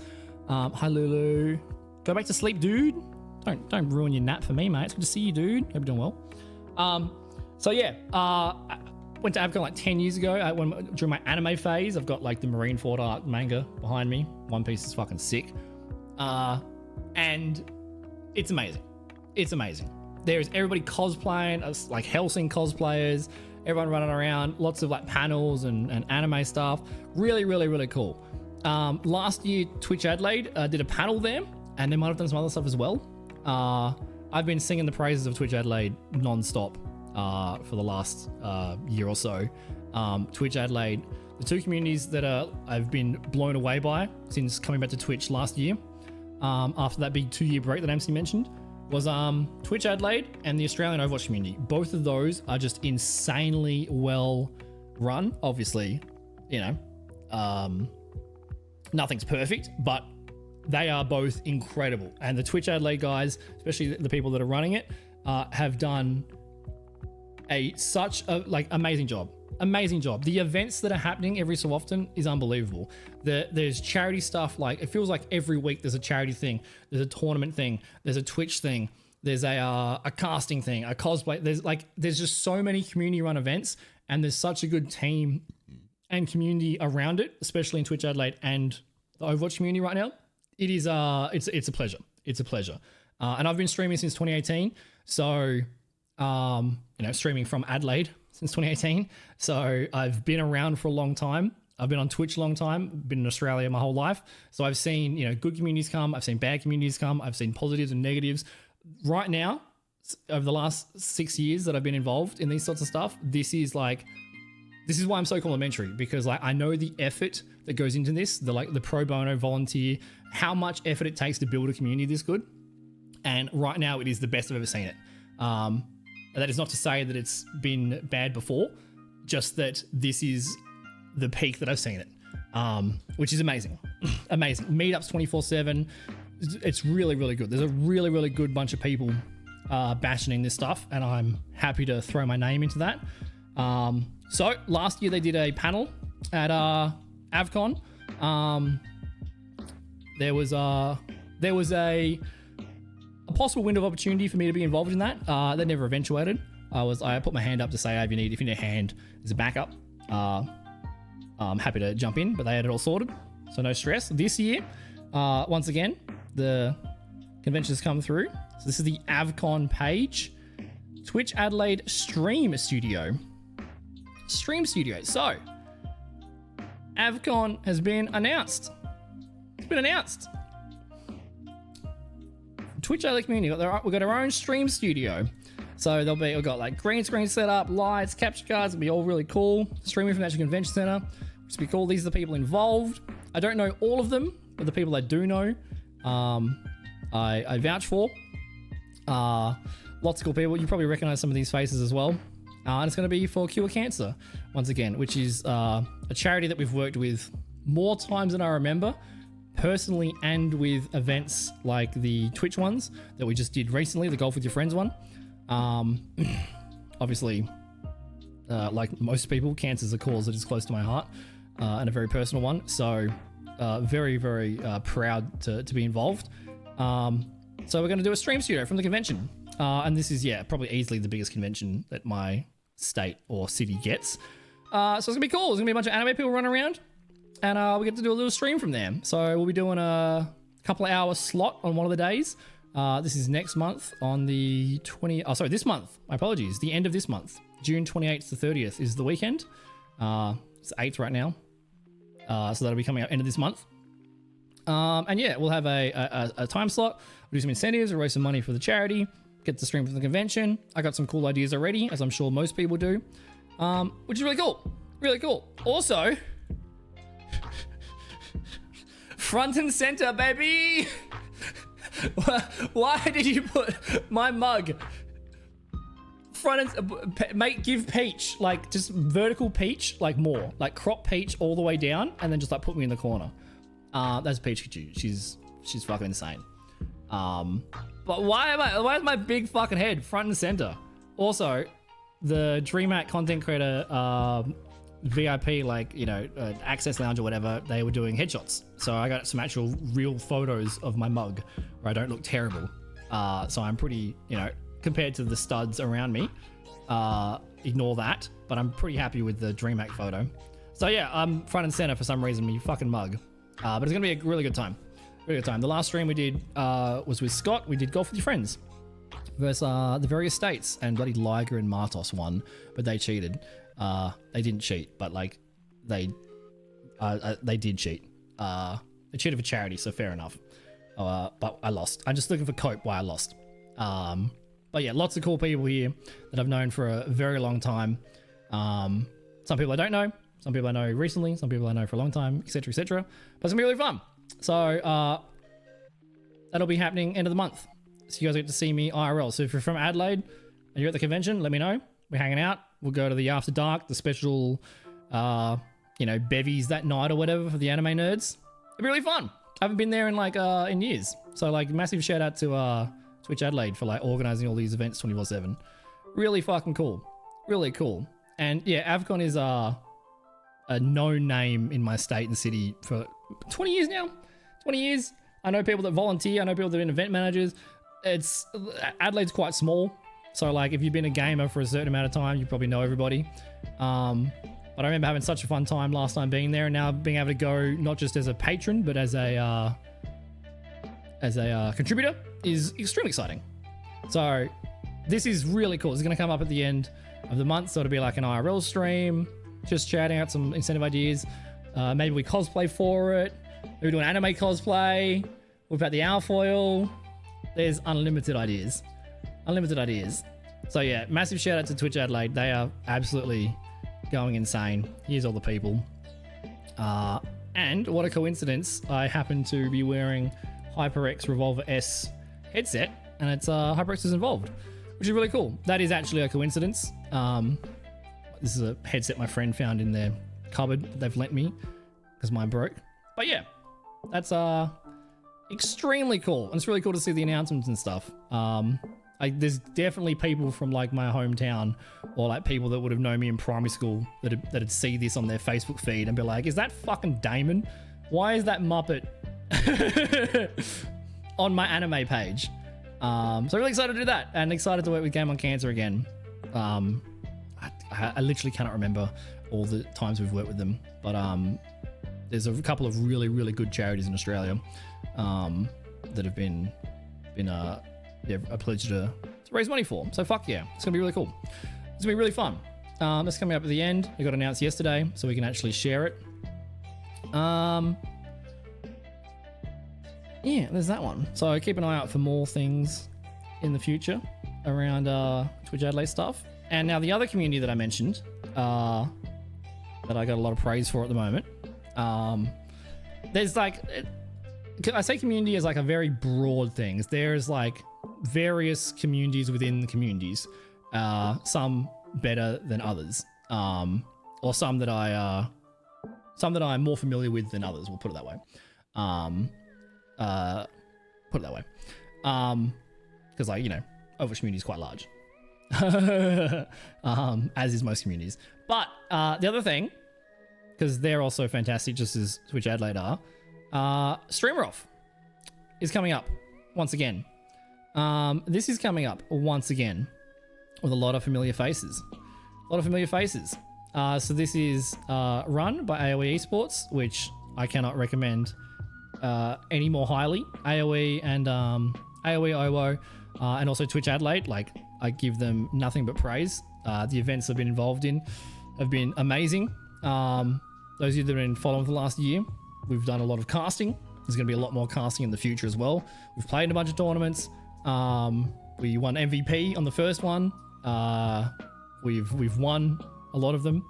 [SPEAKER 2] Hi Lulu. Go back to sleep, dude. Don't ruin your nap for me, mate. It's good to see you, dude. Hope you're doing well. So yeah, I went to AvCon like 10 years ago. During my anime phase, I've got like the Marineford art manga behind me. One Piece is fucking sick. And it's amazing. It's amazing. There's everybody cosplaying, like Hellsing cosplayers, everyone running around, lots of like panels and anime stuff. Really, really, really cool. Last year, Twitch Adelaide did a panel there, and they might have done some other stuff as well. I've been singing the praises of Twitch Adelaide non-stop for the last year or so. Twitch Adelaide, the two communities that I've been blown away by since coming back to Twitch last year, after that big 2-year break that MC mentioned, was Twitch Adelaide and the Australian Overwatch community. Both of those are just insanely well run. Obviously, you know, nothing's perfect, but they are both incredible. And the Twitch Adelaide guys, especially the people that are running it, have done such a like amazing job. Amazing job. The events that are happening every so often is unbelievable. There's charity stuff, like it feels like every week there's a charity thing, there's a tournament thing, there's a Twitch thing, there's a casting thing, a cosplay. There's just so many community run events, and there's such a good team and community around it, especially in Twitch Adelaide and the Overwatch community right now. It is it's a pleasure. It's a pleasure. And I've been streaming since 2018. So streaming from Adelaide since 2018. So I've been around for a long time. I've been on Twitch a long time, been in Australia my whole life. So I've seen, good communities come. I've seen bad communities come. I've seen positives and negatives. Right now, over the last 6 years that I've been involved in these sorts of stuff, this is like this is why I'm so complimentary, because like I know the effort that goes into this, the pro bono volunteer, how much effort it takes to build a community this good. And right now it is the best I've ever seen it. That is not to say that it's been bad before, just that this is the peak that I've seen it, which is amazing. Amazing. Meetups 24/7. It's really, really good. There's a really, really good bunch of people bashing this stuff, and I'm happy to throw my name into that. So last year they did a panel at AvCon. There was a possible window of opportunity for me to be involved in that. That never eventuated. I put my hand up to say, if you need a hand as a backup, I'm happy to jump in, but they had it all sorted, so no stress. This year, once again, the conventions come through. So this is the AvCon page, Twitch Adelaide Stream Studio. So, AvCon has been announced. It's been announced. Twitch Adelaide community, we've got our own stream studio. So we've got like green screen set up, lights, capture cards, it'll be all really cool. Streaming from the actual convention center, which will be cool. These are the people involved. I don't know all of them, but the people I do know, I vouch for. Lots of cool people. You probably recognize some of these faces as well. And it's going to be for Cure Cancer, once again, which is a charity that we've worked with more times than I remember, personally, and with events like the Twitch ones that we just did recently, the Golf With Your Friends one. Obviously, like most people, cancer is a cause that is close to my heart, and a very personal one. So very, very proud to be involved. So we're going to do a stream studio from the convention. And this is, probably easily the biggest convention that my state or city gets. So it's going to be cool. There's going to be a bunch of anime people running around, and we get to do a little stream from there. So we'll be doing a couple of hour slot on one of the days. This is next month on the this month. My apologies. The end of this month. June 28th to 30th is the weekend. It's 8th right now. So that'll be coming out end of this month. And we'll have a time slot. We'll do some incentives, we'll raise some money for the charity, get the stream from the convention. I got some cool ideas already, as I'm sure most people do, which is really cool. Really cool. Also, front and center, baby. Why did you put my mug front and give peach, like just vertical peach, like more, like crop peach all the way down, and then just like put me in the corner. That's Peach. She's fucking insane. But why is my big fucking head front and center? Also, the DreamHack content creator VIP, access lounge or whatever, they were doing headshots. So I got some actual real photos of my mug where I don't look terrible. So I'm pretty, compared to the studs around me, ignore that. But I'm pretty happy with the DreamHack photo. So yeah, I'm front and center for some reason, me fucking mug. But it's going to be a really good time. Really good time. The last stream we did was with Scott. We did Golf With Your Friends versus the various states, and bloody Liger and Martos won, but they cheated. They didn't cheat, but like they did cheat. They cheated for charity, so fair enough. But I lost. I'm just looking for cope why I lost. But yeah, lots of cool people here that I've known for a very long time. Some people I don't know. Some people I know recently, some people I know for a long time, etc., etc. But it's gonna be really fun. So that'll be happening end of the month. So you guys get to see me IRL. So if you're from Adelaide and you're at the convention, let me know. We're hanging out. We'll go to the After Dark, the special, bevies that night or whatever for the anime nerds. It'll be really fun. I haven't been there in years. So massive shout out to Twitch Adelaide for organizing all these events 24/7. Really fucking cool. Really cool. And yeah, AvCon is a known name in my state and city for 20 years now. 20 years. I know people that volunteer. I know people that are event managers. Adelaide's quite small. So if you've been a gamer for a certain amount of time, you probably know everybody. But I remember having such a fun time last time being there, and now being able to go not just as a patron, but as a contributor is extremely exciting. So this is really cool. It's going to come up at the end of the month. So it'll be like an IRL stream, just chatting out some incentive ideas. Maybe we cosplay for it. Maybe do an anime cosplay. We've got the Alfoil. There's unlimited ideas. Unlimited ideas. So yeah, massive shout out to Twitch Adelaide. They are absolutely going insane. Here's all the people. And what a coincidence, I happen to be wearing HyperX Revolver S headset, and it's HyperX is involved, which is really cool. That is actually a coincidence. This is a headset my friend found in their cupboard that they've lent me because mine broke. But yeah, that's extremely cool, and it's really cool to see the announcements and stuff. There's definitely people from like my hometown, or like people that would have known me in primary school that'd see this on their Facebook feed and be like, "Is that fucking Damon? Why is that Muppet on my anime page?" So really excited to do that, and excited to work with Game on Cancer again. I literally cannot remember all the times we've worked with them, but there's a couple of really, really good charities in Australia that have been a pledge to raise money for. So fuck yeah, it's gonna be really cool. It's gonna be really fun. That's coming up at the end. It got announced yesterday, so we can actually share it. Yeah, there's that one. So keep an eye out for more things in the future around Twitch Adelaide stuff. And now the other community that I mentioned, that I got a lot of praise for at the moment, there's like, I say community as like a very broad thing. There's like various communities within the communities, some better than others, or some that I'm more familiar with than others. We'll put it that way. Because like, you know, Overwatch community is quite large. As is most communities. But the other thing, because they're also fantastic, just as Twitch Adelaide are, Streamer Off is coming up once again. This is coming up once again with a lot of familiar faces. So this is run by AoE Esports, which I cannot recommend any more highly. AoE and AoE OWO, and also Twitch Adelaide, like, I give them nothing but praise. The events I've been involved in have been amazing. Those of you that have been following for the last year, we've done a lot of casting. There's going to be a lot more casting in the future as well. We've played in a bunch of tournaments. We won MVP on the first one. We've won a lot of them.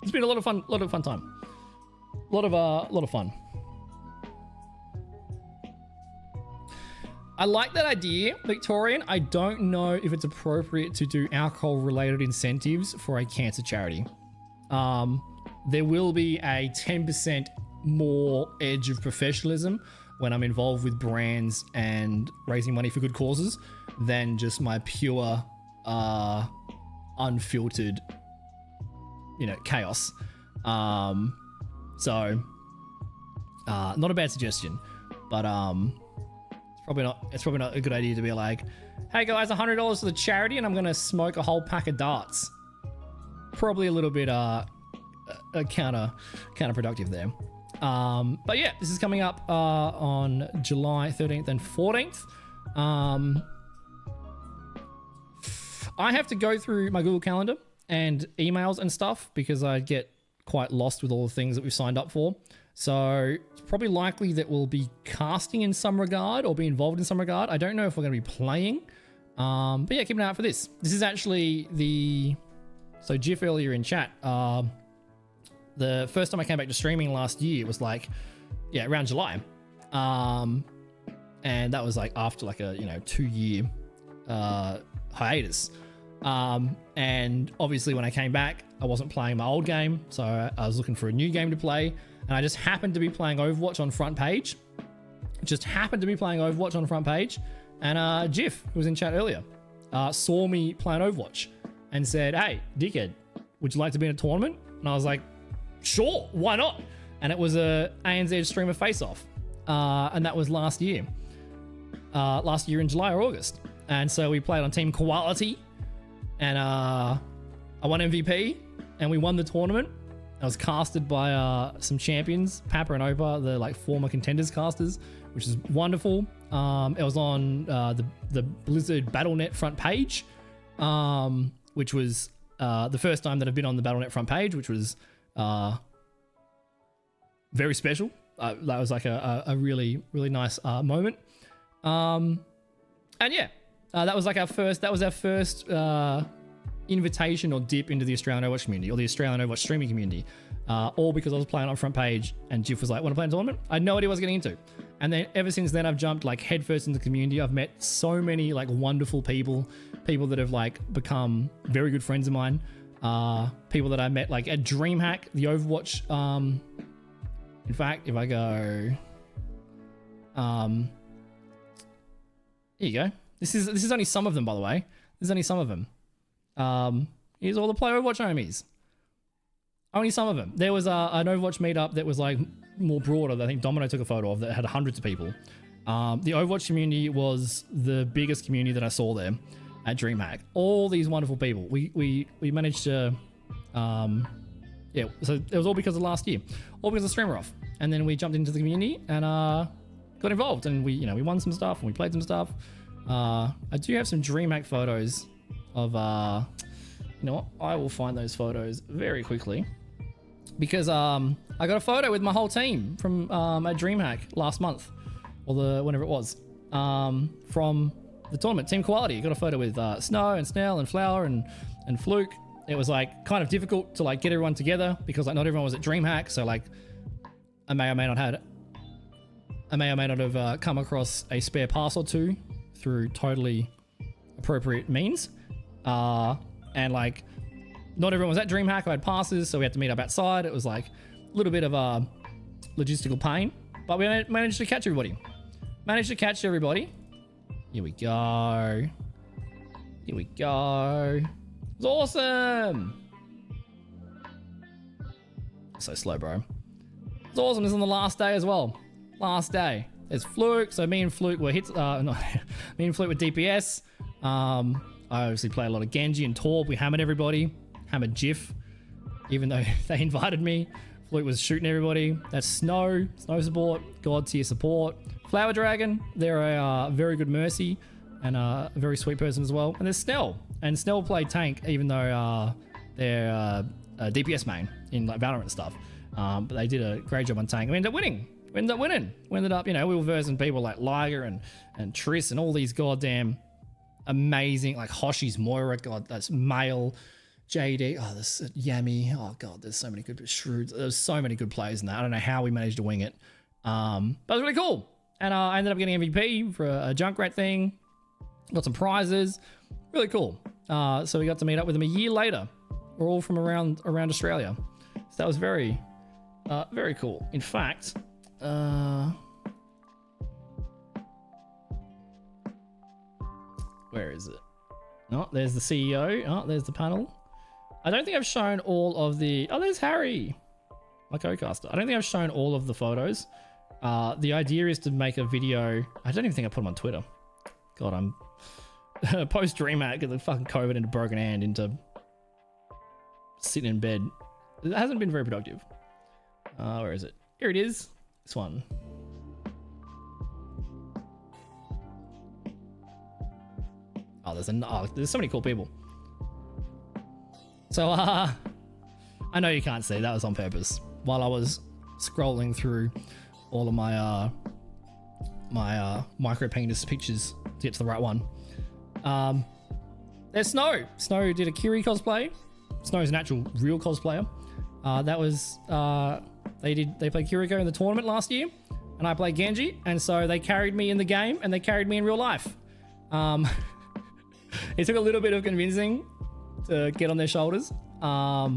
[SPEAKER 2] It's been a lot of fun time. A lot of fun. I like that idea, Victorian. I don't know if it's appropriate to do alcohol-related incentives for a cancer charity. There will be a 10% more edge of professionalism when I'm involved with brands and raising money for good causes than just my pure, unfiltered, chaos. So, not a bad suggestion, but it's probably not a good idea to be like, "Hey guys, $100 for the charity, and I'm gonna smoke a whole pack of darts." Probably a little bit counterproductive there. But yeah, this is coming up on July 13th and 14th. I have to go through my Google Calendar and emails and stuff because I get quite lost with all the things that we've signed up for. So it's probably likely that we'll be casting in some regard or be involved in some regard. I don't know if we're going to be playing. But yeah, keep an eye out for this. This is actually so Jiff earlier in chat, the first time I came back to streaming last year was like, around July. And that was like after like a, 2-year hiatus. And obviously when I came back, I wasn't playing my old game. So I was looking for a new game to play. And I just happened to be playing Overwatch on front page. And Jiff, who was in chat earlier, saw me playing Overwatch and said, "Hey, dickhead, would you like to be in a tournament?" And I was like, "Sure, why not?" And it was a ANZ streamer face-off. And that was last year. Last year in July or August. And so we played on Team Quality. And I won MVP. And we won the tournament. I was casted by some champions, Papa and Opa, the like former contenders casters, which is wonderful. It was on the Blizzard Battle.net front page, which was the first time that I've been on the Battle.net front page, which was very special. That was like a really, really nice moment. And yeah, that was like our first invitation or dip into the Australian Overwatch community or the Australian Overwatch streaming community, all because I was playing on front page and Jiff was like, want to play a tournament? I had no idea what I was getting into. And then ever since then, I've jumped like headfirst into the community. I've met so many like wonderful people that have like become very good friends of mine. People that I met like at DreamHack, the Overwatch. In fact, if I go, here you go. This is only some of them, by the way. This is only some of them. Here's all the Play Overwatch homies. Only some of them. There was an Overwatch meetup that was like more broader that I think Domino took a photo of that had hundreds of people. The Overwatch community was the biggest community that I saw there at DreamHack. All these wonderful people. We managed to, yeah. So it was all because of last year, all because of Streamer Off, and then we jumped into the community and got involved, and we won some stuff and we played some stuff. I do have some DreamHack photos of you know what? I will find those photos very quickly because I got a photo with my whole team from at DreamHack last month or whenever it was from the tournament. Team Quality. I got a photo with Snow and Snell and Flower and Fluke. It was like kind of difficult to like get everyone together because like not everyone was at DreamHack, so like I may or may not have come across a spare pass or two through totally appropriate means. And like not everyone was at DreamHack. I had passes, so we had to meet up outside. It was like a little bit of a logistical pain, but we managed to catch everybody. Here we go. It was awesome. So slow, bro. It's awesome. This is on the last day as well. Last day. There's Fluke. So me and Fluke were hits. Me and Fluke were DPS. I obviously play a lot of Genji and Torb. We hammered everybody. Hammered Jiff, even though they invited me. Fluke was shooting everybody. That's Snow support. God tier support. Flower Dragon. They're a very good Mercy and a very sweet person as well. And there's Snell. And Snell played tank, even though they're a DPS main in like Valorant and stuff. But they did a great job on tank. We ended up winning. We ended up, we were versing people like Liger and Triss and all these goddamn amazing, like Hoshi's Moira. God, that's male. JD. Oh, there's Yami. Oh, God, there's so many good Shrewds. There's so many good players in that. I don't know how we managed to wing it. But it was really cool. And I ended up getting MVP for a Junkrat thing. Got some prizes. Really cool. So we got to meet up with them a year later. We're all from around Australia. So that was very cool. In fact, where is it? Oh, there's the CEO. Oh, there's the panel. I don't think I've shown all of the... Oh, there's Harry, my co-caster. I don't think I've shown all of the photos. The idea is to make a video. I don't even think I put them on Twitter. God, I'm... Post DreamHack, get the fucking COVID into broken hand into sitting in bed. It hasn't been very productive. Where is it? Here it is. This one. Oh, there's so many cool people. So, I know you can't see. That was on purpose. While I was scrolling through all of my micro penis pictures to get to the right one. There's Snow. Snow did a Kiri cosplay. Snow's an actual real cosplayer. That was they played Kiriko in the tournament last year, and I played Genji, and so they carried me in the game and they carried me in real life. It took a little bit of convincing to get on their shoulders, but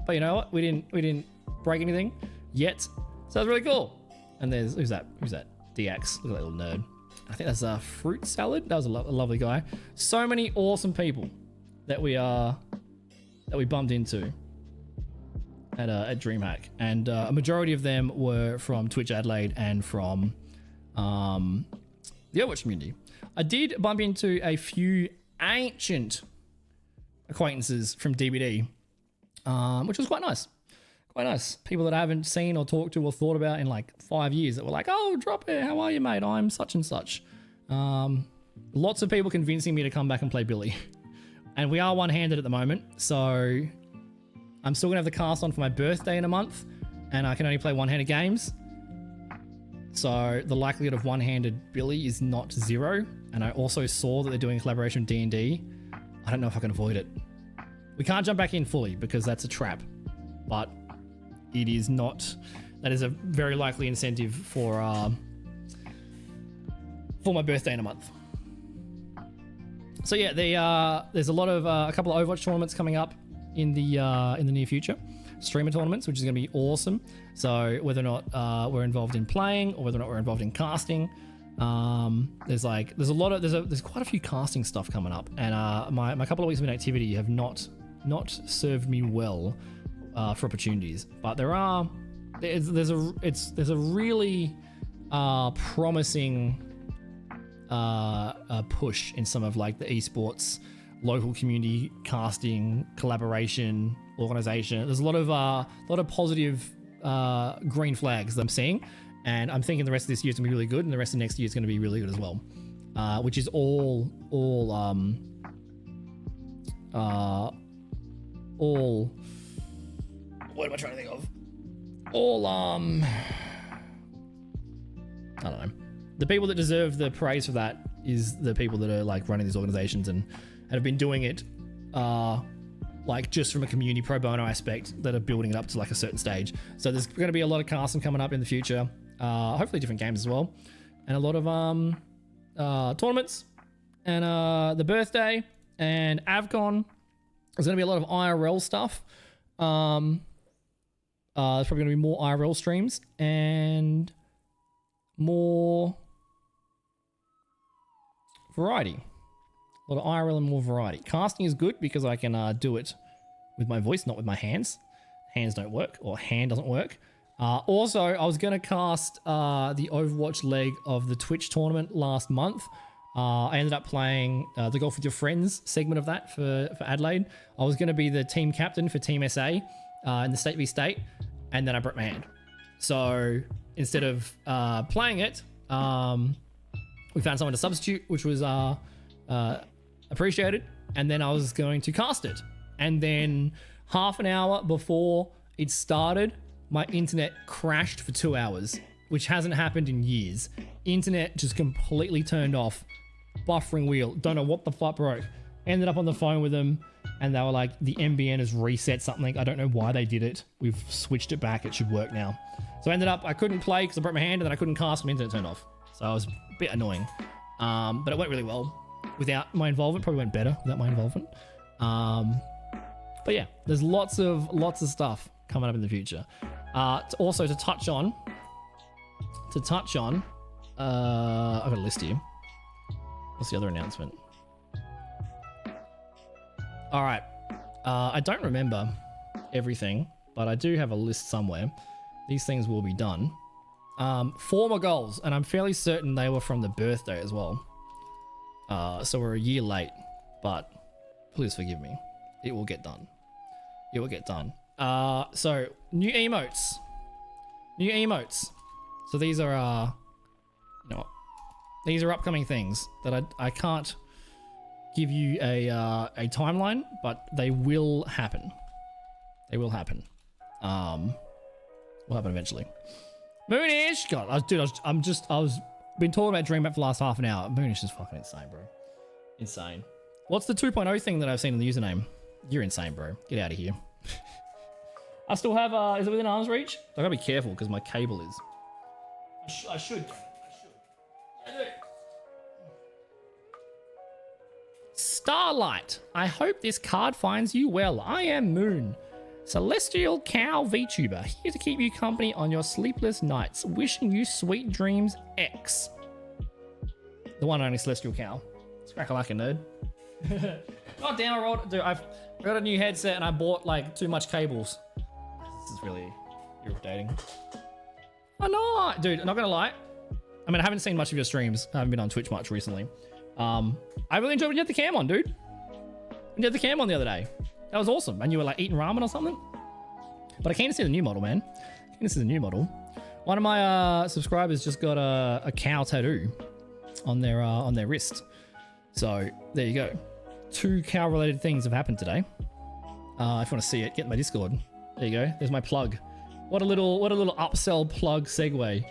[SPEAKER 2] you know what? We didn't break anything yet, so that was really cool. And there's who's that? DX. Look at that little nerd. I think that's a fruit salad. That was a lovely guy. So many awesome people that we bumped into at DreamHack, and a majority of them were from Twitch Adelaide and from the Overwatch community. I did bump into a few ancient acquaintances from DBD, which was quite nice. Quite nice. People that I haven't seen or talked to or thought about in like 5 years that were like, oh, drop it. How are you, mate? I'm such and such. Lots of people convincing me to come back and play Billy. And we are one-handed at the moment, so I'm still going to have the cast on for my birthday in a month, and I can only play one-handed games. So the likelihood of one-handed Billy is not 0. And I also saw that they're doing a collaboration with D&D. I don't know if I can avoid it. We can't jump back in fully because that's a trap, but it is not. That is a very likely incentive for my birthday in a month. So yeah, there's a lot of a couple of Overwatch tournaments coming up in the near future, streamer tournaments, which is going to be awesome. So whether or not we're involved in playing or whether or not we're involved in casting, there's quite a few casting stuff coming up, and my couple of weeks of inactivity have not served me well for opportunities. But there's a really promising push in some of like the esports local community casting collaboration organization. There's a lot of positive green flags that I'm seeing, and I'm thinking the rest of this year is gonna be really good, and the rest of next year is gonna be really good as well, which is all what am I trying to think of? I don't know. The people that deserve the praise for that is the people that are like running these organizations and have been doing it like just from a community pro bono aspect, that are building it up to like a certain stage. So there's going to be a lot of casting coming up in the future, hopefully different games as well, and a lot of tournaments, and the birthday and AvCon. There's going to be a lot of IRL stuff. There's probably going to be more IRL streams and more variety. A lot of IRL and more variety. Casting is good because I can do it with my voice, not with my hands. Hands don't work, or hand doesn't work. Also, I was going to cast the Overwatch leg of the Twitch tournament last month. I ended up playing the Golf with Your Friends segment of that for Adelaide. I was going to be the team captain for Team SA in the State v State, and then I broke my hand. So instead of playing it, we found someone to substitute, which was appreciated, and then I was going to cast it. And then half an hour before it started, my internet crashed for 2 hours, which hasn't happened in years. Internet just completely turned off. Buffering wheel. Don't know what the fuck broke. Ended up on the phone with them, and they were like, the NBN has reset something. I don't know why they did it. We've switched it back. It should work now. So I ended up, I couldn't play because I broke my hand, and then I couldn't cast when the internet turned off. So it was a bit annoying. But it went really well. Without my involvement, probably went better without my involvement. But yeah, there's lots of stuff coming up in the future. Also to touch on, I've got a list here. What's the other announcement? All right. I don't remember everything, but I do have a list somewhere. These things will be done. 4 more goals, and I'm fairly certain they were from the birthday as well. So we're a year late, but please forgive me. It will get done. It will get done. So new emotes. New emotes. So these are, you know, these are upcoming things that I can't give you a timeline, but they will happen. They will happen. Will happen eventually. Moonish, God, I was been talking about Dream Map for the last half an hour. Moonish is fucking insane, bro. Insane. What's the 2.0 thing that I've seen in the username? You're insane, bro. Get out of here. I still have, is it within arm's reach? I gotta be careful because my cable is. I should. I do. Starlight. I hope this card finds you well. I am Moon. Celestial Cow VTuber, here to keep you company on your sleepless nights. Wishing you sweet dreams, X. The one and only Celestial Cow. Scrack-a-lacka, nerd. God damn, I rolled. Dude, I got a new headset and I bought like too much cables. This is really irritating. Oh no, dude, I'm not gonna lie. I mean, I haven't seen much of your streams. I haven't been on Twitch much recently. I really enjoyed when you had the cam on, dude. When you had the cam on the other day. That was awesome. And you were like eating ramen or something. But I came to see the new model, man. Came to see the new model. One of my subscribers just got a cow tattoo on their wrist. So there you go. 2 cow related things have happened today. If you want to see it, get in my Discord. There you go. There's my plug. What a little upsell plug segue.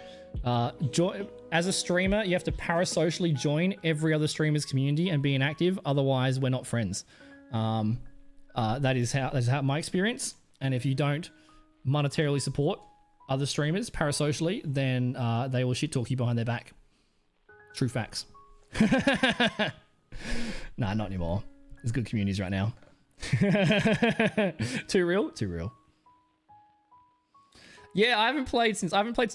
[SPEAKER 2] As a streamer, you have to parasocially join every other streamer's community and be inactive. Otherwise, we're not friends. That's how my experience. And if you don't monetarily support other streamers parasocially, then they will shit talk you behind their back. True facts. Nah, not anymore. There's good communities right now. Too real? Too real. Yeah, I haven't played since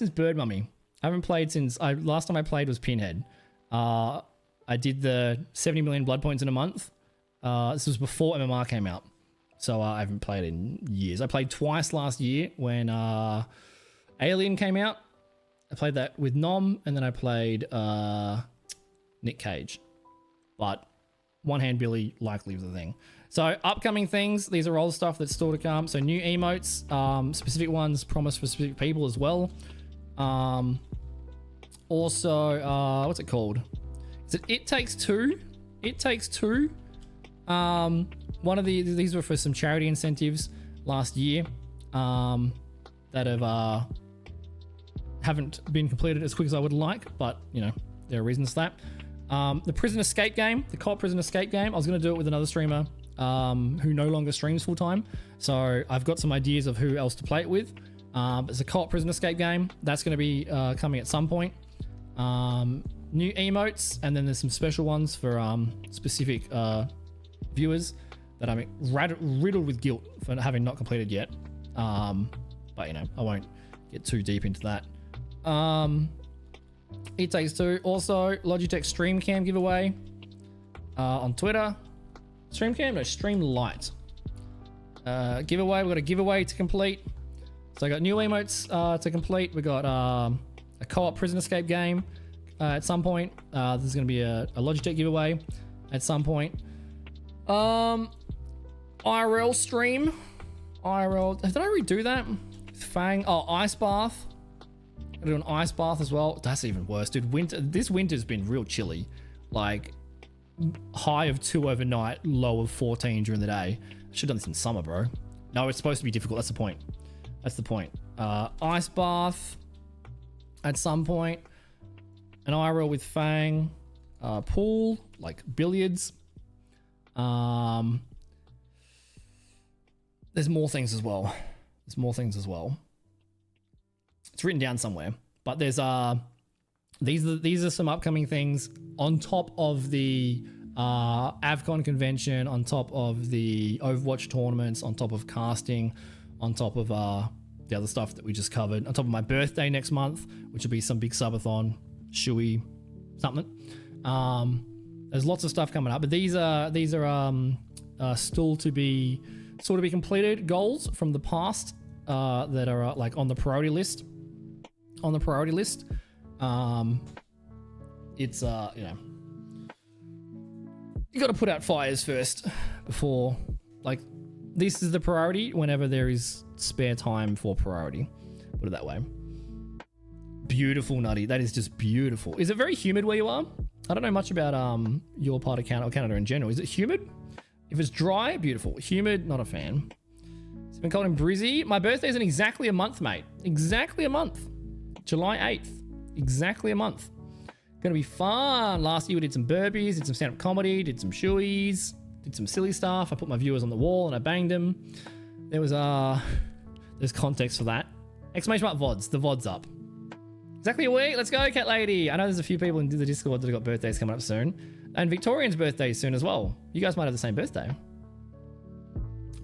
[SPEAKER 2] Bird Mummy. I haven't played since last time I played was Pinhead. I did the 70 million blood points in a month. This was before MMR came out. So I haven't played in years. I played twice last year when Alien came out. I played that with Nom, and then I played Nick Cage. But One Hand Billy likely was the thing. So upcoming things, these are all stuff that's still to come. So new emotes, specific ones promised for specific people as well. Also, what's it called? Is it Takes Two? It Takes Two. One of these were for some charity incentives last year that haven't been completed as quick as I would like, but you know, there are reasons for that. The prison escape game, the co-op prison escape game, I was going to do it with another streamer who no longer streams full time. So I've got some ideas of who else to play it with. It's a co-op prison escape game. That's going to be coming at some point. New emotes, and then there's some special ones for specific viewers that I'm riddled with guilt for having not completed yet. But you know, I won't get too deep into that. It Takes Two. Also, Logitech StreamCam giveaway on Twitter. StreamCam? No, Streamlight. Giveaway. We've got a giveaway to complete. So I got new emotes to complete. We got a co-op prison escape game at some point. There's going to be a Logitech giveaway at some point. IRL stream. IRL. Did I redo that? Fang. Oh, ice bath. I do an ice bath as well. That's even worse, dude. This winter's been real chilly. Like high of 2 overnight, low of 14 during the day. I should have done this in summer, bro. No, it's supposed to be difficult. That's the point. That's the point. Ice bath at some point. An IRL with Fang. Pool, like billiards. There's more things as well. It's written down somewhere, but there's these are some upcoming things on top of the Avcon convention, on top of the Overwatch tournaments, on top of casting, on top of the other stuff that we just covered, on top of my birthday next month, which will be some big subathon, shoey, something. There's lots of stuff coming up, but these are still to be completed goals from the past that are like on the priority list. It's you know, you got to put out fires first before, like, this is the priority whenever there is spare time for priority. Put it that way. Beautiful, Nutty. That is just beautiful. Is it very humid where you are? I don't know much about your part of Canada or Canada in general. Is it humid? If it's dry, beautiful. Humid, not a fan. It's been cold and breezy. My birthday's in exactly a month, mate. Exactly a month. July 8th. Exactly a month. Gonna be fun. Last year we did some burpees, did some stand-up comedy, did some shoeies, did some silly stuff. I put my viewers on the wall and I banged them. There's context for that. Exclamation mark VODs. The VOD's up. Exactly a week. Let's go, Cat Lady. I know there's a few people in the Discord that have got birthdays coming up soon. And Victorian's birthday soon as well. You guys might have the same birthday.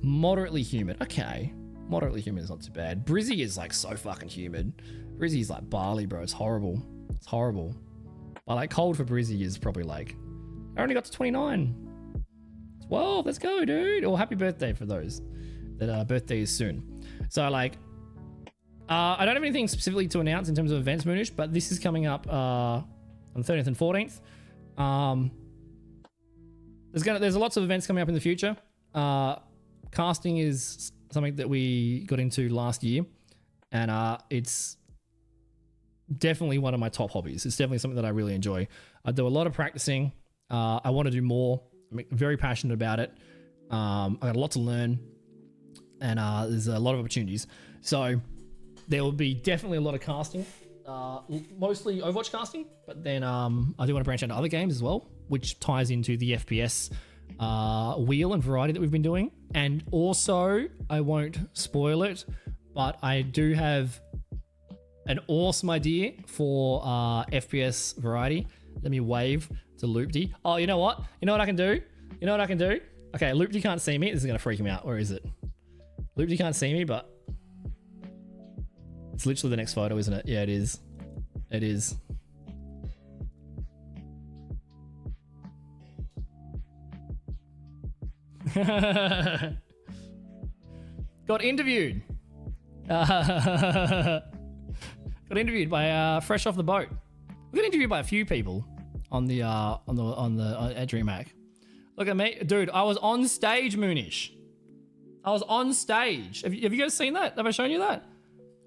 [SPEAKER 2] Moderately humid. Okay. Moderately humid is not too bad. Brizzy is like so fucking humid. Brizzy is like Bali, bro. It's horrible. It's horrible. But like cold for Brizzy is probably like, I only got to 29. 12. Let's go, dude. Or happy birthday for those that birthday is soon. So like, I don't have anything specifically to announce in terms of events, Moonish, but this is coming up on the 30th and 14th. There's lots of events coming up in the future. Casting is something that we got into last year, and it's definitely one of my top hobbies. It's definitely something that I really enjoy. I do a lot of practicing. I want to do more. I'm very passionate about it. I got a lot to learn, and there's a lot of opportunities. So there will be definitely a lot of casting, mostly Overwatch casting, but then I do want to branch out to other games as well, which ties into the FPS wheel and variety that we've been doing. And also, I won't spoil it, but I do have an awesome idea for FPS variety. Let me wave to Loopty. Oh, you know what? You know what I can do? You know what I can do? Okay, Loopty can't see me. This is going to freak him out. Where is it? Loopty can't see me, but it's literally the next photo, isn't it? Yeah, it is. It is. Got interviewed. Got interviewed by fresh off the boat. We got interviewed by a few people on the at DreamHack. Look at me, dude. I was on stage, Moonish. I was on stage. Have you guys seen that? Have I shown you that?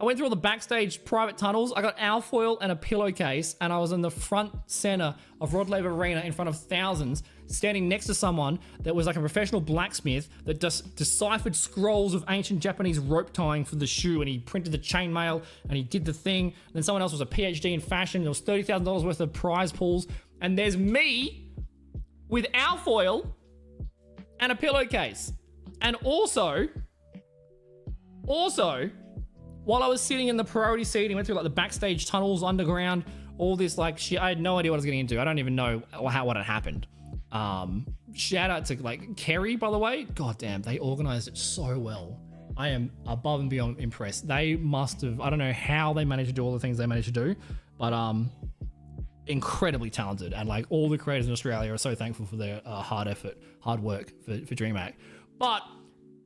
[SPEAKER 2] I went through all the backstage private tunnels. I got alfoil and a pillowcase, and I was in the front center of Rod Laver Arena in front of thousands, standing next to someone that was like a professional blacksmith that deciphered scrolls of ancient Japanese rope tying for the shoe, and he printed the chainmail, and he did the thing. And then someone else was a PhD in fashion. There was $30,000 worth of prize pools, and there's me with alfoil and a pillowcase. And also, while I was sitting in the priority seat, went through like the backstage tunnels, underground, all this like shit. I had no idea what I was getting into. I don't even know what had happened. Shout out to like Kerry, by the way. God damn, they organized it so well. I am above and beyond impressed. They must have, I don't know how they managed to do all the things they managed to do, but incredibly talented. And like all the creators in Australia are so thankful for their hard work for DreamHack. But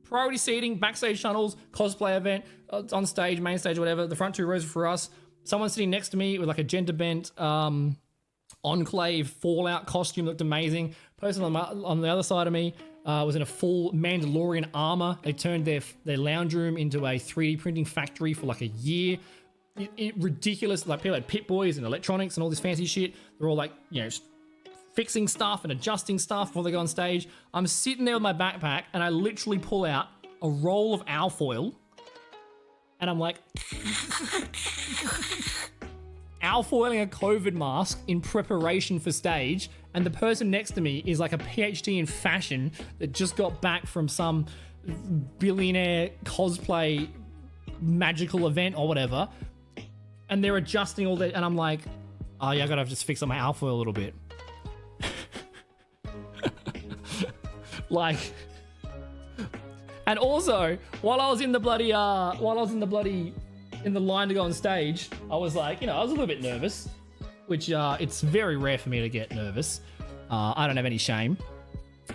[SPEAKER 2] priority seating, backstage tunnels, cosplay event, on stage, main stage, whatever. The front two rows are for us. Someone sitting next to me with like a gender bent Enclave Fallout costume looked amazing. Person on the other side of me was in a full Mandalorian armor. They turned their lounge room into a 3D printing factory for like a year. Ridiculous. Like people had Pit Boys and electronics and all this fancy shit. They're all like, you know, fixing stuff and adjusting stuff before they go on stage. I'm sitting there with my backpack and I literally pull out a roll of alfoil and I'm like alfoiling a COVID mask in preparation for stage, and the person next to me is like a PhD in fashion that just got back from some billionaire cosplay magical event or whatever, and they're adjusting all that, and I'm like, oh yeah, I gotta just fix up my alfoil a little bit. Like, and also while I was in the line to go on stage, I was like, you know, I was a little bit nervous, which it's very rare for me to get nervous. I don't have any shame.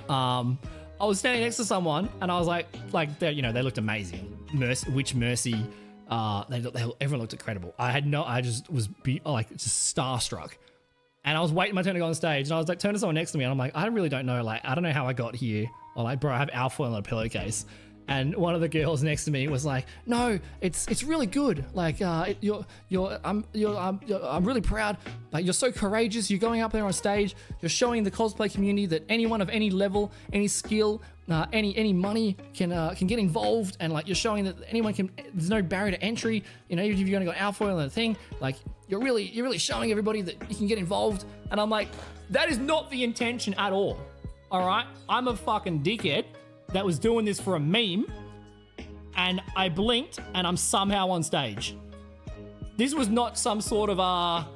[SPEAKER 2] I was standing next to someone and I was like they, you know, they looked amazing. Mercy. Everyone looked incredible. I just was just starstruck. And I was waiting my turn to go on stage, and I was like, turn to someone next to me, and I'm like, I really don't know, like, I don't know how I got here. Or like, bro, I have alfoil on a pillowcase. And one of the girls next to me was like, no, it's really good. Like, I'm really proud. Like, you're so courageous. You're going up there on stage. You're showing the cosplay community that anyone of any level, any skill, any money can get involved. And like, you're showing that anyone can. There's no barrier to entry. You know, even if you're gonna go alfoil on a thing, like, you're really showing everybody that you can get involved. And I'm like, that is not the intention at all. All right, I'm a fucking dickhead that was doing this for a meme, and I blinked and I'm somehow on stage. This was not some sort of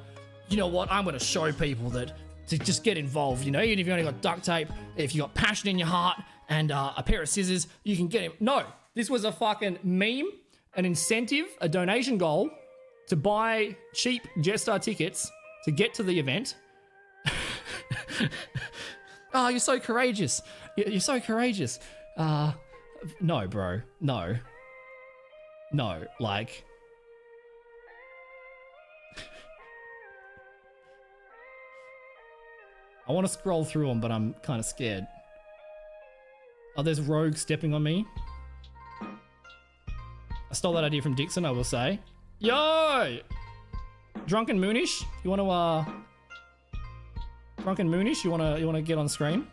[SPEAKER 2] you know what, I'm gonna show people that to just get involved, you know, even if you only got duct tape, if you got passion in your heart and a pair of scissors, you can get it. No, this was a fucking meme, an incentive, a donation goal to buy cheap Jetstar tickets to get to the event. Oh, you're so courageous. You're so courageous. No, bro. No, like... I want to scroll through them, but I'm kind of scared. Oh, there's Rogue stepping on me. I stole that idea from Dixon, I will say. Yo! Drunken Moonish, you want to, Drunken Moonish, you want to get on screen?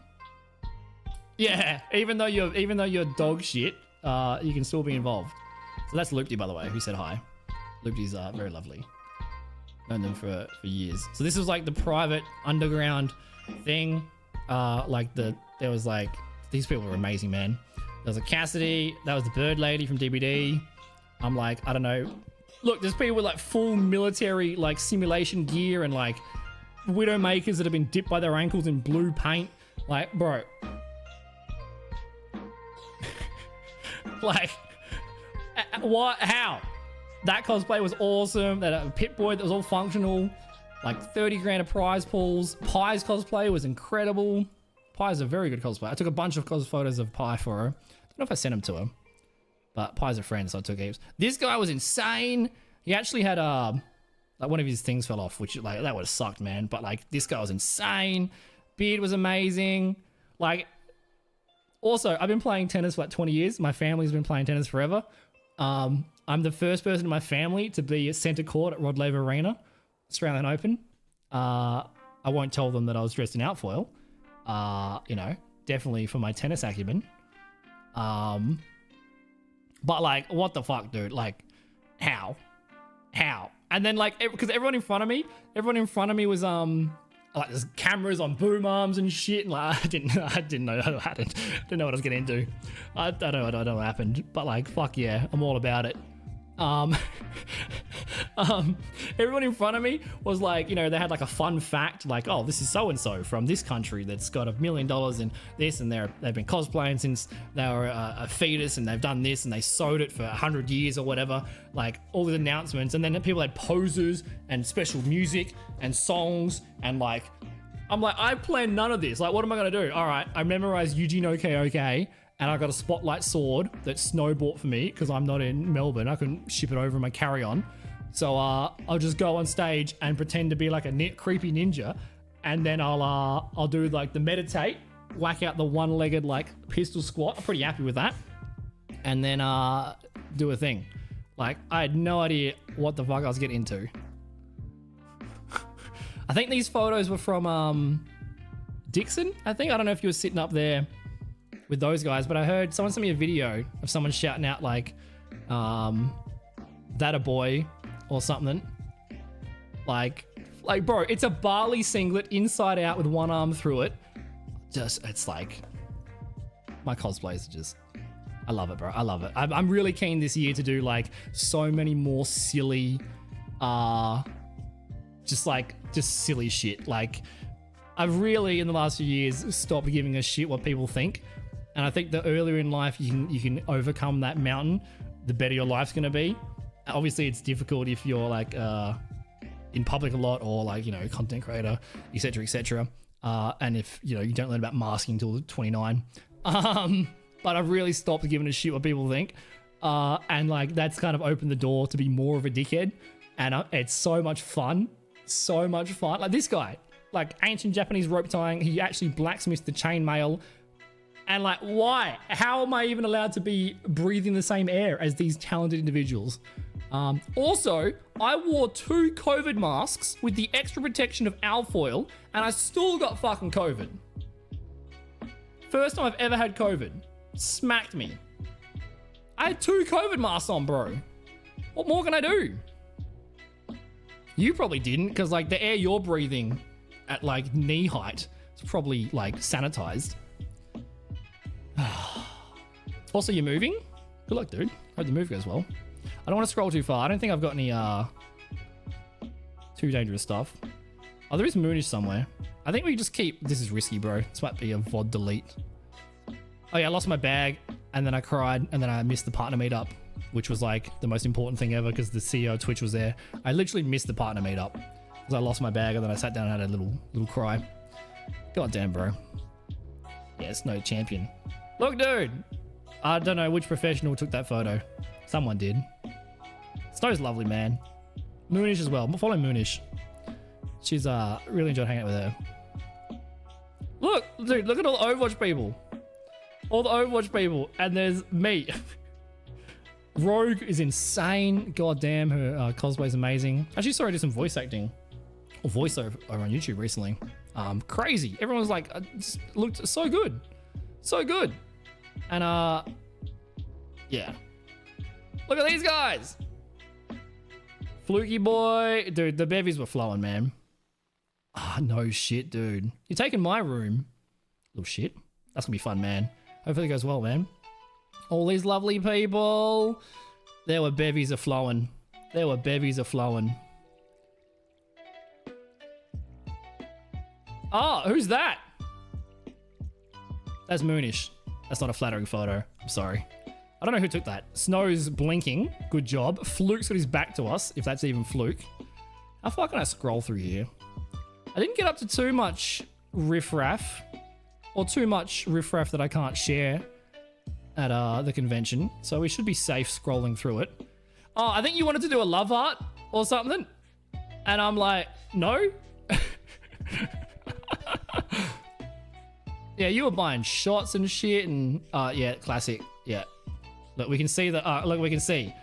[SPEAKER 2] Yeah, even though you're dog shit, you can still be involved. So that's Loopty, by the way, who said hi. Loopty's very lovely. Known them for years. So this is like the private underground thing. There was like, these people were amazing, man. There was a Cassidy, that was the bird lady from DBD. I'm like, I don't know. Look, there's people with like full military like simulation gear and like Widowmakers that have been dipped by their ankles in blue paint. Like, bro. Like, what? How? That cosplay was awesome. That Pit-Boy that was all functional. Like 30 grand of prize pools. Pie's cosplay was incredible. Pie's a very good cosplay. I took a bunch of photos of Pie for her. I don't know if I sent them to her. But Pie's a friend, so I took heaps. This guy was insane. He actually had like one of his things fell off, which like that would have sucked, man. But like this guy was insane. Beard was amazing. Like, also, I've been playing tennis for like 20 years. My family's been playing tennis forever. I'm the first person in my family to be at centre court at Rod Laver Arena, Australian Open. I won't tell them that I was dressed in outfoil. You know, definitely for my tennis acumen. But like, what the fuck, dude? Like, how? And then like, because everyone in front of me was like there's cameras on boom arms and shit, and like I didn't know what I was getting into. I don't know what happened, but like, fuck yeah, I'm all about it. Everyone in front of me was like, you know, they had like a fun fact, like, oh, this is so and so from this country that's got $1 million in this, and they've been cosplaying since they were a fetus, and they've done this, and they sewed it for 100 years or whatever. Like all the announcements, and then people had poses and special music and songs, and like, I'm like, I planned none of this. Like, what am I gonna do? All right, I memorized Eugene OK, and I got a spotlight sword that Snow bought for me because I'm not in Melbourne. I couldn't ship it over in my carry-on. So I'll just go on stage and pretend to be like a creepy ninja, and then I'll do like the meditate, whack out the one-legged like pistol squat. I'm pretty happy with that, and then do a thing. Like, I had no idea what the fuck I was getting into. I think these photos were from Dixon. I don't know if you were sitting up there with those guys, but I heard someone sent me a video of someone shouting out like that a boy or something. Like bro, it's a Bali singlet inside out with one arm through it. Just, it's like, my cosplays are just, I love it, bro. I love it. I'm really keen this year to do like so many more silly just silly shit. Like, I've really in the last few years stopped giving a shit what people think. And I think the earlier in life you can overcome that mountain, the better your life's going to be. Obviously, it's difficult if you're like in public a lot, or like, you know, content creator, etc., etc. And if, you know, you don't learn about masking until 29. But I've really stopped giving a shit what people think. And like, that's kind of opened the door to be more of a dickhead. And it's so much fun. So much fun. Like this guy, like ancient Japanese rope tying, he actually blacksmiths the chainmail. And like, why? How am I even allowed to be breathing the same air as these talented individuals? Also, I wore 2 COVID masks with the extra protection of alfoil, and I still got fucking COVID. First time I've ever had COVID. Smacked me. I had 2 COVID masks on, bro. What more can I do? You probably didn't, because like the air you're breathing at like knee height is probably like sanitized. Also, you're moving? Good luck, dude. Hope the move goes well. I don't want to scroll too far. I don't think I've got any too dangerous stuff. Oh, there is Moonish somewhere. I think we just keep... This is risky, bro. This might be a VOD delete. Oh yeah, I lost my bag, and then I cried, and then I missed the partner meetup, which was like the most important thing ever because the CEO of Twitch was there. I literally missed the partner meetup because I lost my bag, and then I sat down and had a little cry. God damn, bro. Yeah, it's no champion. Look, dude. I don't know which professional took that photo. Someone did. Snow's lovely, man. Moonish as well. Follow Moonish. She's really enjoyed hanging out with her. Look, dude, look at all the Overwatch people. All the Overwatch people. And there's me. Rogue is insane. God damn, her cosplay's amazing. I actually saw her do some voice acting. Or voiceover on YouTube recently. Crazy. Everyone was like, looked so good. So good. And yeah. Look at these guys. Fluky boy. Dude, the bevies were flowing, man. Ah, no shit, dude. You're taking my room. Little shit. That's gonna be fun, man. Hopefully it goes well, man. All these lovely people. There were bevies are flowing. There were bevies are flowing. Oh, who's that? That's Moonish. That's not a flattering photo. I'm sorry. I don't know who took that. Snow's blinking. Good job. Fluke's got his back to us, if that's even Fluke. How far can I scroll through here? I didn't get up to too much riffraff. Or too much riffraff that I can't share at the convention. So we should be safe scrolling through it. Oh, I think you wanted to do a love heart or something. And I'm like, no. Yeah, you were buying shots and shit and yeah, classic. Yeah. Look, we can see that. Look, we can see.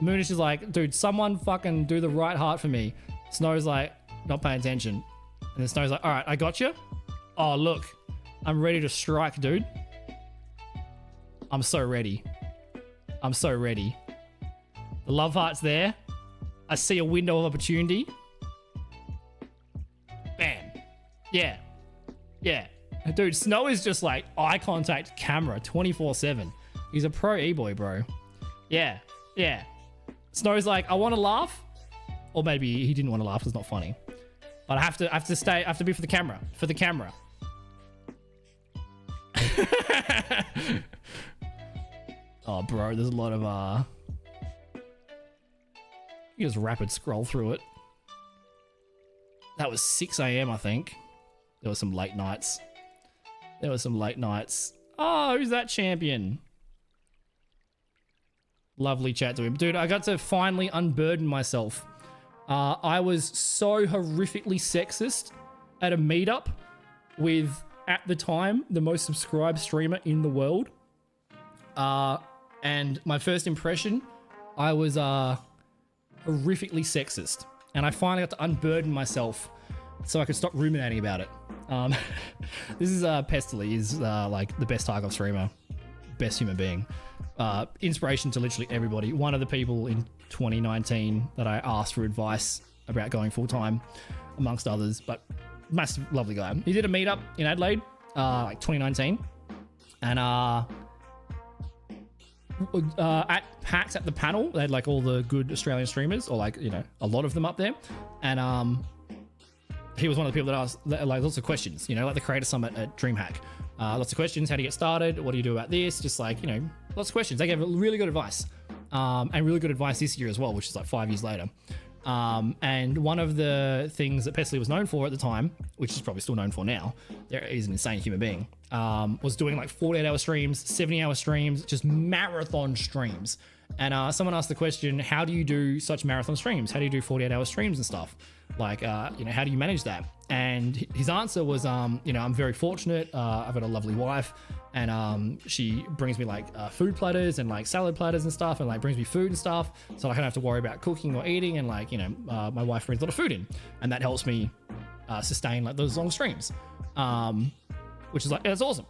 [SPEAKER 2] Moonish is like, dude, someone fucking do the right heart for me. Snow's like, not paying attention. And then Snow's like, all right, I got you. Oh, look, I'm ready to strike, dude. I'm so ready. I'm so ready. The love heart's there. I see a window of opportunity. Bam. Yeah. Yeah. Dude, Snow is just like eye contact camera 24/7. He's a pro e-boy, bro. Yeah. Yeah. Snow's like, I want to laugh. Or maybe he didn't want to laugh. It's not funny. But I have to be for the camera. For the camera. Oh, bro, there's a lot of you just rapid scroll through it. That was 6 a.m. I think. There was some late nights. Oh, who's that champion? Lovely chat to him. Dude, I got to finally unburden myself. I was so horrifically sexist at a meetup with, at the time, the most subscribed streamer in the world. And my first impression, I was horrifically sexist. And I finally got to unburden myself so I could stop ruminating about it. This is Pestily. He's like the best Tarkov streamer, best human being. Inspiration to literally everybody. One of the people in 2019 that I asked for advice about going full-time, amongst others, but massive, lovely guy. He did a meetup in Adelaide, like 2019, and at PAX, at the panel, they had like all the good Australian streamers, or like, you know, a lot of them up there, and he was one of the people that asked like lots of questions, you know, like the Creator Summit at DreamHack. Lots of questions. How do you get started? What do you do about this? Just like, you know, lots of questions. They gave really good advice, and really good advice this year as well, which is like 5 years later. And one of the things that Pestily was known for at the time, which is probably still known for now, he's an insane human being, was doing like 48-hour streams, 70-hour streams, just marathon streams. And someone asked the question, how do you do such marathon streams? How do you do 48-hour streams and stuff? Like, you know, how do you manage that? And his answer was, you know, I'm very fortunate. I've got a lovely wife, and she brings me like food platters and like salad platters and stuff, and like brings me food and stuff, so I don't have to worry about cooking or eating. And like, you know, my wife brings a lot of food in, and that helps me sustain like those long streams, which is like, that's awesome.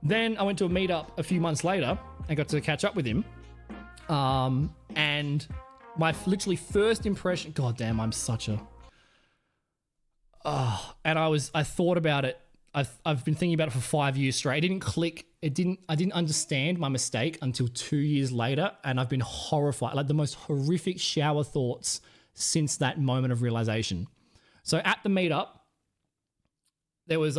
[SPEAKER 2] Then I went to a meetup a few months later and got to catch up with him, and my literally first impression, god damn, I'm such a and I thought about it. I've been thinking about it for 5 years straight. It didn't click. I didn't understand my mistake until 2 years later, and I've been horrified, like the most horrific shower thoughts since that moment of realization. So at the meetup, there was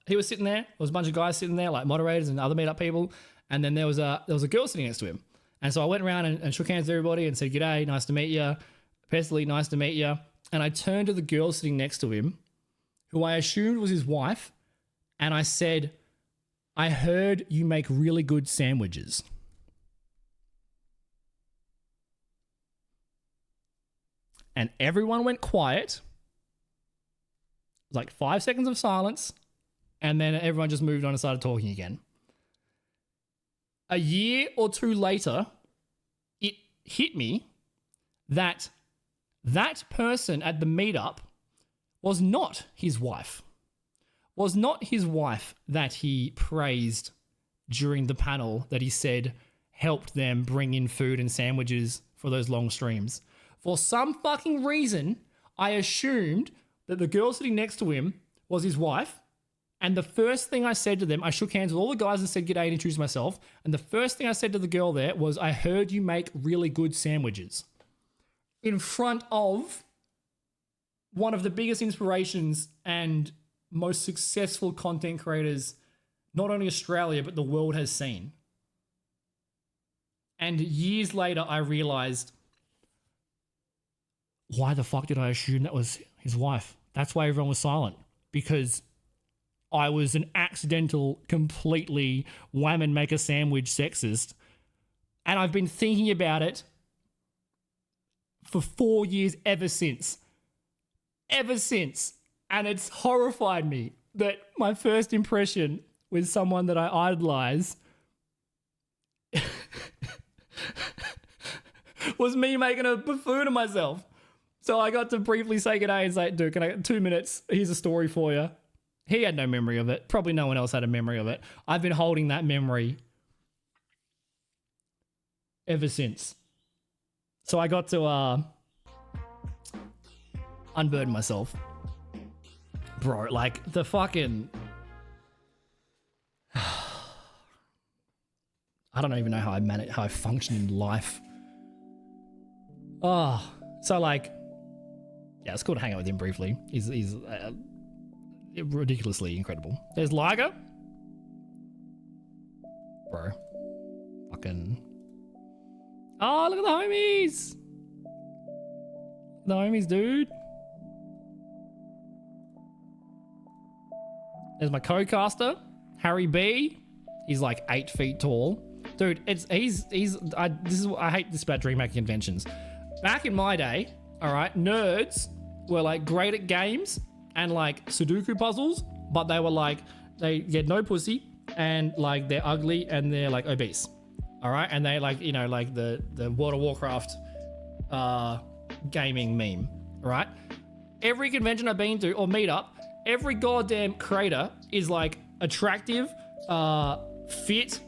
[SPEAKER 2] he was sitting there. There was a bunch of guys sitting there, like moderators and other meetup people, and then there was a girl sitting next to him. And so I went around and shook hands with everybody and said, "G'day, nice to meet you. Pestily, nice to meet you." And I turned to the girl sitting next to him, who I assumed was his wife, and I said, "I heard you make really good sandwiches." And everyone went quiet. It was like 5 seconds of silence, and then everyone just moved on and started talking again. A year or two later, it hit me that that person at the meetup was not his wife. Was not his wife that he praised during the panel, that he said helped them bring in food and sandwiches for those long streams. For some fucking reason, I assumed that the girl sitting next to him was his wife, And the first thing I said to them, I shook hands with all the guys and said, "G'day," and introduced myself. And the first thing I said to the girl there was, "I heard you make really good sandwiches." In front of one of the biggest inspirations and most successful content creators, not only Australia, but the world has seen. And years later, I realized, why the fuck did I assume that was his wife? That's why everyone was silent. Because I was an accidental, completely wham and make a sandwich sexist. And I've been thinking about it for 4 years ever since. Ever since. And it's horrified me that my first impression with someone that I idolize was me making a buffoon of myself. So I got to briefly say goodbye and say, "Dude, can I get 2 minutes? Here's a story for you." He had no memory of it. Probably no one else had a memory of it. I've been holding that memory ever since. So I got to unburden myself. Bro, like the fucking... I don't even know how I function in life. Oh, so like... Yeah, it's cool to hang out with him briefly. He's ridiculously incredible. There's Liger. Bro. Fucking... Oh, look at the homies. The homies, dude. There's my co-caster, Harry B. He's like 8 feet tall. Dude, I hate this about DreamHack conventions. Back in my day, all right, nerds were like great at games and like Sudoku puzzles, but they were like, they get no pussy and like they're ugly and they're like obese. All right. And they like, you know, like the World of Warcraft gaming meme, right? Every convention I've been to or meetup, every goddamn creator is like attractive, fit,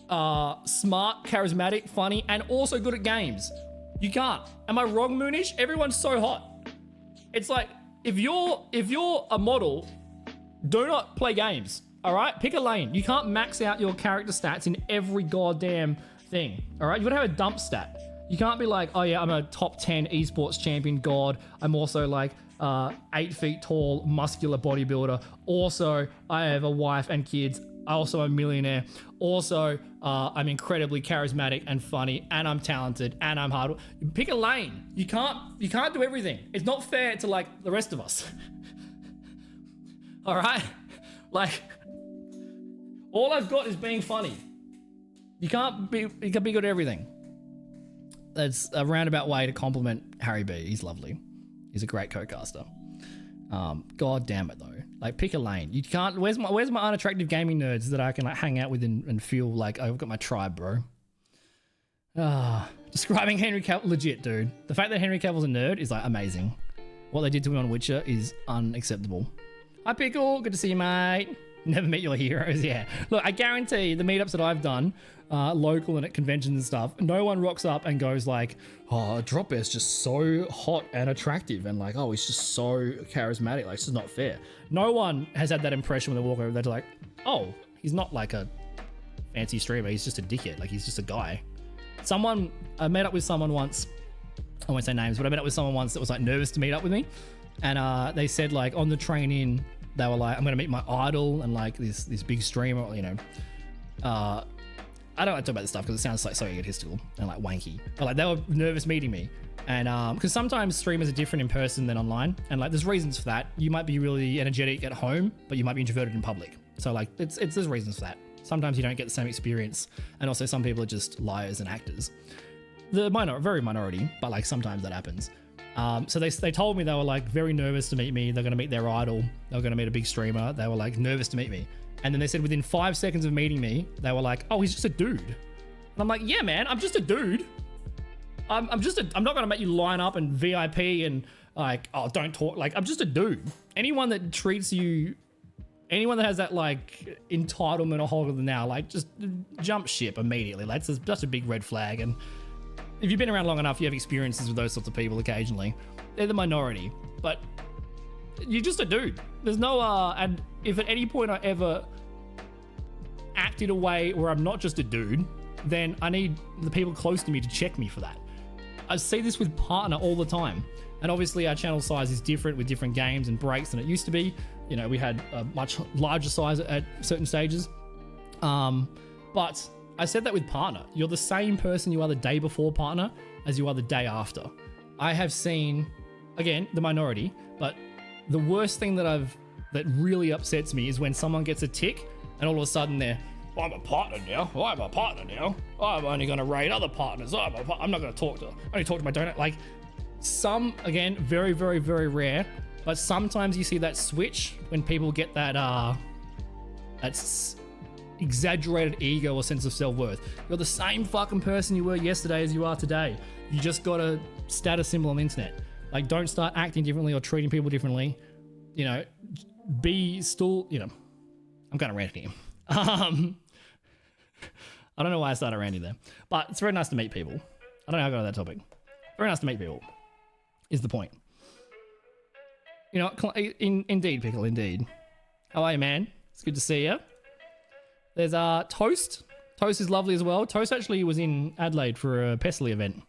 [SPEAKER 2] smart, charismatic, funny, and also good at games. You can't. Am I wrong, Moonish? Everyone's so hot. It's like, if you're a model, do not play games. All right? Pick a lane. You can't max out your character stats in every goddamn thing. All right? You gotta have a dump stat. You can't be like, "Oh yeah, I'm a top 10 esports champion god. I'm also like 8 feet tall, muscular bodybuilder. Also, I have a wife and kids. I also am a millionaire. Also, I'm incredibly charismatic and funny, and I'm talented, and I'm hard." Pick a lane. You can't do everything. It's not fair to like the rest of us. All right? Like, all I've got is being funny. You can be good at everything. That's a roundabout way to compliment Harry B. He's lovely. He's a great co-caster. God damn it though. Like, pick a lane. You can't. Where's my unattractive gaming nerds that I can like hang out with and feel like I've got my tribe, bro? Describing Henry Cavill, legit, dude. The fact that Henry Cavill's a nerd is like amazing. What they did to him on Witcher is unacceptable. Hi Pickle, good to see you, mate. Never met your heroes, yeah. Look, I guarantee the meetups that I've done, local and at conventions and stuff, no one rocks up and goes like, "Oh, Drop Bear's just so hot and attractive," and like, "Oh, he's just so charismatic, like, it's just not fair." No one has had that impression when they walk over, they're like, "Oh, he's not like a fancy streamer, he's just a dickhead, like he's just a guy." I met up with someone once, I won't say names, but I met up with someone once that was like nervous to meet up with me, and they said like on the train in, they were like, "I'm gonna meet my idol," and like this big streamer, you know. I don't like to talk about this stuff because it sounds like so egotistical and like wanky. But like they were nervous meeting me, and because sometimes streamers are different in person than online, and like there's reasons for that. You might be really energetic at home, but you might be introverted in public. So like there's reasons for that. Sometimes you don't get the same experience, and also some people are just liars and actors. Very minority, but like sometimes that happens. So they told me they were like very nervous to meet me. They're going to meet their idol. They were going to meet a big streamer. They were like nervous to meet me. And then they said within 5 seconds of meeting me, they were like, "Oh, he's just a dude." And I'm like, "Yeah, man, I'm just a dude. I'm not going to make you line up and VIP and like, oh, don't talk. Like, I'm just a dude." Anyone that treats you, anyone that has that like entitlement or hold of the now, like just jump ship immediately. Like that's a big red flag. And if you've been around long enough, you have experiences with those sorts of people occasionally. They're the minority, but you're just a dude. There's no and if at any point I ever act in a way where I'm not just a dude, then I need the people close to me to check me for that. I see this with partner all the time. And obviously our channel size is different with different games and breaks than it used to be. You know, we had a much larger size at certain stages. But I said that with partner. You're the same person you are the day before partner as you are the day after. I have seen, again, the minority, but the worst thing that really upsets me is when someone gets a tick and all of a sudden they're, I'm a partner now. I'm a partner now. I'm only going to raid other partners. I'm not going to talk to, only talk to my donor. Like some, again, very, very, very rare, but sometimes you see that switch when people get that, that's exaggerated ego or sense of self-worth. You're the same fucking person you were yesterday as you are today. You just got a status symbol on the internet. Like, don't start acting differently or treating people differently. You know, be still, you know, I'm kind of ranting here. I don't know why I started ranting there, but it's very nice to meet people. I don't know how I got on that topic. Very nice to meet people is the point. You know, indeed, Pickle, indeed. How are you, man? It's good to see you. There's Toast. Toast is lovely as well. Toast actually was in Adelaide for a Pestily event.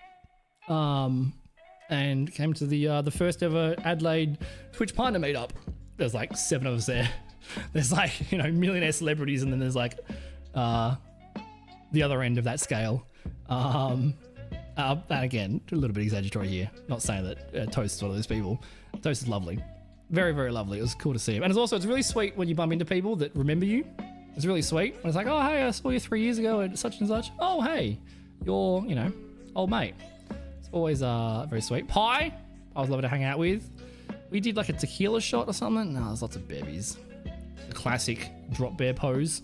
[SPEAKER 2] And came to the first ever Adelaide Twitch partner meetup. There's like 7 of us there. There's like, you know, millionaire celebrities, and then there's like the other end of that scale. And again, a little bit exaggeratory here. Not saying that Toast is one of those people. Toast is lovely. Very, very lovely. It was cool to see him. And it's really sweet when you bump into people that remember you. It's really sweet. When it's like, oh, hey, I saw you 3 years ago at such and such. Oh, hey, you're, you know, old mate. It's always very sweet. Pie, I was lovely to hang out with. We did like a tequila shot or something. No, there's lots of bevies. A classic drop bear pose.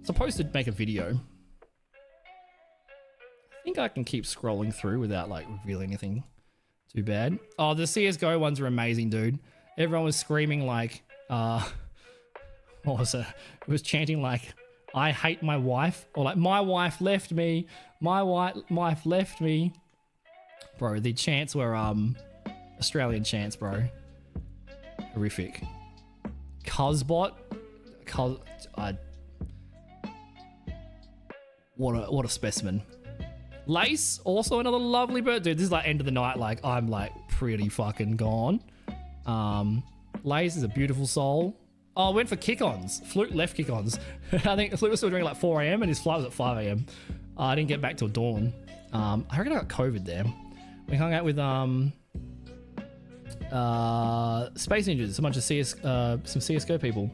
[SPEAKER 2] Supposed to make a video. I think I can keep scrolling through without like revealing anything too bad. Oh, the CSGO ones are amazing, dude. Everyone was screaming like, what was it? It was chanting like, I hate my wife, or like, my wife left me. My wife left me. Bro, the chants were Australian chants, bro. Horrific. Cuzbot. What a specimen. Lace, also another lovely bird. Dude, this is like end of the night. Like, I'm like pretty fucking gone. Lace is a beautiful soul. Oh, I went for kick-ons. Flute left kick-ons. I think Flute was still drinking like 4 a.m. and his flight was at 5 a.m. I didn't get back till dawn. I reckon I got COVID there. We hung out with Space Ninjas, a bunch of some CSGO people.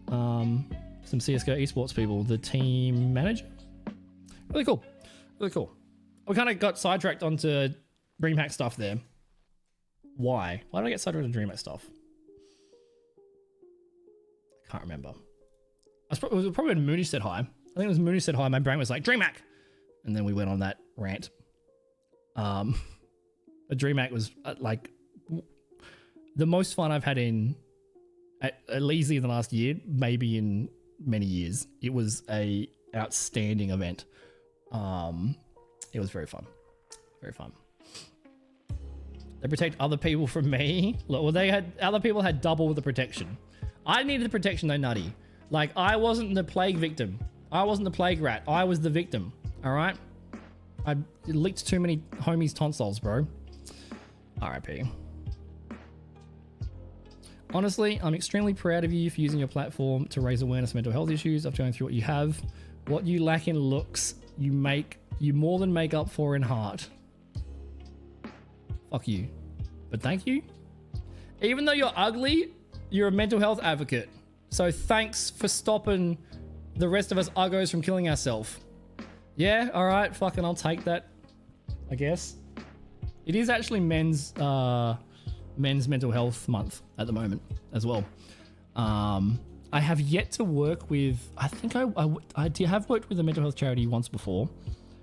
[SPEAKER 2] Some CSGO esports people. The team manager. Really cool. Really cool. We kind of got sidetracked onto DreamHack stuff there. Why? Why did I get sidetracked on DreamHack stuff? I can't remember. It was probably when Mooney said hi. I think it was Mooney said hi. My brain was like, DreamHack! And then we went on that rant. The DreamHack was like the most fun I've had at least in the last year, maybe in many years. It was a outstanding event. It was very fun. Very fun. They protect other people from me. Well, other people had double the protection. I needed the protection though, Nutty. Like, I wasn't the plague victim. I wasn't the plague rat. I was the victim. All right? I licked too many homies' tonsils, bro. RIP. Honestly, I'm extremely proud of you for using your platform to raise awareness of mental health issues. After going through what you have, what you lack in looks, you more than make up for in heart. Fuck you. But thank you. Even though you're ugly, you're a mental health advocate. So thanks for stopping the rest of us uggos from killing ourselves. Yeah, all right, fucking I'll take that, I guess. It is actually men's mental health month at the moment as well. I have yet to work with, I think I have worked with a mental health charity once before.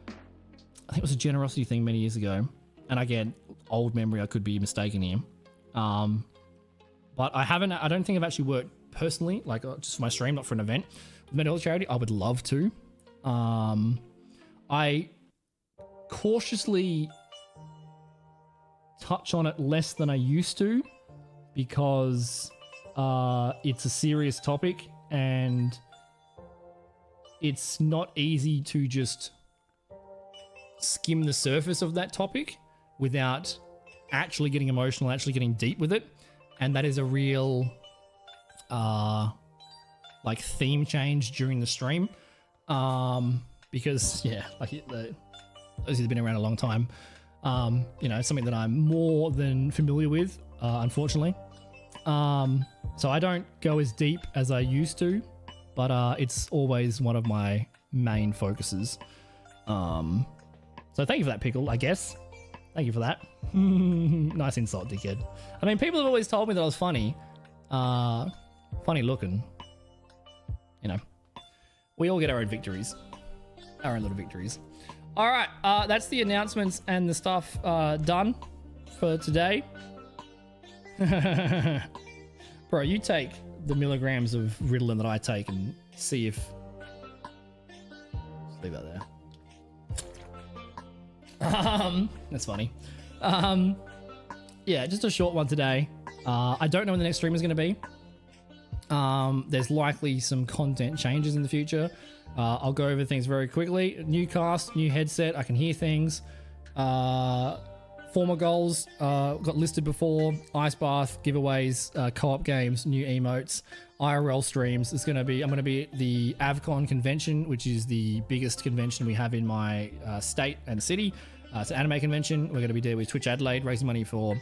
[SPEAKER 2] I think it was a generosity thing many years ago. And again, old memory, I could be mistaken here. But I don't think I've actually worked personally, like just for my stream, not for an event, with mental health charity. I would love to. I cautiously touch on it less than I used to because it's a serious topic and it's not easy to just skim the surface of that topic without actually getting emotional, actually getting deep with it. And that is a real like theme change during the stream. Because yeah, like those who've been around a long time, you know, it's something that I'm more than familiar with, unfortunately. So I don't go as deep as I used to, but it's always one of my main focuses. So thank you for that, Pickle, I guess. Thank you for that. Nice insult, dickhead. I mean, people have always told me that I was funny. Funny looking. You know. We all get our own victories. Our own little victories. All right, that's the announcements and the stuff done for today. Bro, you take the milligrams of Ritalin that I take and see if... Just leave that there. That's funny. Yeah, just a short one today. I don't know when the next stream is going to be. There's likely some content changes in the future. I'll go over things very quickly. New cast, new headset, I can hear things. Former goals got listed before. Ice bath, giveaways, co-op games, new emotes, IRL streams. I'm going to be at the Avcon convention, which is the biggest convention we have in my state and city. It's an anime convention. We're going to be there with Twitch Adelaide, raising money for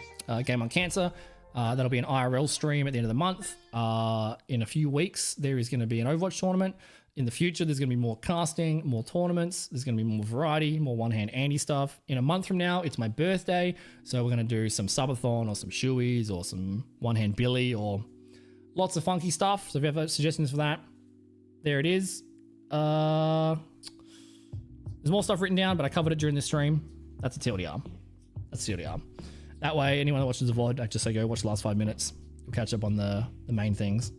[SPEAKER 2] Game on Cancer. That'll be an IRL stream at the end of the month. In a few weeks, there is going to be an Overwatch tournament. In the future, there's going to be more casting, more tournaments. There's going to be more variety, more one-hand Andy stuff. In a month from now, it's my birthday. So we're going to do some subathon or some shoeies or some one-hand Billy or lots of funky stuff. So if you have suggestions for that, there it is. There's more stuff written down, but I covered it during the stream. That's a TLDR. That's a TLDR. That way, anyone that watches the VOD, I just say go watch the last 5 minutes. We'll catch up on the main things.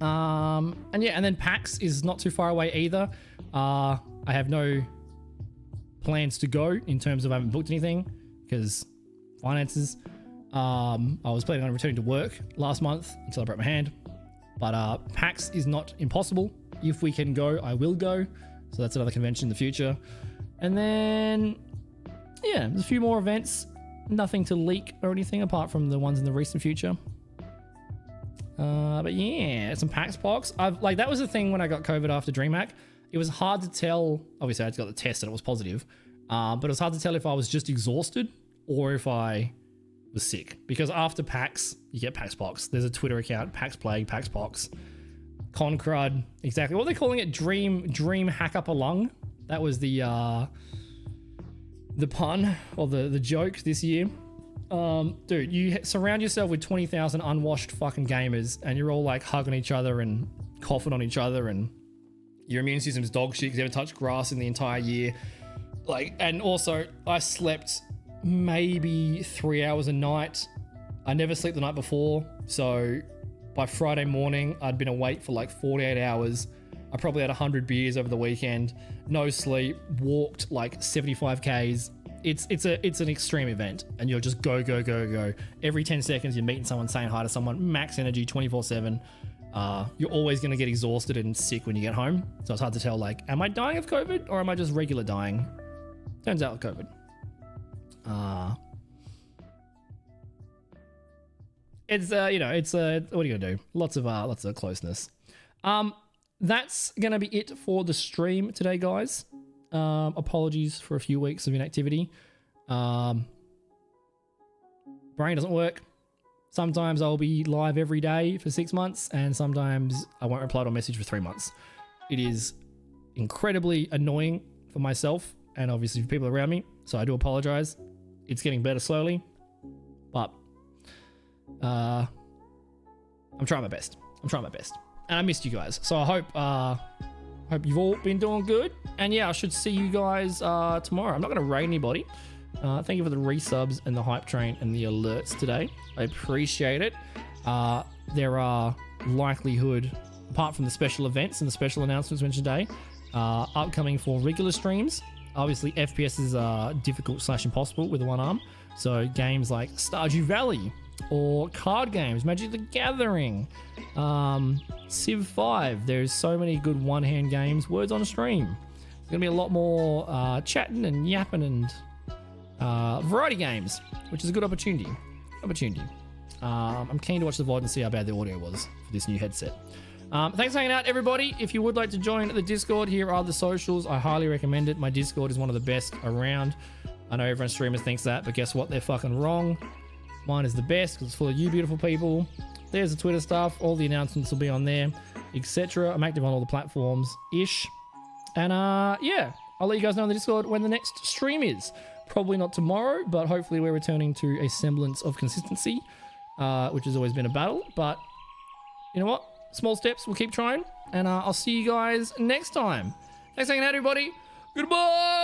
[SPEAKER 2] And yeah, and then PAX is not too far away either. I have no plans to go in terms of I haven't booked anything because finances. I was planning on returning to work last month until I broke my hand. But PAX is not impossible. If we can go, I will go. So that's another convention in the future. And then, yeah, there's a few more events. Nothing to leak or anything apart from the ones in the recent future. But yeah, some PAX box. That was the thing when I got COVID after DreamHack. It was hard to tell. Obviously, I got the test and it was positive. But it was hard to tell if I was just exhausted or if I was sick. Because after PAX, you get PAX box. There's a Twitter account, PAX Plague, PAX box. Concrud, exactly. What are they calling it? Dream hack up a lung. That was the pun or the joke this year. Dude, you surround yourself with 20,000 unwashed fucking gamers and you're all like hugging each other and coughing on each other and your immune system's dog shit because you haven't touched grass in the entire year. Like, and also I slept maybe 3 hours a night. I never slept the night before. So by Friday morning, I'd been awake for like 48 hours. I probably had 100 beers over the weekend, no sleep, walked like 75 Ks. It's an extreme event and you're just go. Every 10 seconds you're meeting someone, saying hi to someone, max energy 24/7. You're always going to get exhausted and sick when you get home. So it's hard to tell, like, am I dying of COVID or am I just regular dying? Turns out COVID. It's what are you gonna do? Lots of closeness. That's gonna be it for the stream today, guys. Apologies for a few weeks of inactivity. Brain doesn't work. Sometimes I'll be live every day for 6 months, and sometimes I won't reply to a message for 3 months. It is incredibly annoying for myself and obviously for people around me. So I do apologize. It's getting better slowly, but I'm trying my best. And I missed you guys. So I hope you've all been doing good. And yeah, I should see you guys tomorrow. I'm not going to raid anybody. Thank you for the resubs and the hype train and the alerts today. I appreciate it. There are likelihood, apart from the special events and the special announcements mentioned today, upcoming for regular streams. Obviously, FPS is difficult / impossible with one arm. So games like Stardew Valley or card games, Magic the Gathering, Civ 5. There's so many good one-hand games. Words on a Stream. There's going to be a lot more chatting and yapping and variety games, which is a good opportunity. I'm keen to watch the VOD and see how bad the audio was for this new headset. Thanks for hanging out, everybody. If you would like to join the Discord, here are the socials. I highly recommend it. My Discord is one of the best around. I know everyone streamers thinks that, but guess what? They're fucking wrong. Mine is the best because it's full of you beautiful people. There's the Twitter stuff. All the announcements will be on there, etc. I'm active on all the platforms-ish. And yeah, I'll let you guys know on the Discord when the next stream is. Probably not tomorrow, but hopefully we're returning to a semblance of consistency, which has always been a battle. But you know what? Small steps. We'll keep trying. And I'll see you guys next time. Thanks for hanging out, everybody. Goodbye!